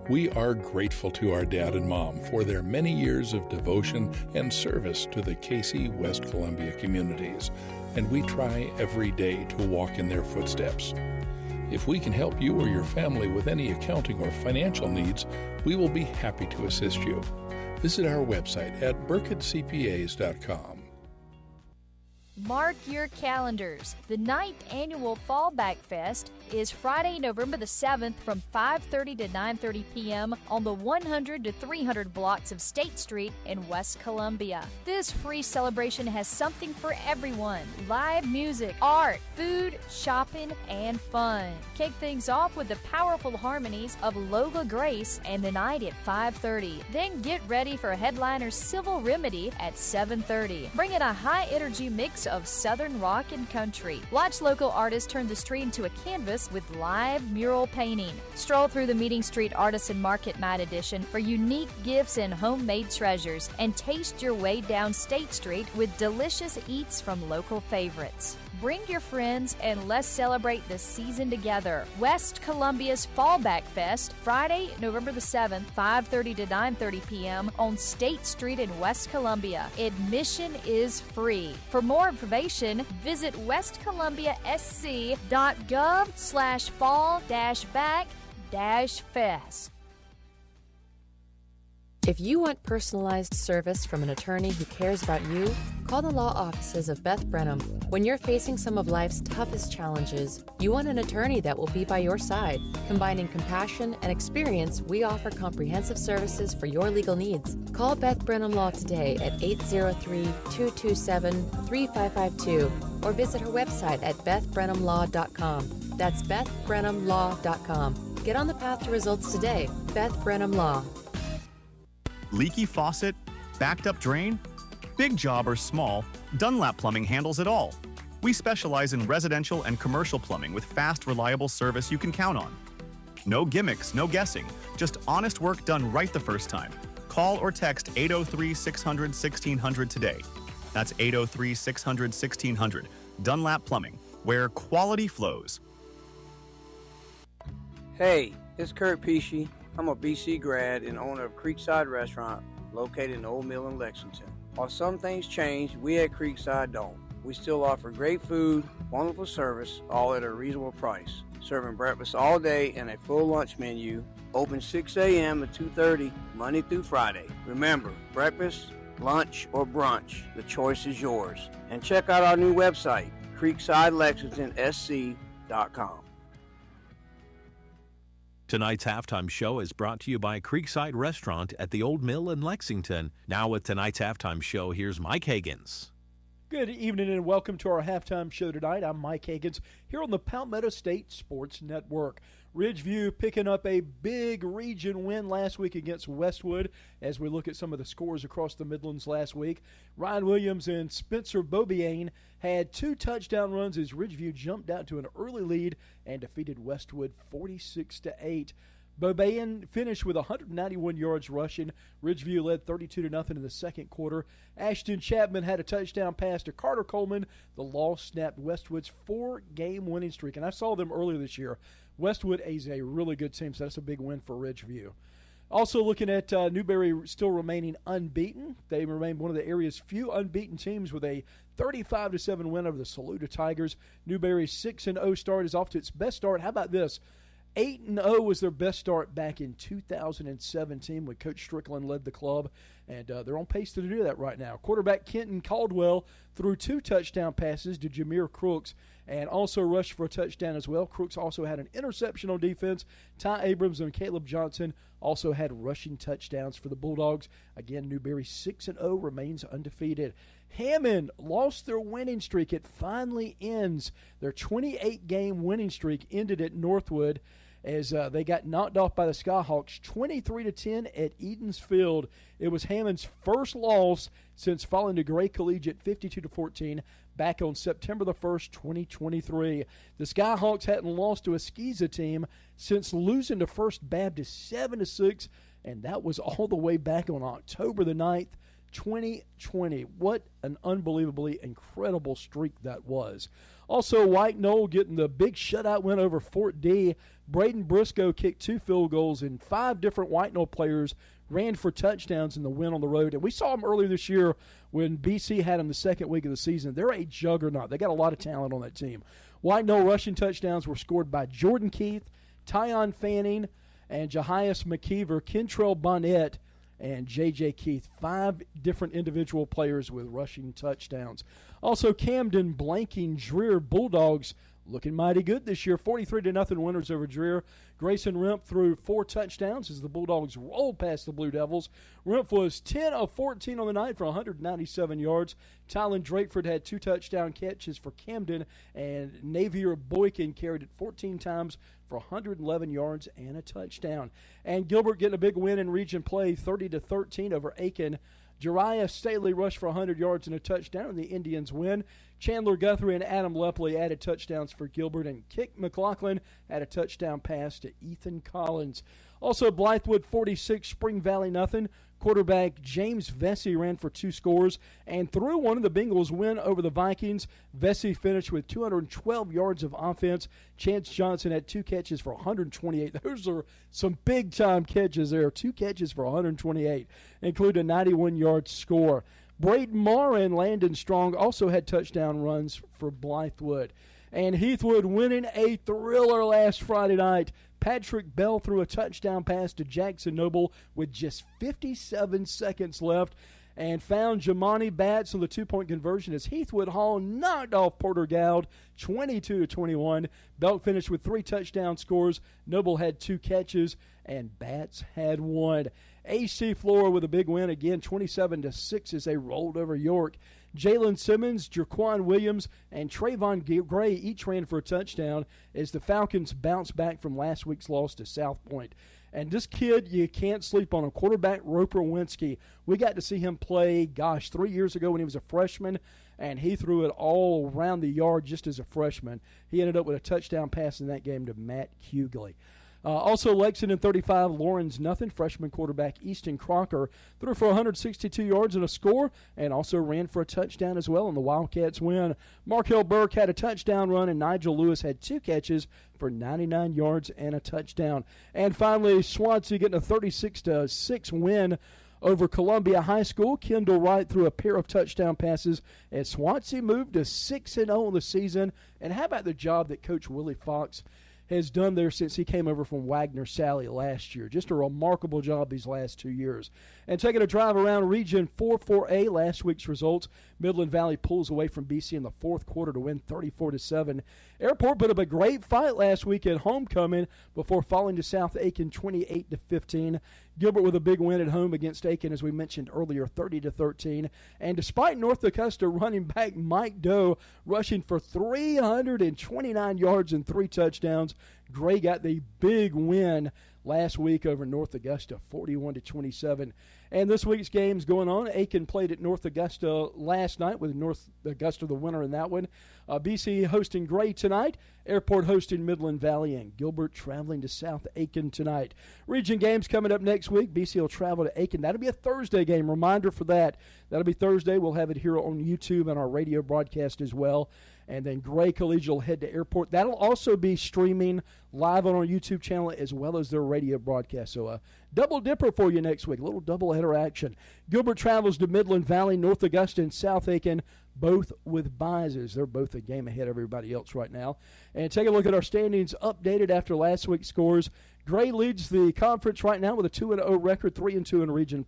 We are grateful to our dad and mom for their many years of devotion and service to the Cayce, West Columbia communities, and we try every day to walk in their footsteps. If we can help you or your family with any accounting or financial needs, we will be happy to assist you. Visit our website at burkettcpas.com. Mark your calendars. The 9th annual Fallback Fest is Friday, November the 7th from 5:30 to 9:30 p.m. on the 100 to 300 blocks of State Street in West Columbia. This free celebration has something for everyone. Live music, art, food, shopping, and fun. Kick things off with the powerful harmonies of Lola Grace and the night at 5:30. Then get ready for headliner Civil Remedy at 7:30. Bring in a high-energy mix of Southern rock and country. Watch local artists turn the street into a canvas with live mural painting. Stroll through the Meeting Street Artisan Market Night Edition for unique gifts and homemade treasures, and taste your way down State Street with delicious eats from local favorites. Bring your friends and let's celebrate the season together. West Columbia's Fallback Fest, Friday, November the 7th, 5:30 to 9:30 p.m. on State Street in West Columbia. Admission is free. For more information, visit westcolumbia.sc.gov/fall-back-fest. If you want personalized service from an attorney who cares about you, call the law offices of Beth Brenham. When you're facing some of life's toughest challenges, you want an attorney that will be by your side. Combining compassion and experience, we offer comprehensive services for your legal needs. Call Beth Brenham Law today at 803-227-3552 or visit her website at bethbrenhamlaw.com. That's bethbrenhamlaw.com. Get on the path to results today. Beth Brenham Law. Leaky faucet? Backed up drain? Big job or small, Dunlap Plumbing handles it all. We specialize in residential and commercial plumbing with fast, reliable service you can count on. No gimmicks, no guessing, just honest work done right the first time. Call or text 803-600-1600 today. That's 803-600-1600. Dunlap Plumbing, where quality flows. Hey, it's Kurt Pesci. I'm a BC grad and owner of Creekside Restaurant located in Old Mill in Lexington. While some things change, we at Creekside don't. We still offer great food, wonderful service, all at a reasonable price. Serving breakfast all day and a full lunch menu. Open 6 a.m. to 2:30, Monday through Friday. Remember, breakfast, lunch, or brunch, the choice is yours. And check out our new website, CreeksideLexingtonSC.com. Tonight's halftime show is brought to you by Creekside Restaurant at the Old Mill in Lexington. Now with tonight's halftime show, here's Mike Higgins. Good evening and welcome to our halftime show tonight. I'm Mike Higgins here on the Palmetto State Sports Network. Ridgeview picking up a big region win last week against Westwood as we look at some of the scores across the Midlands last week. Ryan Williams and Spencer Beaubien had 2 touchdown runs as Ridgeview jumped out to an early lead and defeated Westwood 46-8. Beaubien finished with 191 yards rushing. Ridgeview led 32-0 in the second quarter. Ashton Chapman had a touchdown pass to Carter Coleman. The loss snapped Westwood's 4-game winning streak, and I saw them earlier this year. Westwood is a really good team, so that's a big win for Ridgeview. Also looking at Newberry still remaining unbeaten. They remain one of the area's few unbeaten teams with a 35-7 win over the Saluda Tigers. Newberry's 6-0 start is off to its best start. How about this? 8-0 was their best start back in 2017 when Coach Strickland led the club, and they're on pace to do that right now. Quarterback Kenton Caldwell threw 2 touchdown passes to Jameer Crooks and also rushed for a touchdown as well. Crooks also had an interception on defense. Ty Abrams and Caleb Johnson also had rushing touchdowns for the Bulldogs. Again, Newberry 6-0 remains undefeated. Hammond lost their winning streak. It finally ends. Their 28-game winning streak ended at Northwood as they got knocked off by the Skyhawks 23-10 at Edens Field. It was Hammond's first loss since falling to Gray Collegiate 52-14 back on September the 1st, 2023. The Skyhawks hadn't lost to a Skeeza team since losing to First Baptist 7-6, and that was all the way back on October the 9th, 2020. What an unbelievably incredible streak that was. Also, White Knoll getting the big shutout win over Fort D. Braden Briscoe kicked 2 field goals, and 5 different White Knoll players ran for touchdowns in the win on the road. And we saw them earlier this year when BC had them the second week of the season. They're a juggernaut. They got a lot of talent on that team. White Knoll rushing touchdowns were scored by Jordan Keith, Tyon Fanning, and Jahias McKeever, Kentrell Bonnet, and J.J. Keith. 5 different individual players with rushing touchdowns. Also, Camden blanking Dreer Bulldogs looking mighty good this year. 43-0 winners over Dreer. Grayson Remp threw 4 touchdowns as the Bulldogs rolled past the Blue Devils. Remp was 10 of 14 on the night for 197 yards. Tylen Drakeford had 2 touchdown catches for Camden, and Navier Boykin carried it 14 times for 111 yards and a touchdown. And Gilbert getting a big win in region play, 30-13 over Aiken. Jariah Staley rushed for 100 yards and a touchdown, and the Indians win. Chandler Guthrie and Adam Lepley added touchdowns for Gilbert, and Kick McLaughlin had a touchdown pass to Ethan Collins. Also, Blythewood 46, Spring Valley nothing. Quarterback James Vesey ran for 2 scores, and through one of the Bengals win over the Vikings. Vesey finished with 212 yards of offense. Chance Johnson had 2 catches for 128. Those are some big-time catches there. 2 catches for 128, including a 91-yard score. Braden Marr and Landon Strong also had touchdown runs for Blythewood. And Heathwood winning a thriller last Friday night. Patrick Bell threw a touchdown pass to Jackson Noble with just 57 seconds left and found Jamani Batts on the 2-point conversion as Heathwood Hall knocked off Porter Gowd 22-21. Belk finished with 3 touchdown scores. Noble had 2 catches, and Batts had 1. AC Flora with a big win again, 27-6 as they rolled over York. Jalen Simmons, Jaquan Williams, and Trayvon Gray each ran for a touchdown as the Falcons bounced back from last week's loss to South Point. And this kid, you can't sleep on him. Quarterback Roper Winsky. We got to see him play, 3 years ago when he was a freshman, and he threw it all around the yard just as a freshman. He ended up with a touchdown pass in that game to Matt Hughley. Also, Lexington 35, Lawrence nothing. Freshman quarterback Easton Crocker threw for 162 yards and a score, and also ran for a touchdown as well, and the Wildcats win. Markel Burke had a touchdown run, and Nigel Lewis had 2 catches for 99 yards and a touchdown. And finally, Swansea getting a 36-6 win over Columbia High School. Kendall Wright threw a pair of touchdown passes as Swansea moved to 6-0 in the season. And how about the job that Coach Willie Fox has done there since he came over from Wagner Sally last year. Just a remarkable job these last 2 years. And taking a drive around Region 4-4A, last week's results, Midland Valley pulls away from BC in the fourth quarter to win 34-7. Airport put up a great fight last week at homecoming before falling to South Aiken 28-15. Gilbert with a big win at home against Aiken, as we mentioned earlier, 30-13. And despite North Augusta running back Mike Doe rushing for 329 yards and 3 touchdowns, Gray got the big win last week over North Augusta, 41-27. And this week's game's going on. Aiken played at North Augusta last night with North Augusta the winner in that one. BC hosting Gray tonight. Airport hosting Midland Valley, and Gilbert traveling to South Aiken tonight. Region games coming up next week. BC will travel to Aiken. That'll be a Thursday game. Reminder for that. That'll be Thursday. We'll have it here on YouTube and our radio broadcast as well. And then Gray Collegiate will head to Airport. That'll also be streaming live on our YouTube channel as well as their radio broadcast. So a double dipper for you next week, a little doubleheader action. Gilbert travels to Midland Valley, North Augusta, and South Aiken, both with byes. They're both a game ahead of everybody else right now. And take a look at our standings updated after last week's scores. Gray leads the conference right now with a 2-0 record, 3-2 in region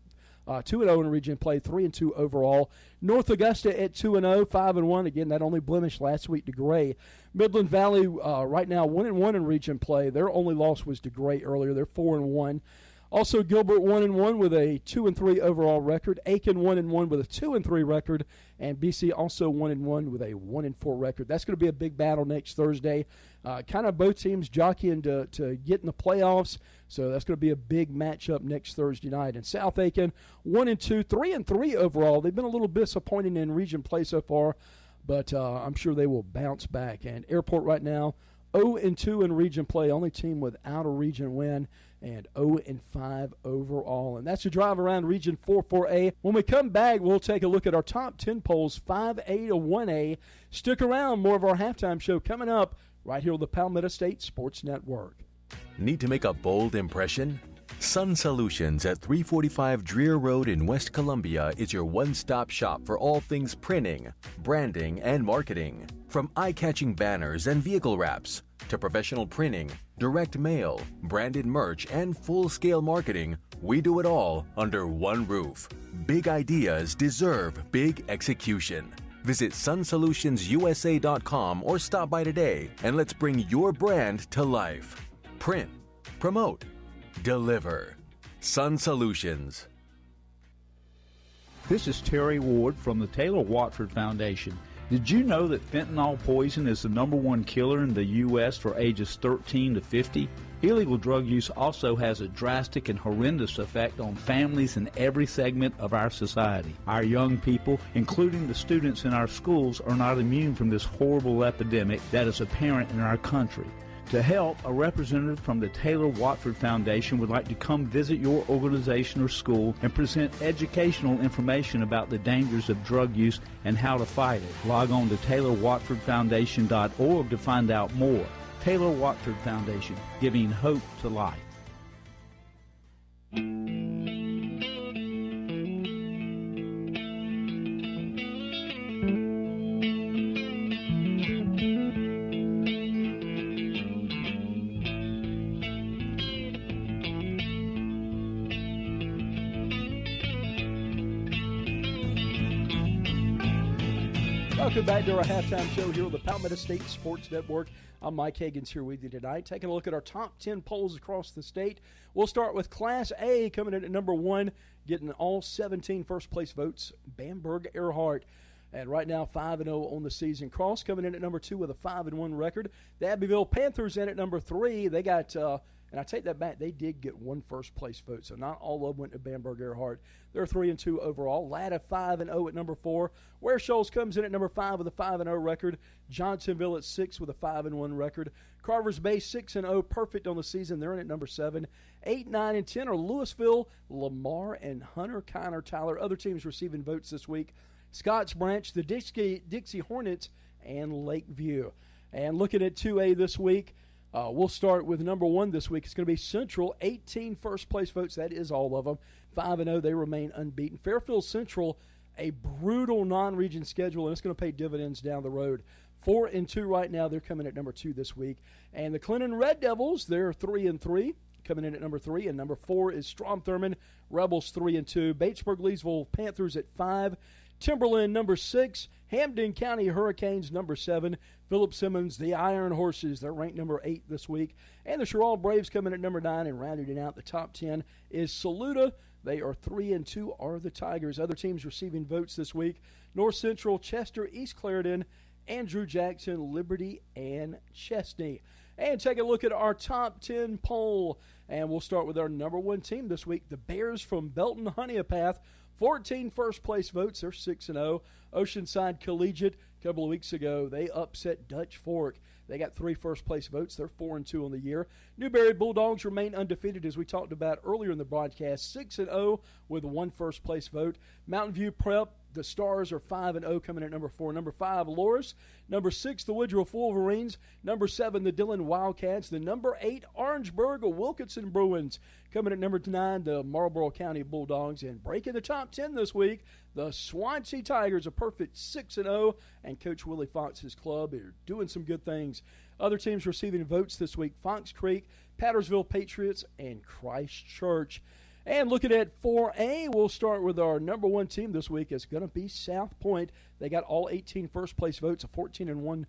2-0 in region play, 3-2 overall. North Augusta at 2-0, 5-1. Again, that only blemished last week to Gray. Midland Valley right now 1-1 in region play. Their only loss was to Gray earlier. They're 4-1. Also, Gilbert 1-1 with a 2-3 overall record. Aiken 1-1 with a 2-3 record, and BC also 1-1 with a 1-4 record. That's going to be a big battle next Thursday. Kind of both teams jockeying to get in the playoffs, so that's going to be a big matchup next Thursday night. And South Aiken 1-2, 3-3 overall. They've been a little disappointing in region play so far, but I'm sure they will bounce back. And Airport right now 0-2 in region play, only team without a region win, and 0-5 overall. And that's a drive around Region 4-4A. When we come back, we'll take a look at our top 10 polls, 5A to 1A. Stick around, more of our halftime show coming up right here on the Palmetto State Sports Network. Need to make a bold impression? Sun Solutions at 345 Dreer Road in West Columbia is your one-stop shop for all things printing, branding, and marketing. From eye-catching banners and vehicle wraps to professional printing, direct mail, branded merch, and full-scale marketing, we do it all under one roof. Big ideas deserve big execution. Visit sunsolutionsUSA.com or stop by today and let's bring your brand to life. Print, promote, deliver. Sun Solutions. This is Terry Ward from the Taylor Watford Foundation. Did you know that fentanyl poison is the #1 killer in the U.S. for ages 13 to 50? Illegal drug use also has a drastic and horrendous effect on families in every segment of our society. Our young people, including the students in our schools, are not immune from this horrible epidemic that is apparent in our country. To help, a representative from the Taylor Watford Foundation would like to come visit your organization or school and present educational information about the dangers of drug use and how to fight it. Log on to TaylorWatfordFoundation.org to find out more. Taylor Watford Foundation, giving hope to life. Welcome back to our halftime show here on the Palmetto State Sports Network. I'm Mike Higgins here with you tonight, taking a look at our top 10 polls across the state. We'll start with Class A coming in at number 1, getting all 17 first-place votes, Bamberg Earhart. And right now, 5-0 on the season. Cross coming in at number 2 with a 5-1 record. The Abbeville Panthers in at number 3. They got, and I take that back, they did get one first-place vote, so not all of them went to Bamberg Earhart. They're 3-2 overall. Latta 5-0 at number 4. Ware Shoals comes in at number 5 with a 5-0 record. Johnsonville at 6 with a 5-1 record. Carvers Bay 6-0, perfect on the season. They're in at number 7. 8, 9, and 10 are Louisville, Lamar, and Hunter Kiner Tyler. Other teams receiving votes this week: Scotts Branch, the Dixie Hornets, and Lakeview. And looking at 2A this week, We'll start with number 1 this week. It's going to be Central, 18 first-place votes. That is all of them. 5-0, they remain unbeaten. Fairfield Central, a brutal non-region schedule, and it's going to pay dividends down the road. 4-2 right now. They're coming at number 2 this week. And the Clinton Red Devils, they're 3-3, coming in at number 3. And number 4 is Strom Thurmond, Rebels 3-2. Batesburg-Leesville Panthers at 5. Timberland, number 6. Hampden County Hurricanes, number 7. Philip Simmons, the Iron Horses, they're ranked number 8 this week. And the Sherrall Braves coming at number 9, and rounding it out the top 10 is Saluda. They are 3-2, are the Tigers. Other teams receiving votes this week: North Central, Chester, East Clarendon, Andrew Jackson, Liberty, and Chesney. And take a look at our top 10 poll. And we'll start with our number 1 team this week, the Bears from Belton Honeypath. 14 first-place votes. They're 6-0. Oceanside Collegiate, a couple of weeks ago, they upset Dutch Fork. They got 3 first-place votes. They're 4-2 on the year. Newberry Bulldogs remain undefeated, as we talked about earlier in the broadcast, 6-0 with 1 first-place vote. Mountain View Prep, the Stars are 5-0, coming at number 4. Number 5, Loris. Number 6, the Woodruff Wolverines. Number 7, the Dillon Wildcats. The number 8, Orangeburg Wilkinson Bruins. Coming at number 9, the Marlboro County Bulldogs. And breaking the top 10 this week, the Swansea Tigers, a perfect 6-0. And Coach Willie Fox's club are doing some good things. Other teams receiving votes this week: Fox Creek, Pattersville Patriots, and Christ Church. And looking at 4A, we'll start with our number 1 team this week. It's going to be South Point. They got all 18 first-place votes, a 4-1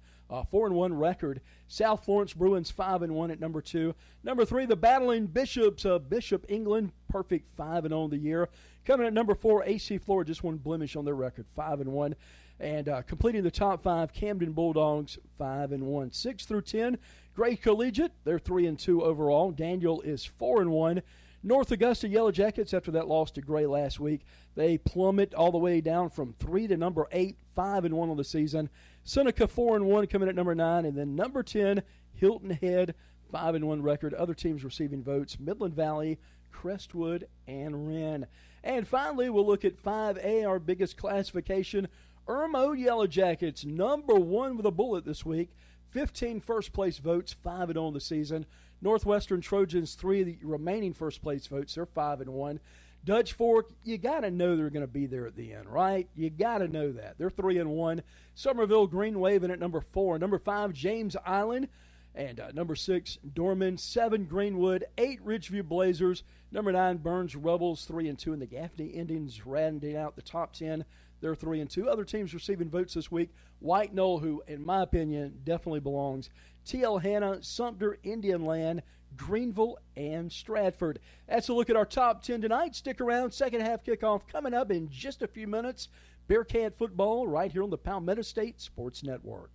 record. South Florence Bruins 5-1 at number 2. Number 3, the Battling Bishops of Bishop England, perfect 5-0 on the year. Coming at number 4, AC Florida, just one blemish on their record, 5-1. And completing the top 5, Camden Bulldogs 5-1. 6 through 10, Gray Collegiate, they're 3-2 overall. Daniel is 4-1. North Augusta Yellow Jackets, after that loss to Gray last week, they plummet all the way down from 3 to number 8, 5-1 on the season. Seneca 4-1 coming at number 9, and then number 10, Hilton Head, 5-1 record. Other teams receiving votes: Midland Valley, Crestwood, and Wren. And finally, we'll look at 5A, our biggest classification. Irmo Yellow Jackets, number 1 with a bullet this week. 15 first-place votes, 5-0 on the season. Northwestern Trojans, 3 of the remaining first-place votes. They're 5-1. Dutch Fork, you got to know they're going to be there at the end, right? You got to know that. They're 3-1. Somerville Green Waving at number 4. Number 5, James Island. And number 6, Dorman. 7, Greenwood. 8, Ridgeview Blazers. Number 9, Burns Rebels, 3-2. And the Gaffney Indians rounding out the top 10. They're 3-2. Other teams receiving votes this week: White Knoll, who, in my opinion, definitely belongs. T.L. Hanna, Sumter, Indian Land, Greenville, and Stratford. That's a look at our top 10 tonight. Stick around. Second half kickoff coming up in just a few minutes. Bearcat football right here on the Palmetto State Sports Network.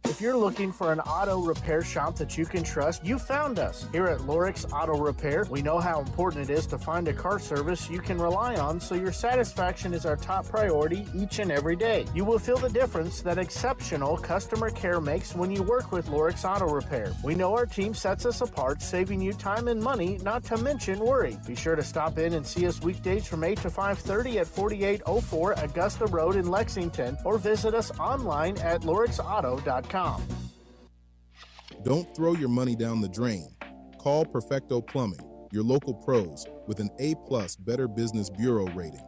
If you're looking for an auto repair shop that you can trust, you found us. Here at Lorix Auto Repair, we know how important it is to find a car service you can rely on, so your satisfaction is our top priority each and every day. You will feel the difference that exceptional customer care makes when you work with Lorix Auto Repair. We know our team sets us apart, saving you time and money, not to mention worry. Be sure to stop in and see us weekdays from 8 to 5:30 at 4804 Augusta Road in Lexington, or visit us online at lorixauto.com. Don't throw your money down the drain. Call Perfecto Plumbing, your local pros, with an A+ Better Business Bureau rating.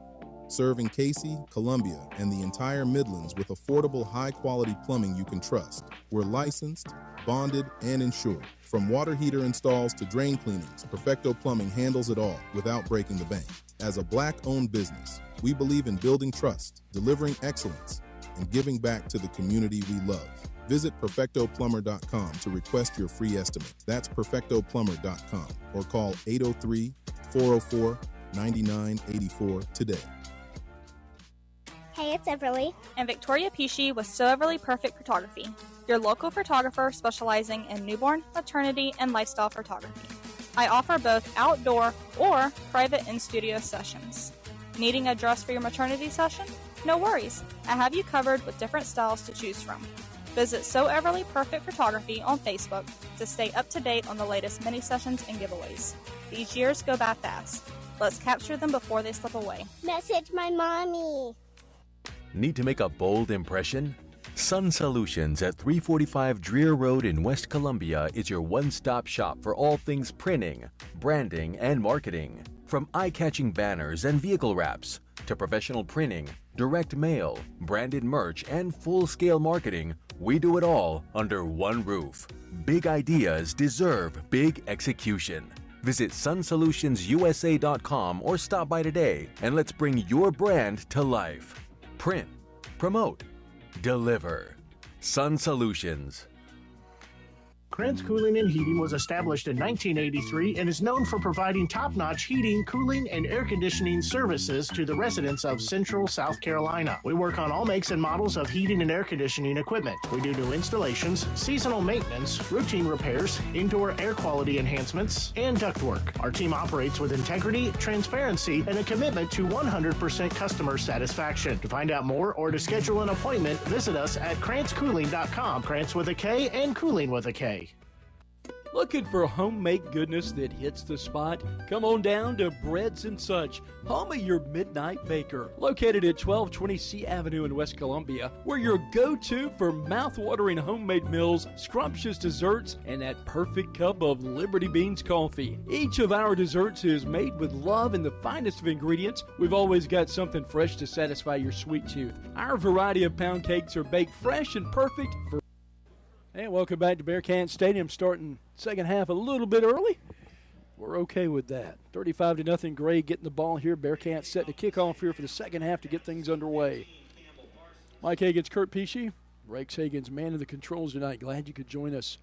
Serving Cayce, Columbia, and the entire Midlands with affordable, high-quality plumbing you can trust. We're licensed, bonded, and insured. From water heater installs to drain cleanings, Perfecto Plumbing handles it all without breaking the bank. As a Black-owned business, we believe in building trust, delivering excellence, and giving back to the community we love. Visit PerfectoPlumber.com to request your free estimate. That's PerfectoPlumber.com, or call 803-404-9984 today. Hey, it's Everly. And Victoria Pesci with So Everly Perfect Photography, your local photographer specializing in newborn, maternity, and lifestyle photography. I offer both outdoor or private in-studio sessions. Needing a dress for your maternity session? No worries. I have you covered with different styles to choose from. Visit So Everly Perfect Photography on Facebook to stay up to date on the latest mini sessions and giveaways. These years go by fast. Let's capture them before they slip away. Message my mommy. Need to make a bold impression? Sun Solutions at 345 Dreer Road in West Columbia is your one-stop shop for all things printing, branding, and marketing. From eye-catching banners and vehicle wraps to professional printing, direct mail, branded merch, and full-scale marketing, we do it all under one roof. Big ideas deserve big execution. Visit sunsolutionsUSA.com or stop by today and let's bring your brand to life. Print, promote, deliver. Sun Solutions. Krantz Cooling and Heating was established in 1983 and is known for providing top-notch heating, cooling, and air conditioning services to the residents of Central South Carolina. We work on all makes and models of heating and air conditioning equipment. We do new installations, seasonal maintenance, routine repairs, indoor air quality enhancements, and ductwork. Our team operates with integrity, transparency, and a commitment to 100% customer satisfaction. To find out more or to schedule an appointment, visit us at KrantzCooling.com. Krantz with a K and Cooling with a K. Looking for homemade goodness that hits the spot? Come on down to Breads and Such, home of your midnight baker. Located at 1220 C Avenue in West Columbia, we're your go-to for mouth-watering homemade meals, scrumptious desserts, and that perfect cup of Liberty Beans coffee. Each of our desserts is made with love and the finest of ingredients. We've always got something fresh to satisfy your sweet tooth. Our variety of pound cakes are baked fresh and perfect for. And welcome back to Bearcat Stadium, starting second half a little bit early. We're okay with that. 35-0 Gray getting the ball here. Bearcats setting a kickoff here for the second half to get things underway. Mike Hagan's Kurt Pesci. Rex Hagan's man of the controls tonight. Glad you could join us.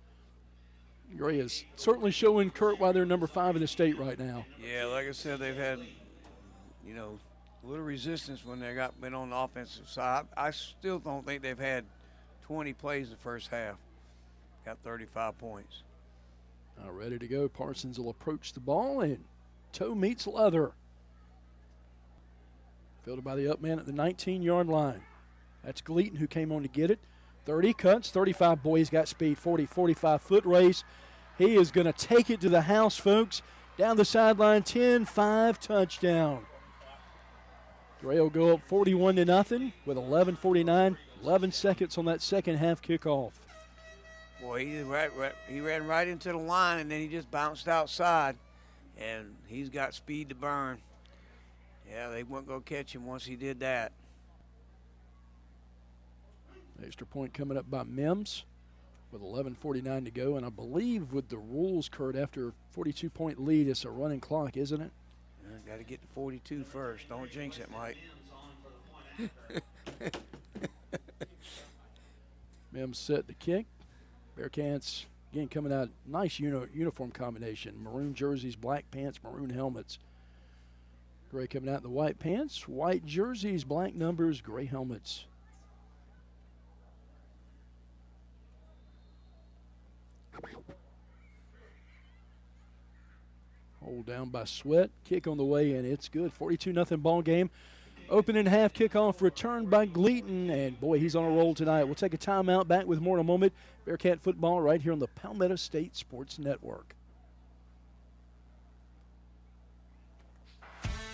Gray is certainly showing Kurt why they're number 5 in the state right now. Yeah, like I said, they've had, a little resistance when they been on the offensive side. I still don't think they've had 20 plays the first half. Got 35 points. Now ready to go. Parsons will approach the ball, and toe meets leather. Fielded by the up man at the 19-yard line. That's Gleaton who came on to get it. 30 cuts, 35. Boy, he's got speed. 40, 45-foot race. He is going to take it to the house, folks. Down the sideline, 10-5 touchdown. Gray will go up 41-0 with 11:49, 11 seconds on that second half kickoff. Boy, he ran right into the line, and then he just bounced outside, and he's got speed to burn. Yeah, they weren't going to catch him once he did that. Extra point coming up by Mims with 11:49 to go, and I believe with the rules, Kurt, after a 42-point lead, it's a running clock, isn't it? Got to get to 42 first. Don't jinx it, Mike. Mims set the kick. Bearcats, again, coming out, nice uniform combination. Maroon jerseys, black pants, maroon helmets. Gray coming out in the white pants, white jerseys, black numbers, gray helmets. Hold down by Sweat. Kick on the way, and it's good. 42-0 ball game. Opening half kickoff return by Gleaton, and boy, he's on a roll tonight. We'll take a timeout, back with more in a moment. Bearcat football right here on the Palmetto State Sports Network.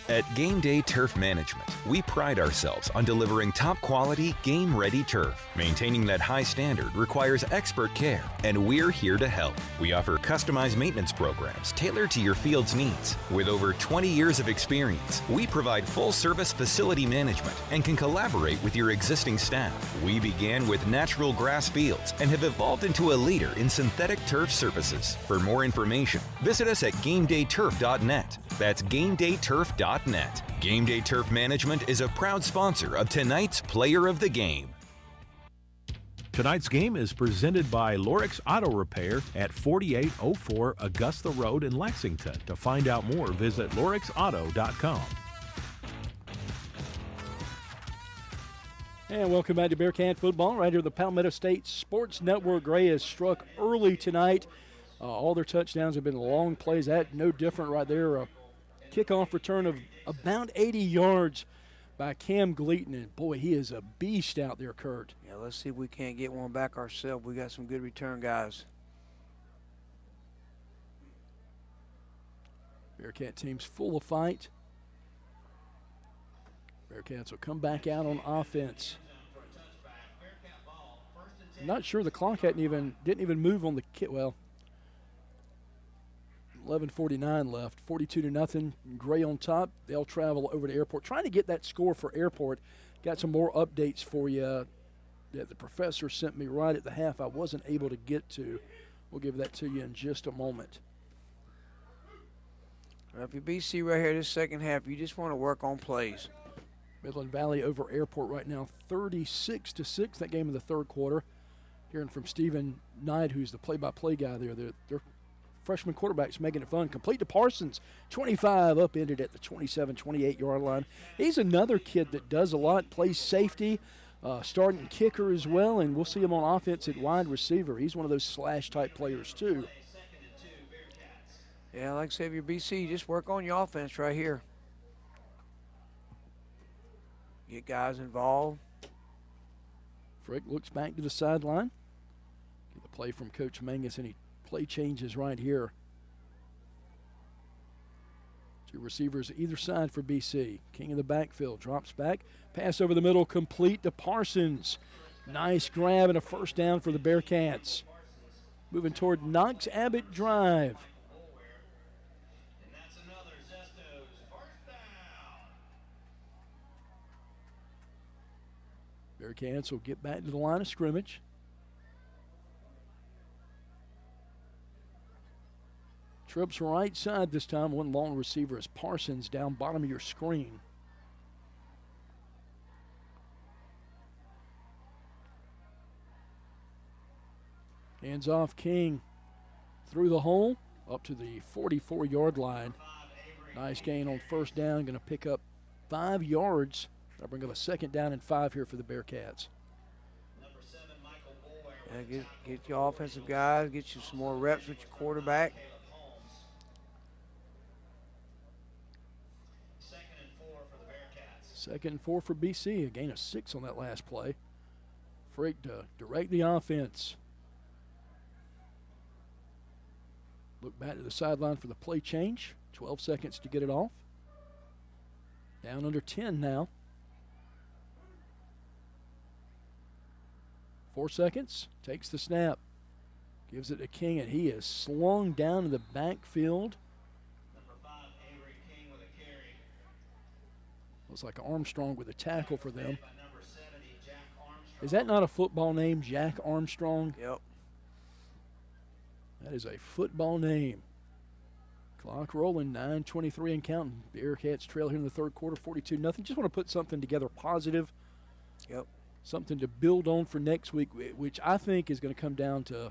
At Game Day Turf Management, we pride ourselves on delivering top-quality, game-ready turf. Maintaining that high standard requires expert care, and we're here to help. We offer customized maintenance programs tailored to your field's needs. With over 20 years of experience, we provide full-service facility management and can collaborate with your existing staff. We began with natural grass fields and have evolved into a leader in synthetic turf surfaces. For more information, visit us at GameDayTurf.net. That's GameDayTurf.net. Game Day Turf Management is a proud sponsor of tonight's Player of the Game. Tonight's game is presented by Lorix Auto Repair at 4804 Augusta Road in Lexington. To find out more, visit lorixauto.com. And welcome back to Bearcat football right here at the Palmetto State Sports Network. Gray has struck early tonight. All their touchdowns have been long plays. That no different right there. A kickoff return of about 80 yards by Cam Gleaton. And boy, he is a beast out there, Kurt. Yeah, let's see if we can't get one back ourselves. We got some good return guys. Bearcat team's full of fight. Bearcats will come back out on offense. I'm not sure the clock didn't even move on the kit. Well, 11:49 left, 42-0. Gray on top. They'll travel over to Airport. Trying to get that score for Airport. Got some more updates for you that the professor sent me right at the half I wasn't able to get to. We'll give that to you in just a moment. Well, if you BC right here this second half, you just want to work on plays. Midland Valley over Airport right now, 36-6. That game in the third quarter. Hearing from Stephen Knight, who's the play-by-play guy there. Their freshman quarterback's making it fun. Complete to Parsons, 25, upended at the 27, 28-yard line. He's another kid that does a lot, plays safety, starting kicker as well, and we'll see him on offense at wide receiver. He's one of those slash-type players, too. Yeah, like Xavier BC, just work on your offense right here. Get guys involved. Frick looks back to the sideline. Get the play from Coach Mangus, and he play changes right here. Two receivers either side for BC. King in the backfield, drops back. Pass over the middle, complete to Parsons. Nice grab and a first down for the Bearcats. Moving toward Knox Abbott Drive. Bearcats will get back to the line of scrimmage. Trips right side this time. One long receiver is Parsons down bottom of your screen. Hands off King through the hole up to the 44-yard line. Nice gain on first down. Going to pick up 5 yards. That'll bring up a second down and 5 here for the Bearcats. Yeah, get your offensive guys, get you some more reps with your quarterback. Second and 4 for BC. A gain of 6 on that last play. Frick to direct the offense. Look back to the sideline for the play change. 12 seconds to get it off. Down under 10 now. 4 seconds. Takes the snap. Gives it to King, and he is slung down in the backfield. Looks like Armstrong with a tackle for them. Is that not a football name, Jack Armstrong? Yep. That is a football name. Clock rolling, 9:23 and counting. Bearcats trail here in the third quarter, 42-0. Just want to put something together positive. Yep. Something to build on for next week, which I think is going to come down to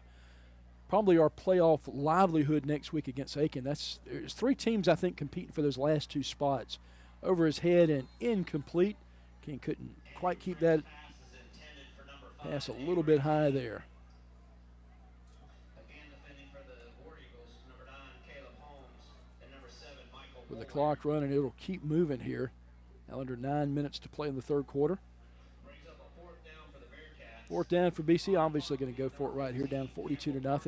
probably our playoff livelihood next week against Aiken. There's 3 teams, I think, competing for those last 2 spots. Over his head and incomplete. King couldn't quite keep that pass a little bit high there. With the clock running, it'll keep moving here. Now under 9 minutes to play in the third quarter. Fourth down for BC. Obviously going to go for it right here, down 42-0. I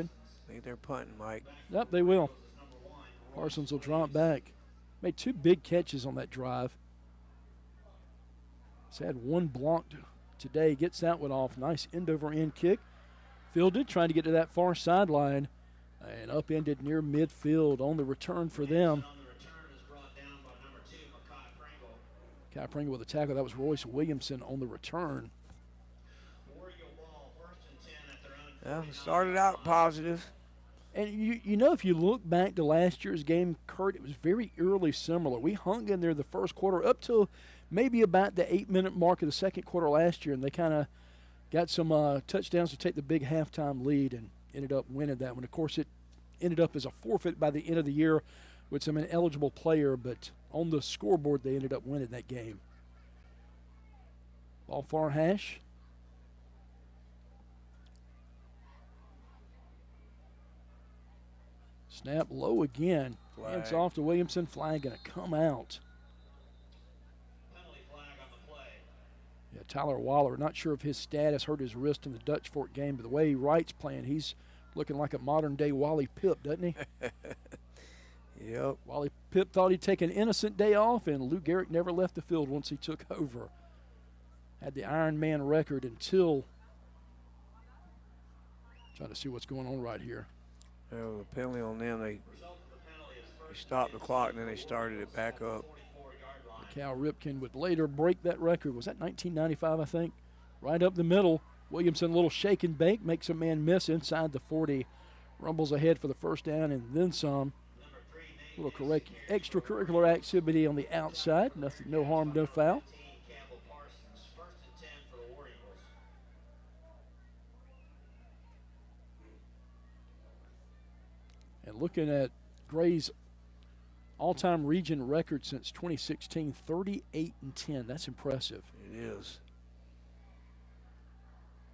think they're punting, Mike. Yep, they will. Parsons will drop back. Made 2 big catches on that drive. He's had 1 blocked today. Gets that one off. Nice end-over-end kick. Fielded, trying to get to that far sideline. And upended near midfield on the return for them. Kai Pringle with a tackle. That was Royce Williamson on the return. Yeah, started out positive. And you know, if you look back to last year's game, Kurt, it was very eerily similar. We hung in there the first quarter up till maybe about the 8-minute mark of the second quarter last year, and they kind of got some touchdowns to take the big halftime lead and ended up winning that one. Of course, it ended up as a forfeit by the end of the year with some ineligible player, but on the scoreboard they ended up winning that game. Ball far hash. Snap low again. Flag. Hands off to Williamson. Flag going to come out. Yeah, Tyler Waller, not sure if his status hurt his wrist in the Dutch Fork game, but the way Wright's playing, he's looking like a modern-day Wally Pipp, doesn't he? Yep. Wally Pipp thought he'd take an innocent day off, and Lou Gehrig never left the field once he took over. Had the Iron Man record until Trying to see what's going on right here. There was a penalty on them. They stopped the clock and then they started it back up. Cal Ripken would later break that record. Was that 1995, I think? Right up the middle. Williamson, a little shake and bake, makes a man miss inside the 40. Rumbles ahead for the first down and then some. A little extracurricular activity on the outside. Nothing, no harm, no foul. And looking at Gray's all-time region record since 2016, 38-10. That's impressive. It is.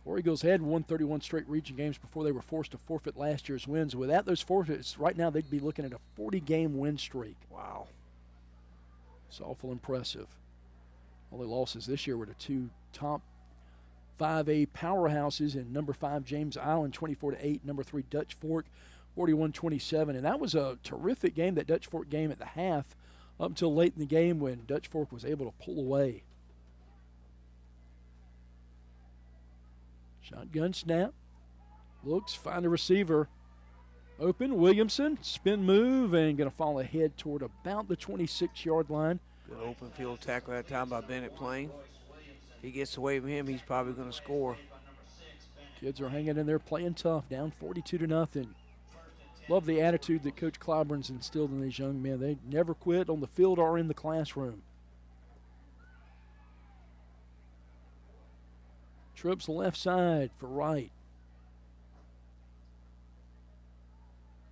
War Eagles had won 31 straight region games before they were forced to forfeit last year's wins. Without those forfeits, right now they'd be looking at a 40-game win streak. Wow. It's awful impressive. Only losses this year were to two top 5A powerhouses in number 5 James Island 24-8, number 3 Dutch Fork 41-27, and that was a terrific game, that Dutch Fork game at the half, up until late in the game when Dutch Fork was able to pull away. Shotgun snap. Looks, find a receiver. Open, Williamson, spin move, and going to fall ahead toward about the 26-yard line. Good open field tackle that time by Bennett Plain. If he gets away from him, he's probably going to score. Kids are hanging in there playing tough, down 42-0. Love the attitude that Coach Clyburn's instilled in these young men. They never quit on the field or in the classroom. Trips left side for Wright.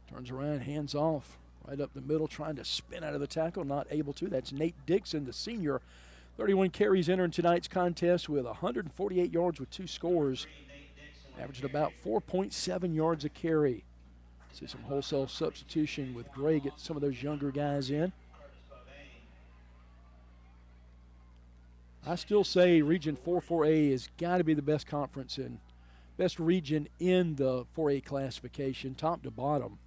Turns around, hands off. Right up the middle, trying to spin out of the tackle, not able to. That's Nate Dixon, the senior. 31 carries entering tonight's contest with 148 yards with 2 scores. Averaging about 4.7 yards a carry. See some wholesale substitution with Gray, get some of those younger guys in. I still say Region 4-4A has got to be the best conference and best region in the 4A classification, top to bottom.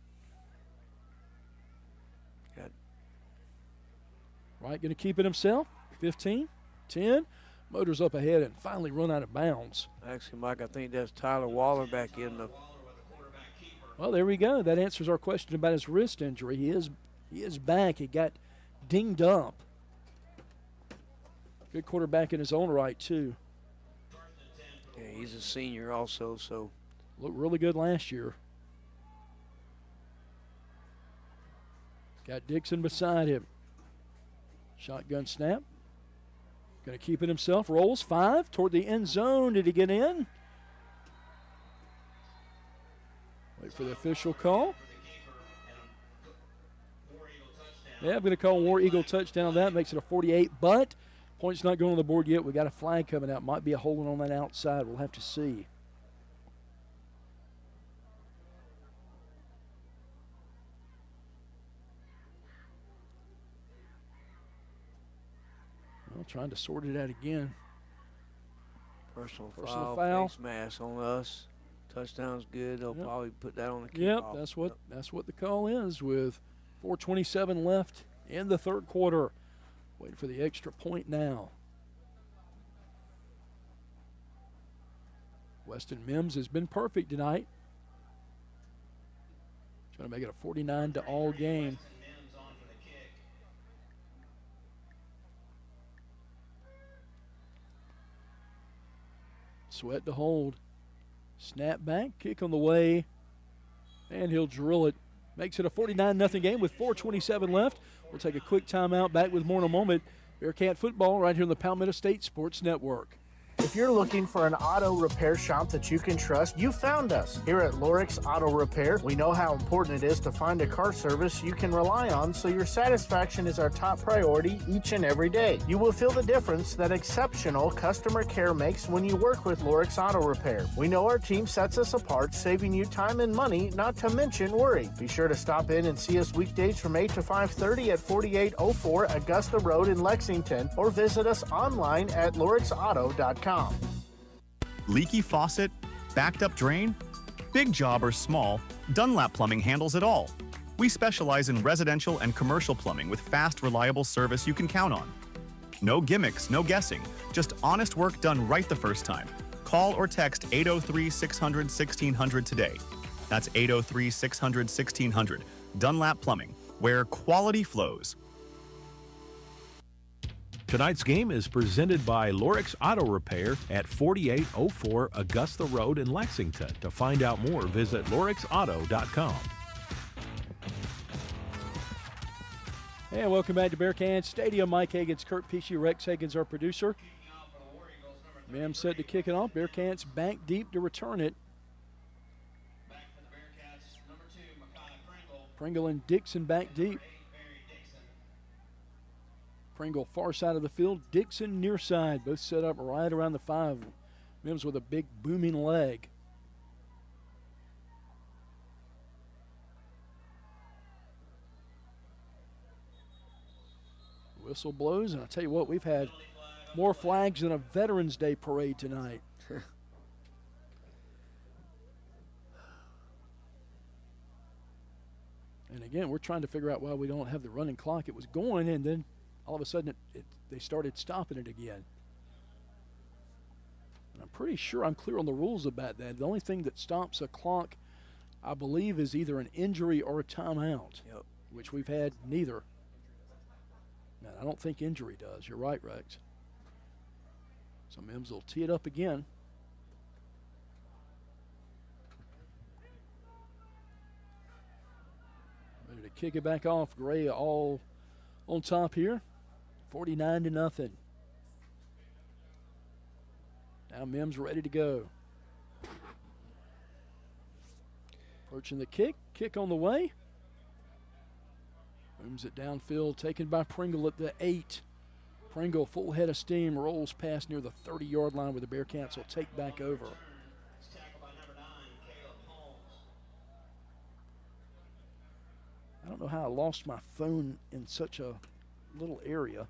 Good. Wright going to keep it himself. 15, 10. Motors up ahead and finally run out of bounds. Actually, Mike, I think that's Tyler Waller back in the. Well, there we go. That answers our question about his wrist injury. He is back. He got dinged up. Good quarterback in his own right, too. Yeah, he's a senior also, so. Looked really good last year. Got Dixon beside him. Shotgun snap. Going to keep it himself. Rolls 5 toward the end zone. Did he get in? Wait for the official call. Yeah, I'm going to call War Eagle touchdown on that. Makes it a 48, but point's not going on the board yet. We got a flag coming out. Might be a holding on that outside. We'll have to see. Well, trying to sort it out again. Personal foul. Face mask on us. Touchdown's good. They'll probably put that on the kickoff. Yep, that's what the call is with 4:27 left in the third quarter. Waiting for the extra point now. Weston Mims has been perfect tonight. Trying to make it a 49-all game. Sweat to hold. Snap back, kick on the way, and he'll drill it. Makes it a 49-0 game with 4:27 left. We'll take a quick timeout. Back with more in a moment. Bearcat football right here on the Palmetto State Sports Network. If you're looking for an auto repair shop that you can trust, you found us. Here at Lorix Auto Repair, we know how important it is to find a car service you can rely on, so your satisfaction is our top priority each and every day. You will feel the difference that exceptional customer care makes when you work with Lorix Auto Repair. We know our team sets us apart, saving you time and money, not to mention worry. Be sure to stop in and see us weekdays from 8 to 5:30 at 4804 Augusta Road in Lexington, or visit us online at lorixauto.com. Leaky faucet? Backed up drain? Big job or small, Dunlap Plumbing handles it all. We specialize in residential and commercial plumbing with fast, reliable service you can count on. No gimmicks, no guessing, just honest work done right the first time. Call or text 803-600-1600 today. That's 803-600-1600. Dunlap Plumbing, where quality flows. Tonight's game is presented by Lorix Auto Repair at 4804 Augusta Road in Lexington. To find out more, visit lorixauto.com. And welcome back to Bearcats Stadium. Mike Higgins, Kurt Pesci, Rex Higgins, our producer. Mem set to kick it off. Bearcats back deep to return it. Pringle and Dixon back deep. Pringle far side of the field, Dixon near side. Both set up right around the 5. Mims with a big booming leg. Whistle blows, and I tell you what, we've had more flags than a Veterans Day parade tonight. And again, we're trying to figure out why we don't have the running clock. It was going, and then all of a sudden they started stopping it again. And I'm pretty sure I'm clear on the rules about that. The only thing that stops a clock, I believe, is either an injury or a timeout, which we've had neither. Now, I don't think injury does. You're right, Rex. So Mims will tee it up again. Ready to kick it back off. Gray all on top here. 49-0. Now Mims ready to go. Approaching the kick. Kick on the way. Moves it downfield, taken by Pringle at the 8. Pringle, full head of steam, rolls past near the 30-yard line where the Bearcats will take back over. I don't know how I lost my phone in such a little area.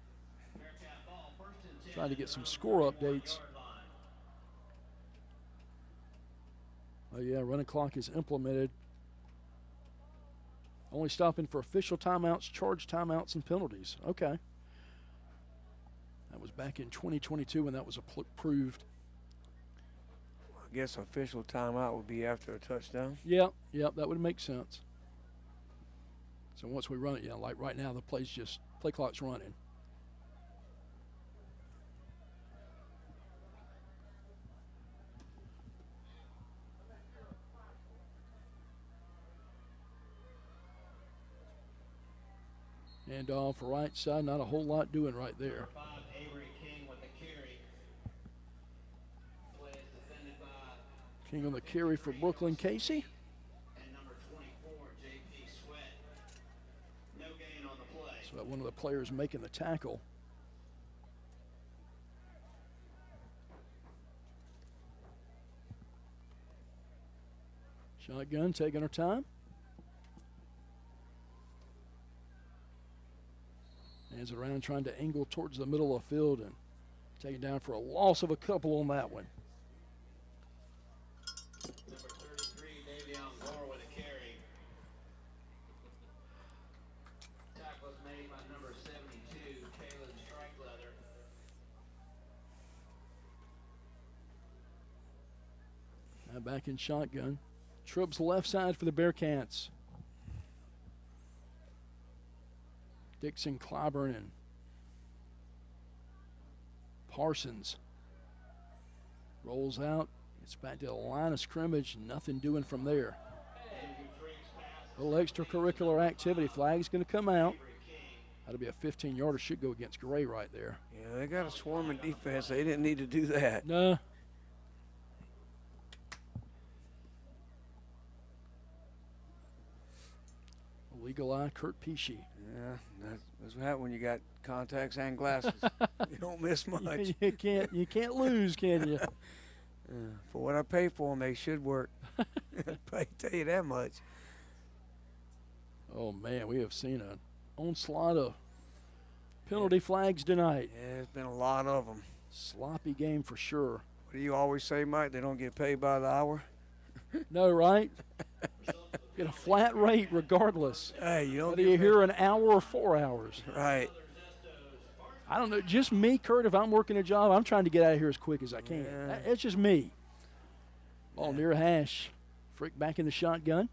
Trying to get some score updates. Oh yeah, running clock is implemented. Only stopping for official timeouts, charge timeouts, and penalties. Okay. That was back in 2022 when that was approved. I guess official timeout would be after a touchdown. Yep, that would make sense. So once we run it, like right now, the play clock's running. And off right side, not a whole lot doing right there. King on the carry for Brookland-Cayce. So that one of the players making the tackle. Shotgun taking her time. Hands it around, trying to angle towards the middle of the field and take it down for a loss of a couple on that one. Number 33, Davion Gore with a carry. Tackle was made by number 72, Kalen Strikeleather. Now back in shotgun. Trips left side for the Bearcats. Dixon, Clyburn, and Parsons. Rolls out. It's back to the line of scrimmage. Nothing doing from there. A little extracurricular activity. Flag's going to come out. That'll be a 15-yarder. Should go against Gray right there. Yeah, they got a swarming defense. They didn't need to do that. No. Legal eye, Kurt Pesci. Yeah, that's what happens when you got contacts and glasses. You don't miss much. You can't lose, can you? For what I pay for them, they should work. I tell you that much. Oh man, we have seen an onslaught of penalty flags tonight. Yeah, there's been a lot of them. Sloppy game for sure. What do you always say, Mike? They don't get paid by the hour? No, right? Get a flat rate regardless. Hey, you don't whether you're here an hour or 4 hours. Right. I don't know. Just me, Kurt, if I'm working a job, I'm trying to get out of here as quick as I can. Yeah. It's just me. Ball near hash. Frick back in the shotgun.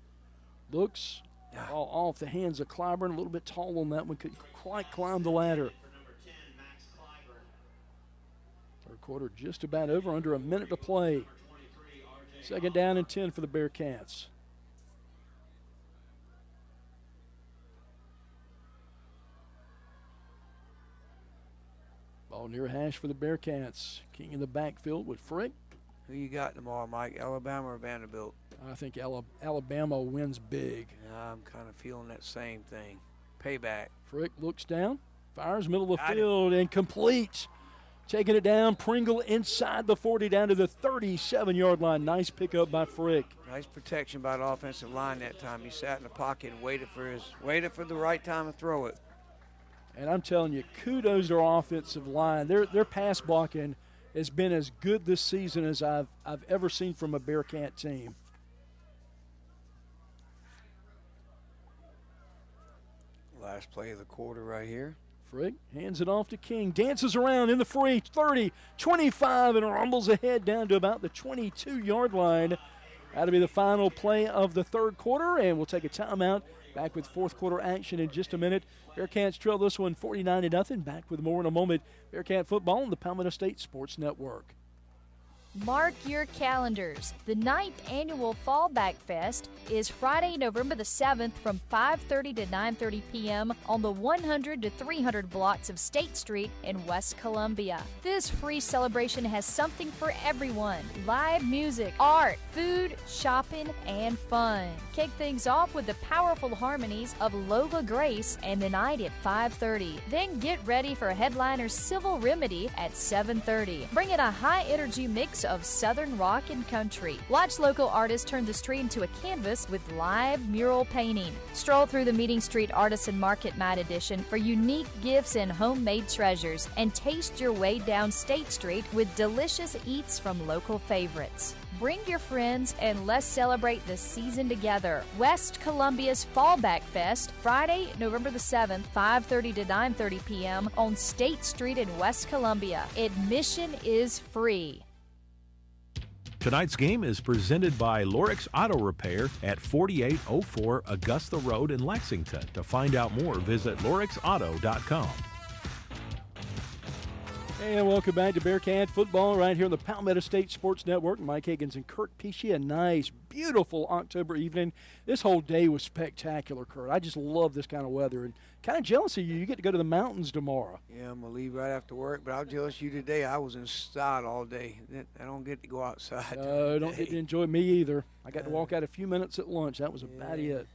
Looks all off the hands of Clyburn. A little bit tall on that one. Couldn't quite climb the ladder. Third quarter just about over. Under a minute to play. Second down and 10 for the Bearcats. Ball near hash for the Bearcats. King in the backfield with Frick. Who you got tomorrow, Mike? Alabama or Vanderbilt? I think Alabama wins big. I'm kind of feeling that same thing. Payback. Frick looks down, fires middle of the field, and completes. Taking it down, Pringle inside the 40 down to the 37-yard line. Nice pickup by Frick. Nice protection by the offensive line that time. He sat in the pocket and waited for the right time to throw it. And I'm telling you, kudos to our offensive line. Their pass blocking has been as good this season as I've ever seen from a Bearcat team. Last play of the quarter right here. Frick hands it off to King. Dances around in the free 30, 25, and rumbles ahead down to about the 22-yard line. That'll be the final play of the third quarter, and we'll take a timeout. Back with fourth quarter action in just a minute. Bearcats trail this one 49-0. Back with more in a moment. Bearcat football on the Palmetto State Sports Network. Mark your calendars. The 9th annual Fallback Fest is Friday, November the 7th from 5:30 to 9:30 p.m. on the 100 to 300 blocks of State Street in West Columbia. This free celebration has something for everyone. Live music, art, food, shopping, and fun. Kick things off with the powerful harmonies of Lola Grace and the night at 5:30. Then get ready for headliner Civil Remedy at 7:30. Bring in a high-energy mix of Southern rock and country. Watch local artists turn the street into a canvas with live mural painting. Stroll through the Meeting Street Artisan Market Night Edition for unique gifts and homemade treasures, and taste your way down State Street with delicious eats from local favorites. Bring your friends and let's celebrate the season together. West Columbia's Fallback Fest, Friday, November the 7th, 5:30 to 9:30 p.m. on State Street in West Columbia. Admission is free. Tonight's game is presented by Lorix Auto Repair at 4804 Augusta Road in Lexington. To find out more, visit lorixauto.com. And welcome back to Bearcat football right here on the Palmetto State Sports Network. Mike Higgins and Kurt Peachy. A nice, beautiful October evening. This whole day was spectacular, Kurt. I just love this kind of weather, and kind of jealous of you. You get to go to the mountains tomorrow. Yeah, I'm going to leave right after work, but I'm jealous of you today. I was inside all day. I don't get to go outside. No, don't get to enjoy me either. I got to walk out a few minutes at lunch. That was about it.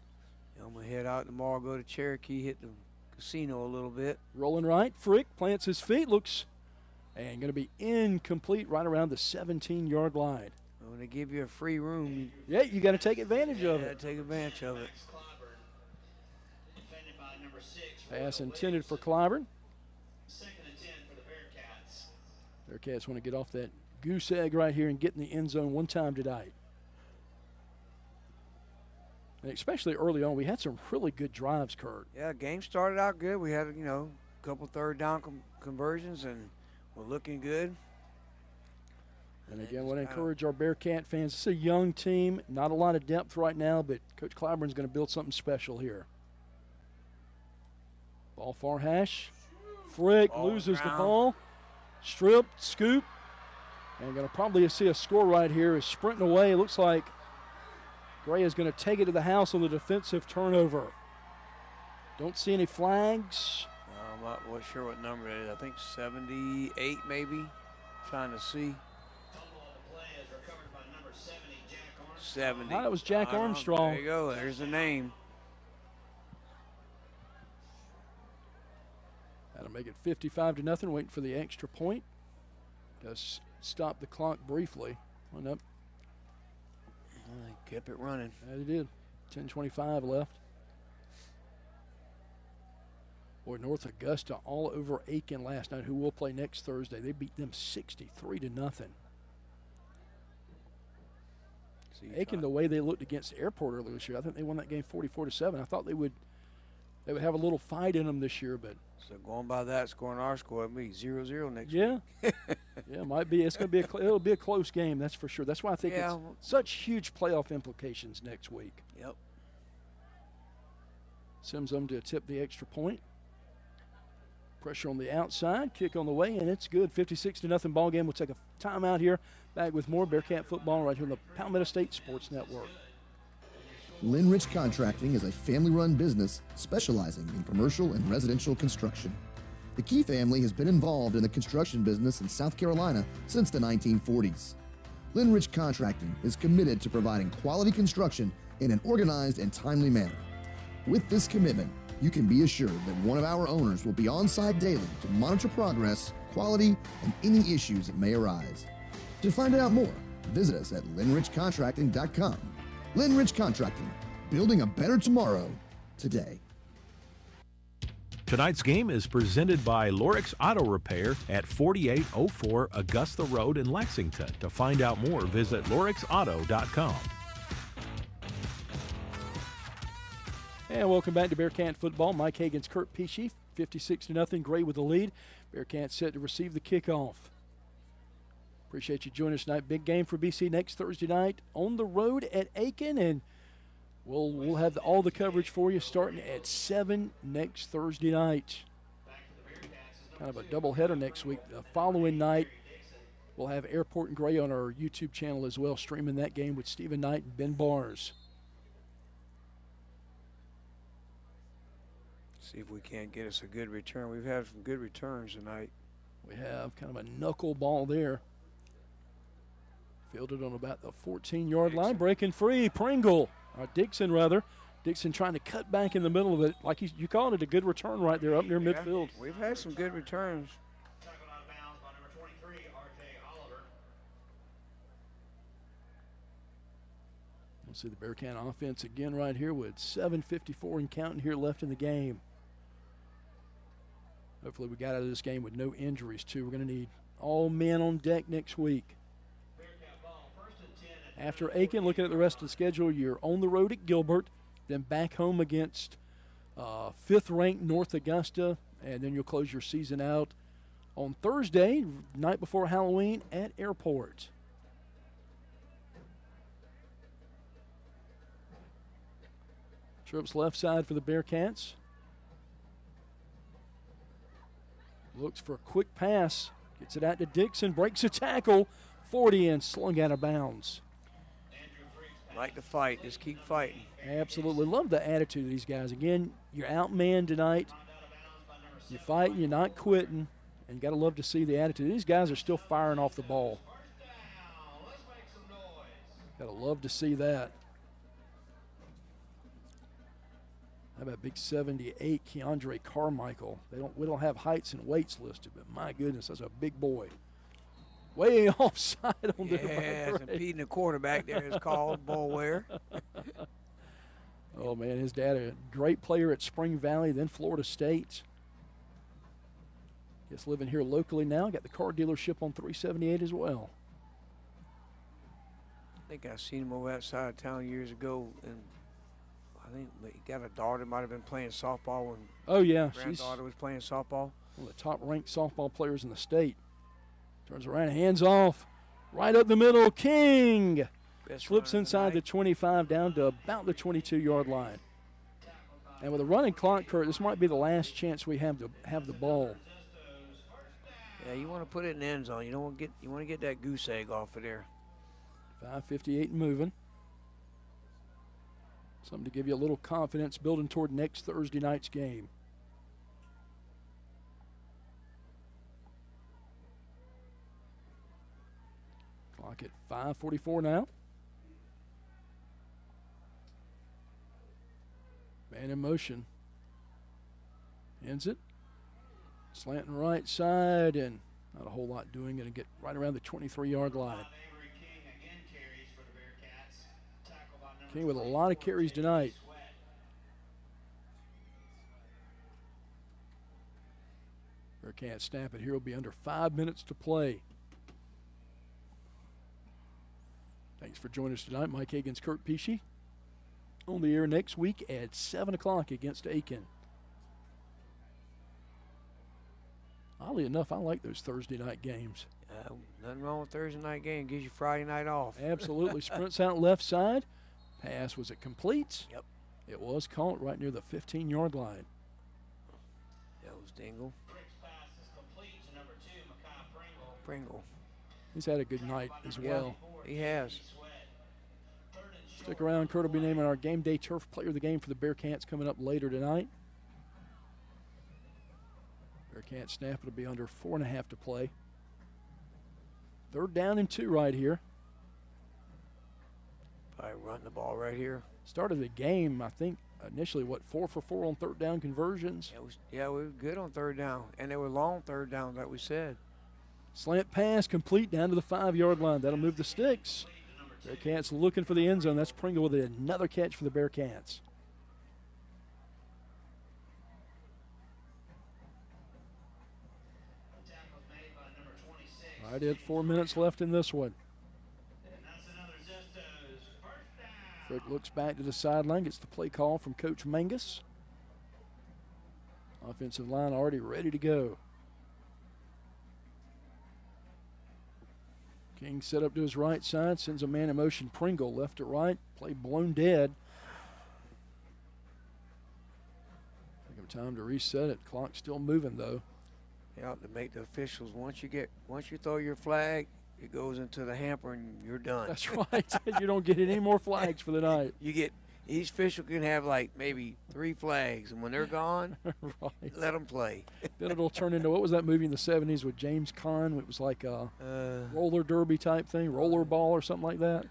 I'm going to head out tomorrow, go to Cherokee, hit the casino a little bit. Rolling right. Frick plants his feet, looks... and going to be incomplete right around the 17-yard line. When they give you a free room, you got to take advantage of it. Take advantage of it. Pass intended for Clyburn. Bearcats want to get off that goose egg right here and get in the end zone one time tonight. And especially early on, we had some really good drives, Kurt. Yeah, game started out good. We had, a couple third down conversions, and we're looking good. And again, I want to encourage our Bearcat fans. It's a young team, not a lot of depth right now, but Coach Clyburn's going to build something special here. Ball far hash. Frick loses the ball. Strip, scoop. And going to probably see a score right here. Is sprinting away. It looks like Gray is going to take it to the house on the defensive turnover. Don't see any flags. I'm not sure what number it is. I think 78 maybe. Trying to see. 70. That was Jack Armstrong. There you go. There's the name. That'll make it 55-0. Waiting for the extra point. Does stop the clock briefly. Went up. Kept it running. Yeah, they did. 10:25 left. Boy, North Augusta all over Aiken last night, who will play next Thursday. They beat them 63-0. Aiken, the way they looked against Airport earlier this year, I think they won that game 44-7. I thought they would they would have a little fight in them this year, but. So going by that, scoring our score, it'll be 0-0 next yeah. week. Yeah, it might be. It's going to be it'll be a close game, that's for sure. That's why I think it's such huge playoff implications next week. Yep. Sims them to tip the extra point. Pressure on the outside, kick on the way, and it's good. 56-0 ball game. We'll take a timeout here. Back with more Bearcat football right here on the Palmetto State Sports Network. Linrich Contracting is a family-run business specializing in commercial and residential construction. The Key family has been involved in the construction business in South Carolina since the 1940s. Linrich Contracting is committed to providing quality construction in an organized and timely manner. With this commitment, you can be assured that one of our owners will be on site daily to monitor progress, quality, and any issues that may arise. To find out more, visit us at linrichcontracting.com. Linrich Contracting, building a better tomorrow today. Tonight's game is presented by Lorix Auto Repair at 4804 Augusta Road in Lexington. To find out more, visit lorixauto.com. And welcome back to Bearcat football. Mike Hagan's Kurt Peachy, 56-0, Gray with the lead. Bearcats set to receive the kickoff. Appreciate you joining us tonight. Big game for BC next Thursday night on the road at Aiken, and we'll have all the coverage for you starting at 7 next Thursday night. Kind of a doubleheader next week. The following night, we'll have Airport and Gray on our YouTube channel as well, streaming that game with Stephen Knight and Ben Bars. See if we can't get us a good return. We've had some good returns tonight. We have kind of a knuckle ball there. Fielded on about the 14-yard line, breaking free. Pringle, or Dixon rather. Dixon trying to cut back in the middle of it. Like you called it, a good return right there up near midfield. We've had some good returns. We'll see the Bearcat offense again right here with 7:54 and counting here left in the game. Hopefully we got out of this game with no injuries too. We're going to need all men on deck next week. After Aiken, looking at the rest of the schedule, you're on the road at Gilbert, then back home against 5th-ranked North Augusta, and then you'll close your season out on Thursday, night before Halloween, at Airport. Trips left side for the Bearcats. Looks for a quick pass, gets it out to Dixon, breaks a tackle, 40 and slung out of bounds. Like to fight, just keep fighting. Absolutely, love the attitude of these guys. Again, you're outmanned tonight. You're fighting, you're not quitting, and you got to love to see the attitude. These guys are still firing off the ball. Got to love to see that. How about big 78 Keandre Carmichael? We don't have heights and weights listed, but my goodness, that's a big boy. Way offside on the right. Impeding the quarterback there is called ball wear. Oh, man, his dad, a great player at Spring Valley, then Florida State. Guess living here locally now. Got the car dealership on 378 as well. I think I seen him over that side of town years ago, and I think he got a daughter, might have been playing softball when granddaughter was playing softball. One of the top-ranked softball players in the state. Turns around, hands off, right up the middle, King. Slips inside the 25 down to about the 22-yard line. And with a running clock, Kurt, this might be the last chance we have to have the ball. Yeah, you want to put it in the end zone. You don't want to get. You want to get that goose egg off of there. 5:58 moving. Something to give you a little confidence building toward next Thursday night's game. Clock at 5:44 now. Man in motion. Ends it. Slanting right side, and not a whole lot doing. Going to get right around the 23-yard line. King with a lot of carries tonight. Bearcat snap it here. Will be under 5 minutes to play. Thanks for joining us tonight. Mike Hagan's Kurt Peachy on the air next week at 7 o'clock against Aiken. Oddly enough, I like those Thursday night games. Nothing wrong with Thursday night game. Gives you Friday night off. Absolutely. Sprints out left side. Pass, was it complete? Yep. It was caught right near the 15-yard line. That was Dingle. Pringle. He's had a good night as well. He has. Stick around. Kurt will be naming our game day turf player of the game for the Bearcats coming up later tonight. Bearcats snap. It'll be under 4.5 to play. 3rd down and 2 right here. Probably running the ball right here. Started the game, I think, initially, 4 for 4 on 3rd down conversions? Yeah, we were good on 3rd down. And they were long 3rd down, like we said. Slant pass complete down to the 5-yard line. That'll move the sticks. Bearcats looking for the end zone. That's Pringle with another catch for the Bearcats. Right at 4 minutes left in this one. Frick looks back to the sideline, gets the play call from Coach Mangus. Offensive line already ready to go. King set up to his right side, sends a man in motion. Pringle left to right, play blown dead. Take him time to reset it. Clock still moving though. Yeah, to make the officials, once you throw your flag, it goes into the hamper and you're done. That's right. You don't get any more flags for the night. Each official can have like maybe 3 flags, and when they're gone, right, let them play. Then it'll turn into, what was that movie in the 70s with James Caan? It was like a roller derby type thing, roller ball or something like that.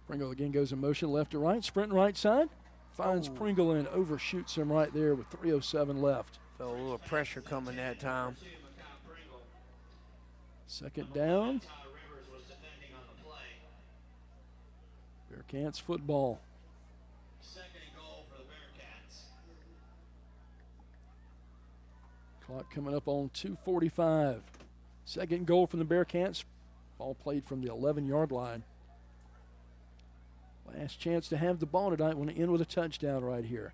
Pringle again goes in motion left to right, sprinting right side. Finds Pringle and overshoots him right there with 3:07 left. Felt a little pressure coming that time. 2nd down. Bearcats football. Clock coming up on 2:45. 2nd goal from the Bearcats. Ball played from the 11-yard line. Last chance to have the ball tonight. Want to end with a touchdown right here.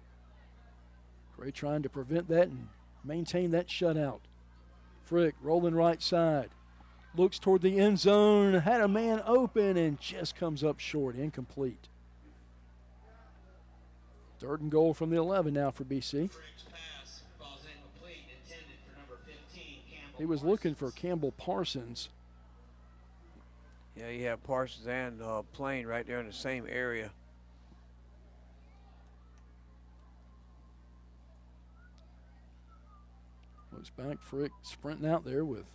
Gray trying to prevent that and maintain that shutout. Frick rolling right side. Looks toward the end zone. Had a man open and just comes up short. Incomplete. 3rd and goal from the 11 now for BC. He was looking for Campbell Parsons. Yeah, you have Parsons and Plain right there in the same area. Looks back, Frick sprinting out there with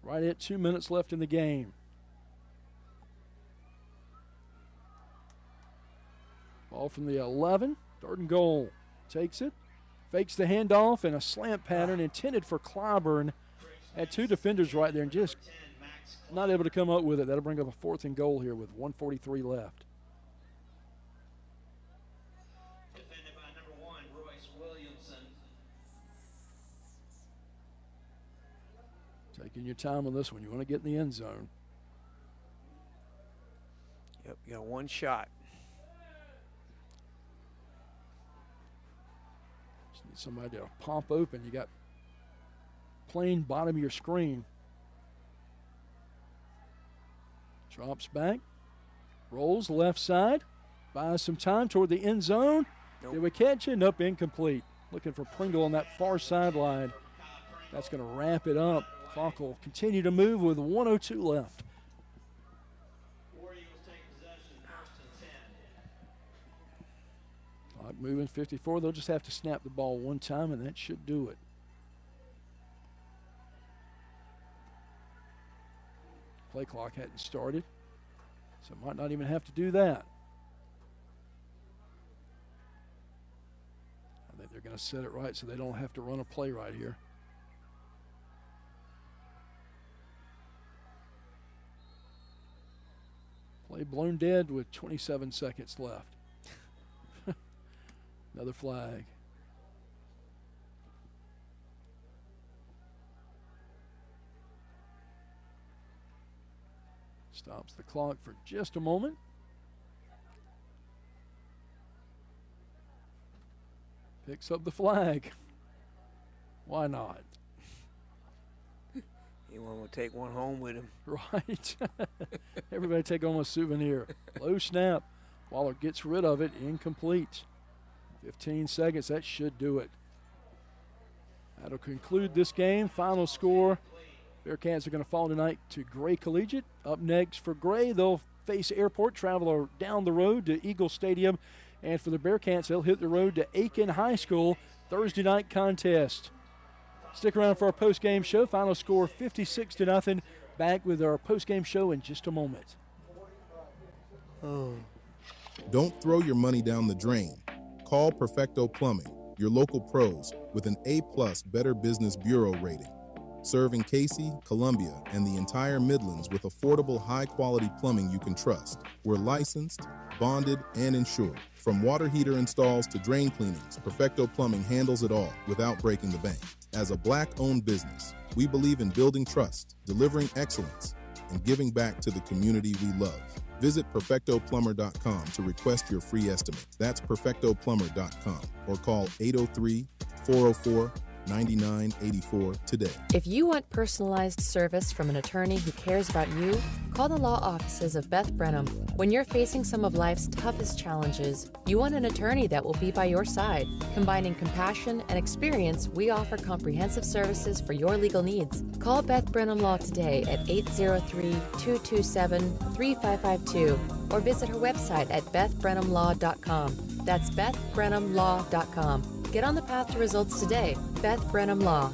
right at 2 minutes left in the game. Ball from the 11, 3rd and goal. Takes it, fakes the handoff, and a slant pattern intended for Clyburn. Had 2 defenders right there and just not able to come up with it. That'll bring up a 4th and goal here with 1:43 left. Defended by number 1, Royce Williamson. Taking your time on this one. You want to get in the end zone. Yep, you got 1 shot. Just need somebody to pop open. You got plain bottom of your screen. Drops back. Rolls left side. Buys some time toward the end zone. Nope. Did we catch it? Nope, incomplete. Looking for Pringle on that far sideline. That's going to wrap it up. Clock will continue to move with 1:02 left. Clock moving 54. They'll just have to snap the ball one time, and that should do it. Play clock hadn't started, so might not even have to do that. I think they're going to set it right so they don't have to run a play right here. Play blown dead with 27 seconds left. Another flag. Stops the clock for just a moment. Picks up the flag. Why not? He want to take one home with him. Right. Everybody take home a souvenir. Low snap. Waller gets rid of it. Incomplete. 15 seconds. That should do it. That'll conclude this game. Final score. Bearcats are going to fall tonight to Gray Collegiate. Up next for Gray, they'll face Airport, travel down the road to Eagle Stadium. And for the Bearcats, they'll hit the road to Aiken High School. Thursday night contest. Stick around for our post-game show. Final score 56-0. Back with our post-game show in just a moment. Don't throw your money down the drain. Call Perfecto Plumbing, your local pros, with an A-plus Better Business Bureau rating. Serving Cayce, Columbia, and the entire Midlands with affordable, high-quality plumbing you can trust. We're licensed, bonded, and insured. From water heater installs to drain cleanings, Perfecto Plumbing handles it all without breaking the bank. As a Black-owned business, we believe in building trust, delivering excellence, and giving back to the community we love. Visit perfectoplumber.com to request your free estimate. That's perfectoplumber.com or call 803-404-9984 today. If you want personalized service from an attorney who cares about you, call the law offices of Beth Brenham. When you're facing some of life's toughest challenges, you want an attorney that will be by your side. Combining compassion and experience, we offer comprehensive services for your legal needs. Call Beth Brenham Law today at 803-227-3552 or visit her website at bethbrenhamlaw.com. That's bethbrenhamlaw.com. Get on the path to results today. Beth Brenham Law.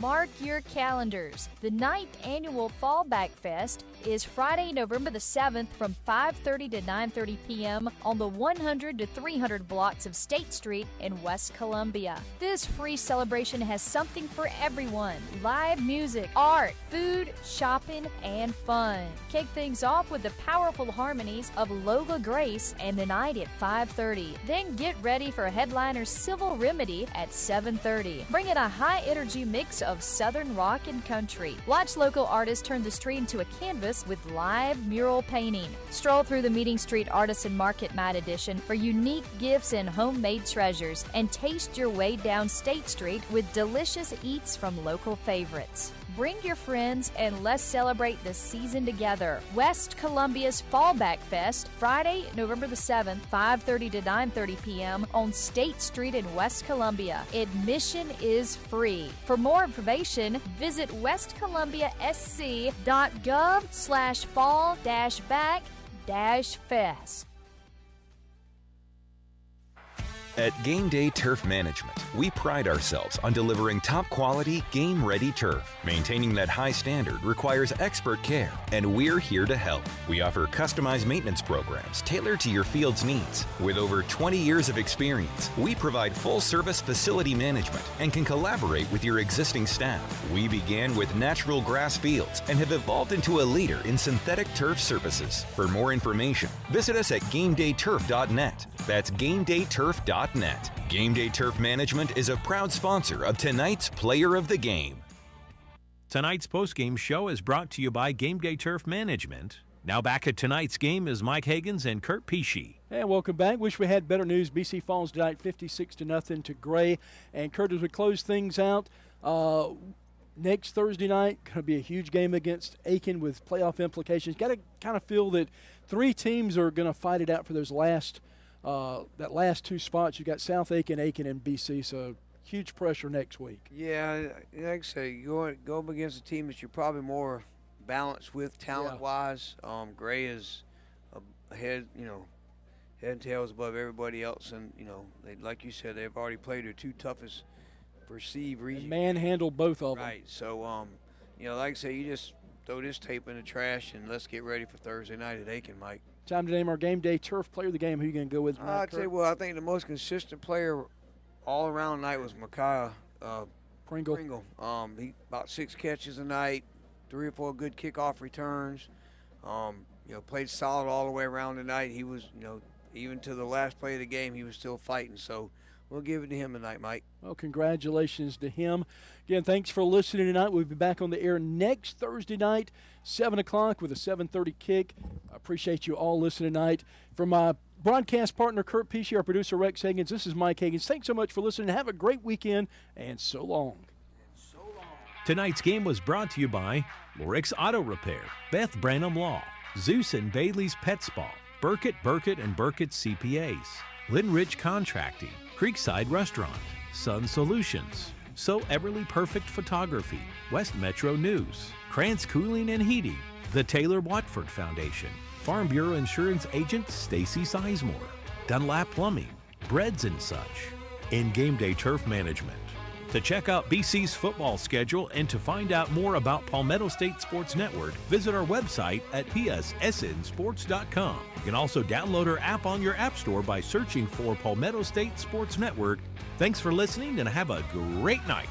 Mark your calendars. The 9th annual Fallback Fest is Friday, November the 7th from 5:30 to 9:30 p.m. on the 100 to 300 blocks of State Street in West Columbia. This free celebration has something for everyone. Live music, art, food, shopping, and fun. Kick things off with the powerful harmonies of Lola Grace and the night at 5:30. Then get ready for headliner Civil Remedy at 7:30. Bring in a high-energy mix of Southern rock and country. Watch local artists turn the street into a canvas with live mural painting. Stroll through the Meeting Street Artisan Market Night Edition for unique gifts and homemade treasures, and taste your way down State Street with delicious eats from local favorites. Bring your friends and let's celebrate the season together. West Columbia's Fallback Fest, Friday, November the 7th, 5:30 to 9:30 p.m. on State Street in West Columbia. Admission is free. For more information, visit westcolumbia.sc.gov/fall-back-fest. At Game Day Turf Management, we pride ourselves on delivering top-quality, game-ready turf. Maintaining that high standard requires expert care, and we're here to help. We offer customized maintenance programs tailored to your field's needs. With over 20 years of experience, we provide full-service facility management and can collaborate with your existing staff. We began with natural grass fields and have evolved into a leader in synthetic turf services. For more information, visit us at GameDayTurf.net. That's GameDayTurf.net. Game Day Turf Management is a proud sponsor of tonight's Player of the Game. Tonight's postgame show is brought to you by Game Day Turf Management. Now back at tonight's game is Mike Higgins and Kurt Pesci. And welcome back. Wish we had better news. BC falls tonight 56-0 to Gray. And Kurt, as we close things out, next Thursday night, going to be a huge game against Aiken with playoff implications. Got to kind of feel that three teams are going to fight it out for those last two spots. You got South Aiken, and BC, so huge pressure next week. Yeah, like I say, you go up against a team that you're probably more balanced with talent-wise. Gray is head and tails above everybody else, and like you said, they've already played their two toughest perceived regions. Manhandled both of them. Right. So, like I say, you just throw this tape in the trash and let's get ready for Thursday night at Aiken, Mike. Time to name our Game Day Turf Player of the Game. Who are you going to go with? I'll tell you what, I think the most consistent player all around tonight was Micaiah Pringle. He about 6 catches a night, 3 or 4 good kickoff returns. Played solid all the way around tonight. He was, even to the last play of the game, he was still fighting. So we'll give it to him tonight, Mike. Well, congratulations to him. Again, thanks for listening tonight. We'll be back on the air next Thursday night, 7 o'clock with a 7:30 kick. I appreciate you all listening tonight. For my broadcast partner, Kurt Pesci, our producer, Rex Higgins, this is Mike Higgins. Thanks so much for listening. Have a great weekend, and so long. Tonight's game was brought to you by Lorix Auto Repair, Beth Branham Law, Zeus and Bailey's Pet Spa, Burkett and Burkett CPAs, Lynn Rich Contracting, Creekside Restaurant, Sun Solutions, So Everly Perfect Photography, West Metro News, Krantz Cooling and Heating, the Taylor Watford Foundation, Farm Bureau Insurance Agent Stacy Sizemore, Dunlap Plumbing, Breads and Such, and Game Day Turf Management. To check out BC's football schedule and to find out more about Palmetto State Sports Network, visit our website at pssnsports.com. You can also download our app on your app store by searching for Palmetto State Sports Network. Thanks for listening and have a great night.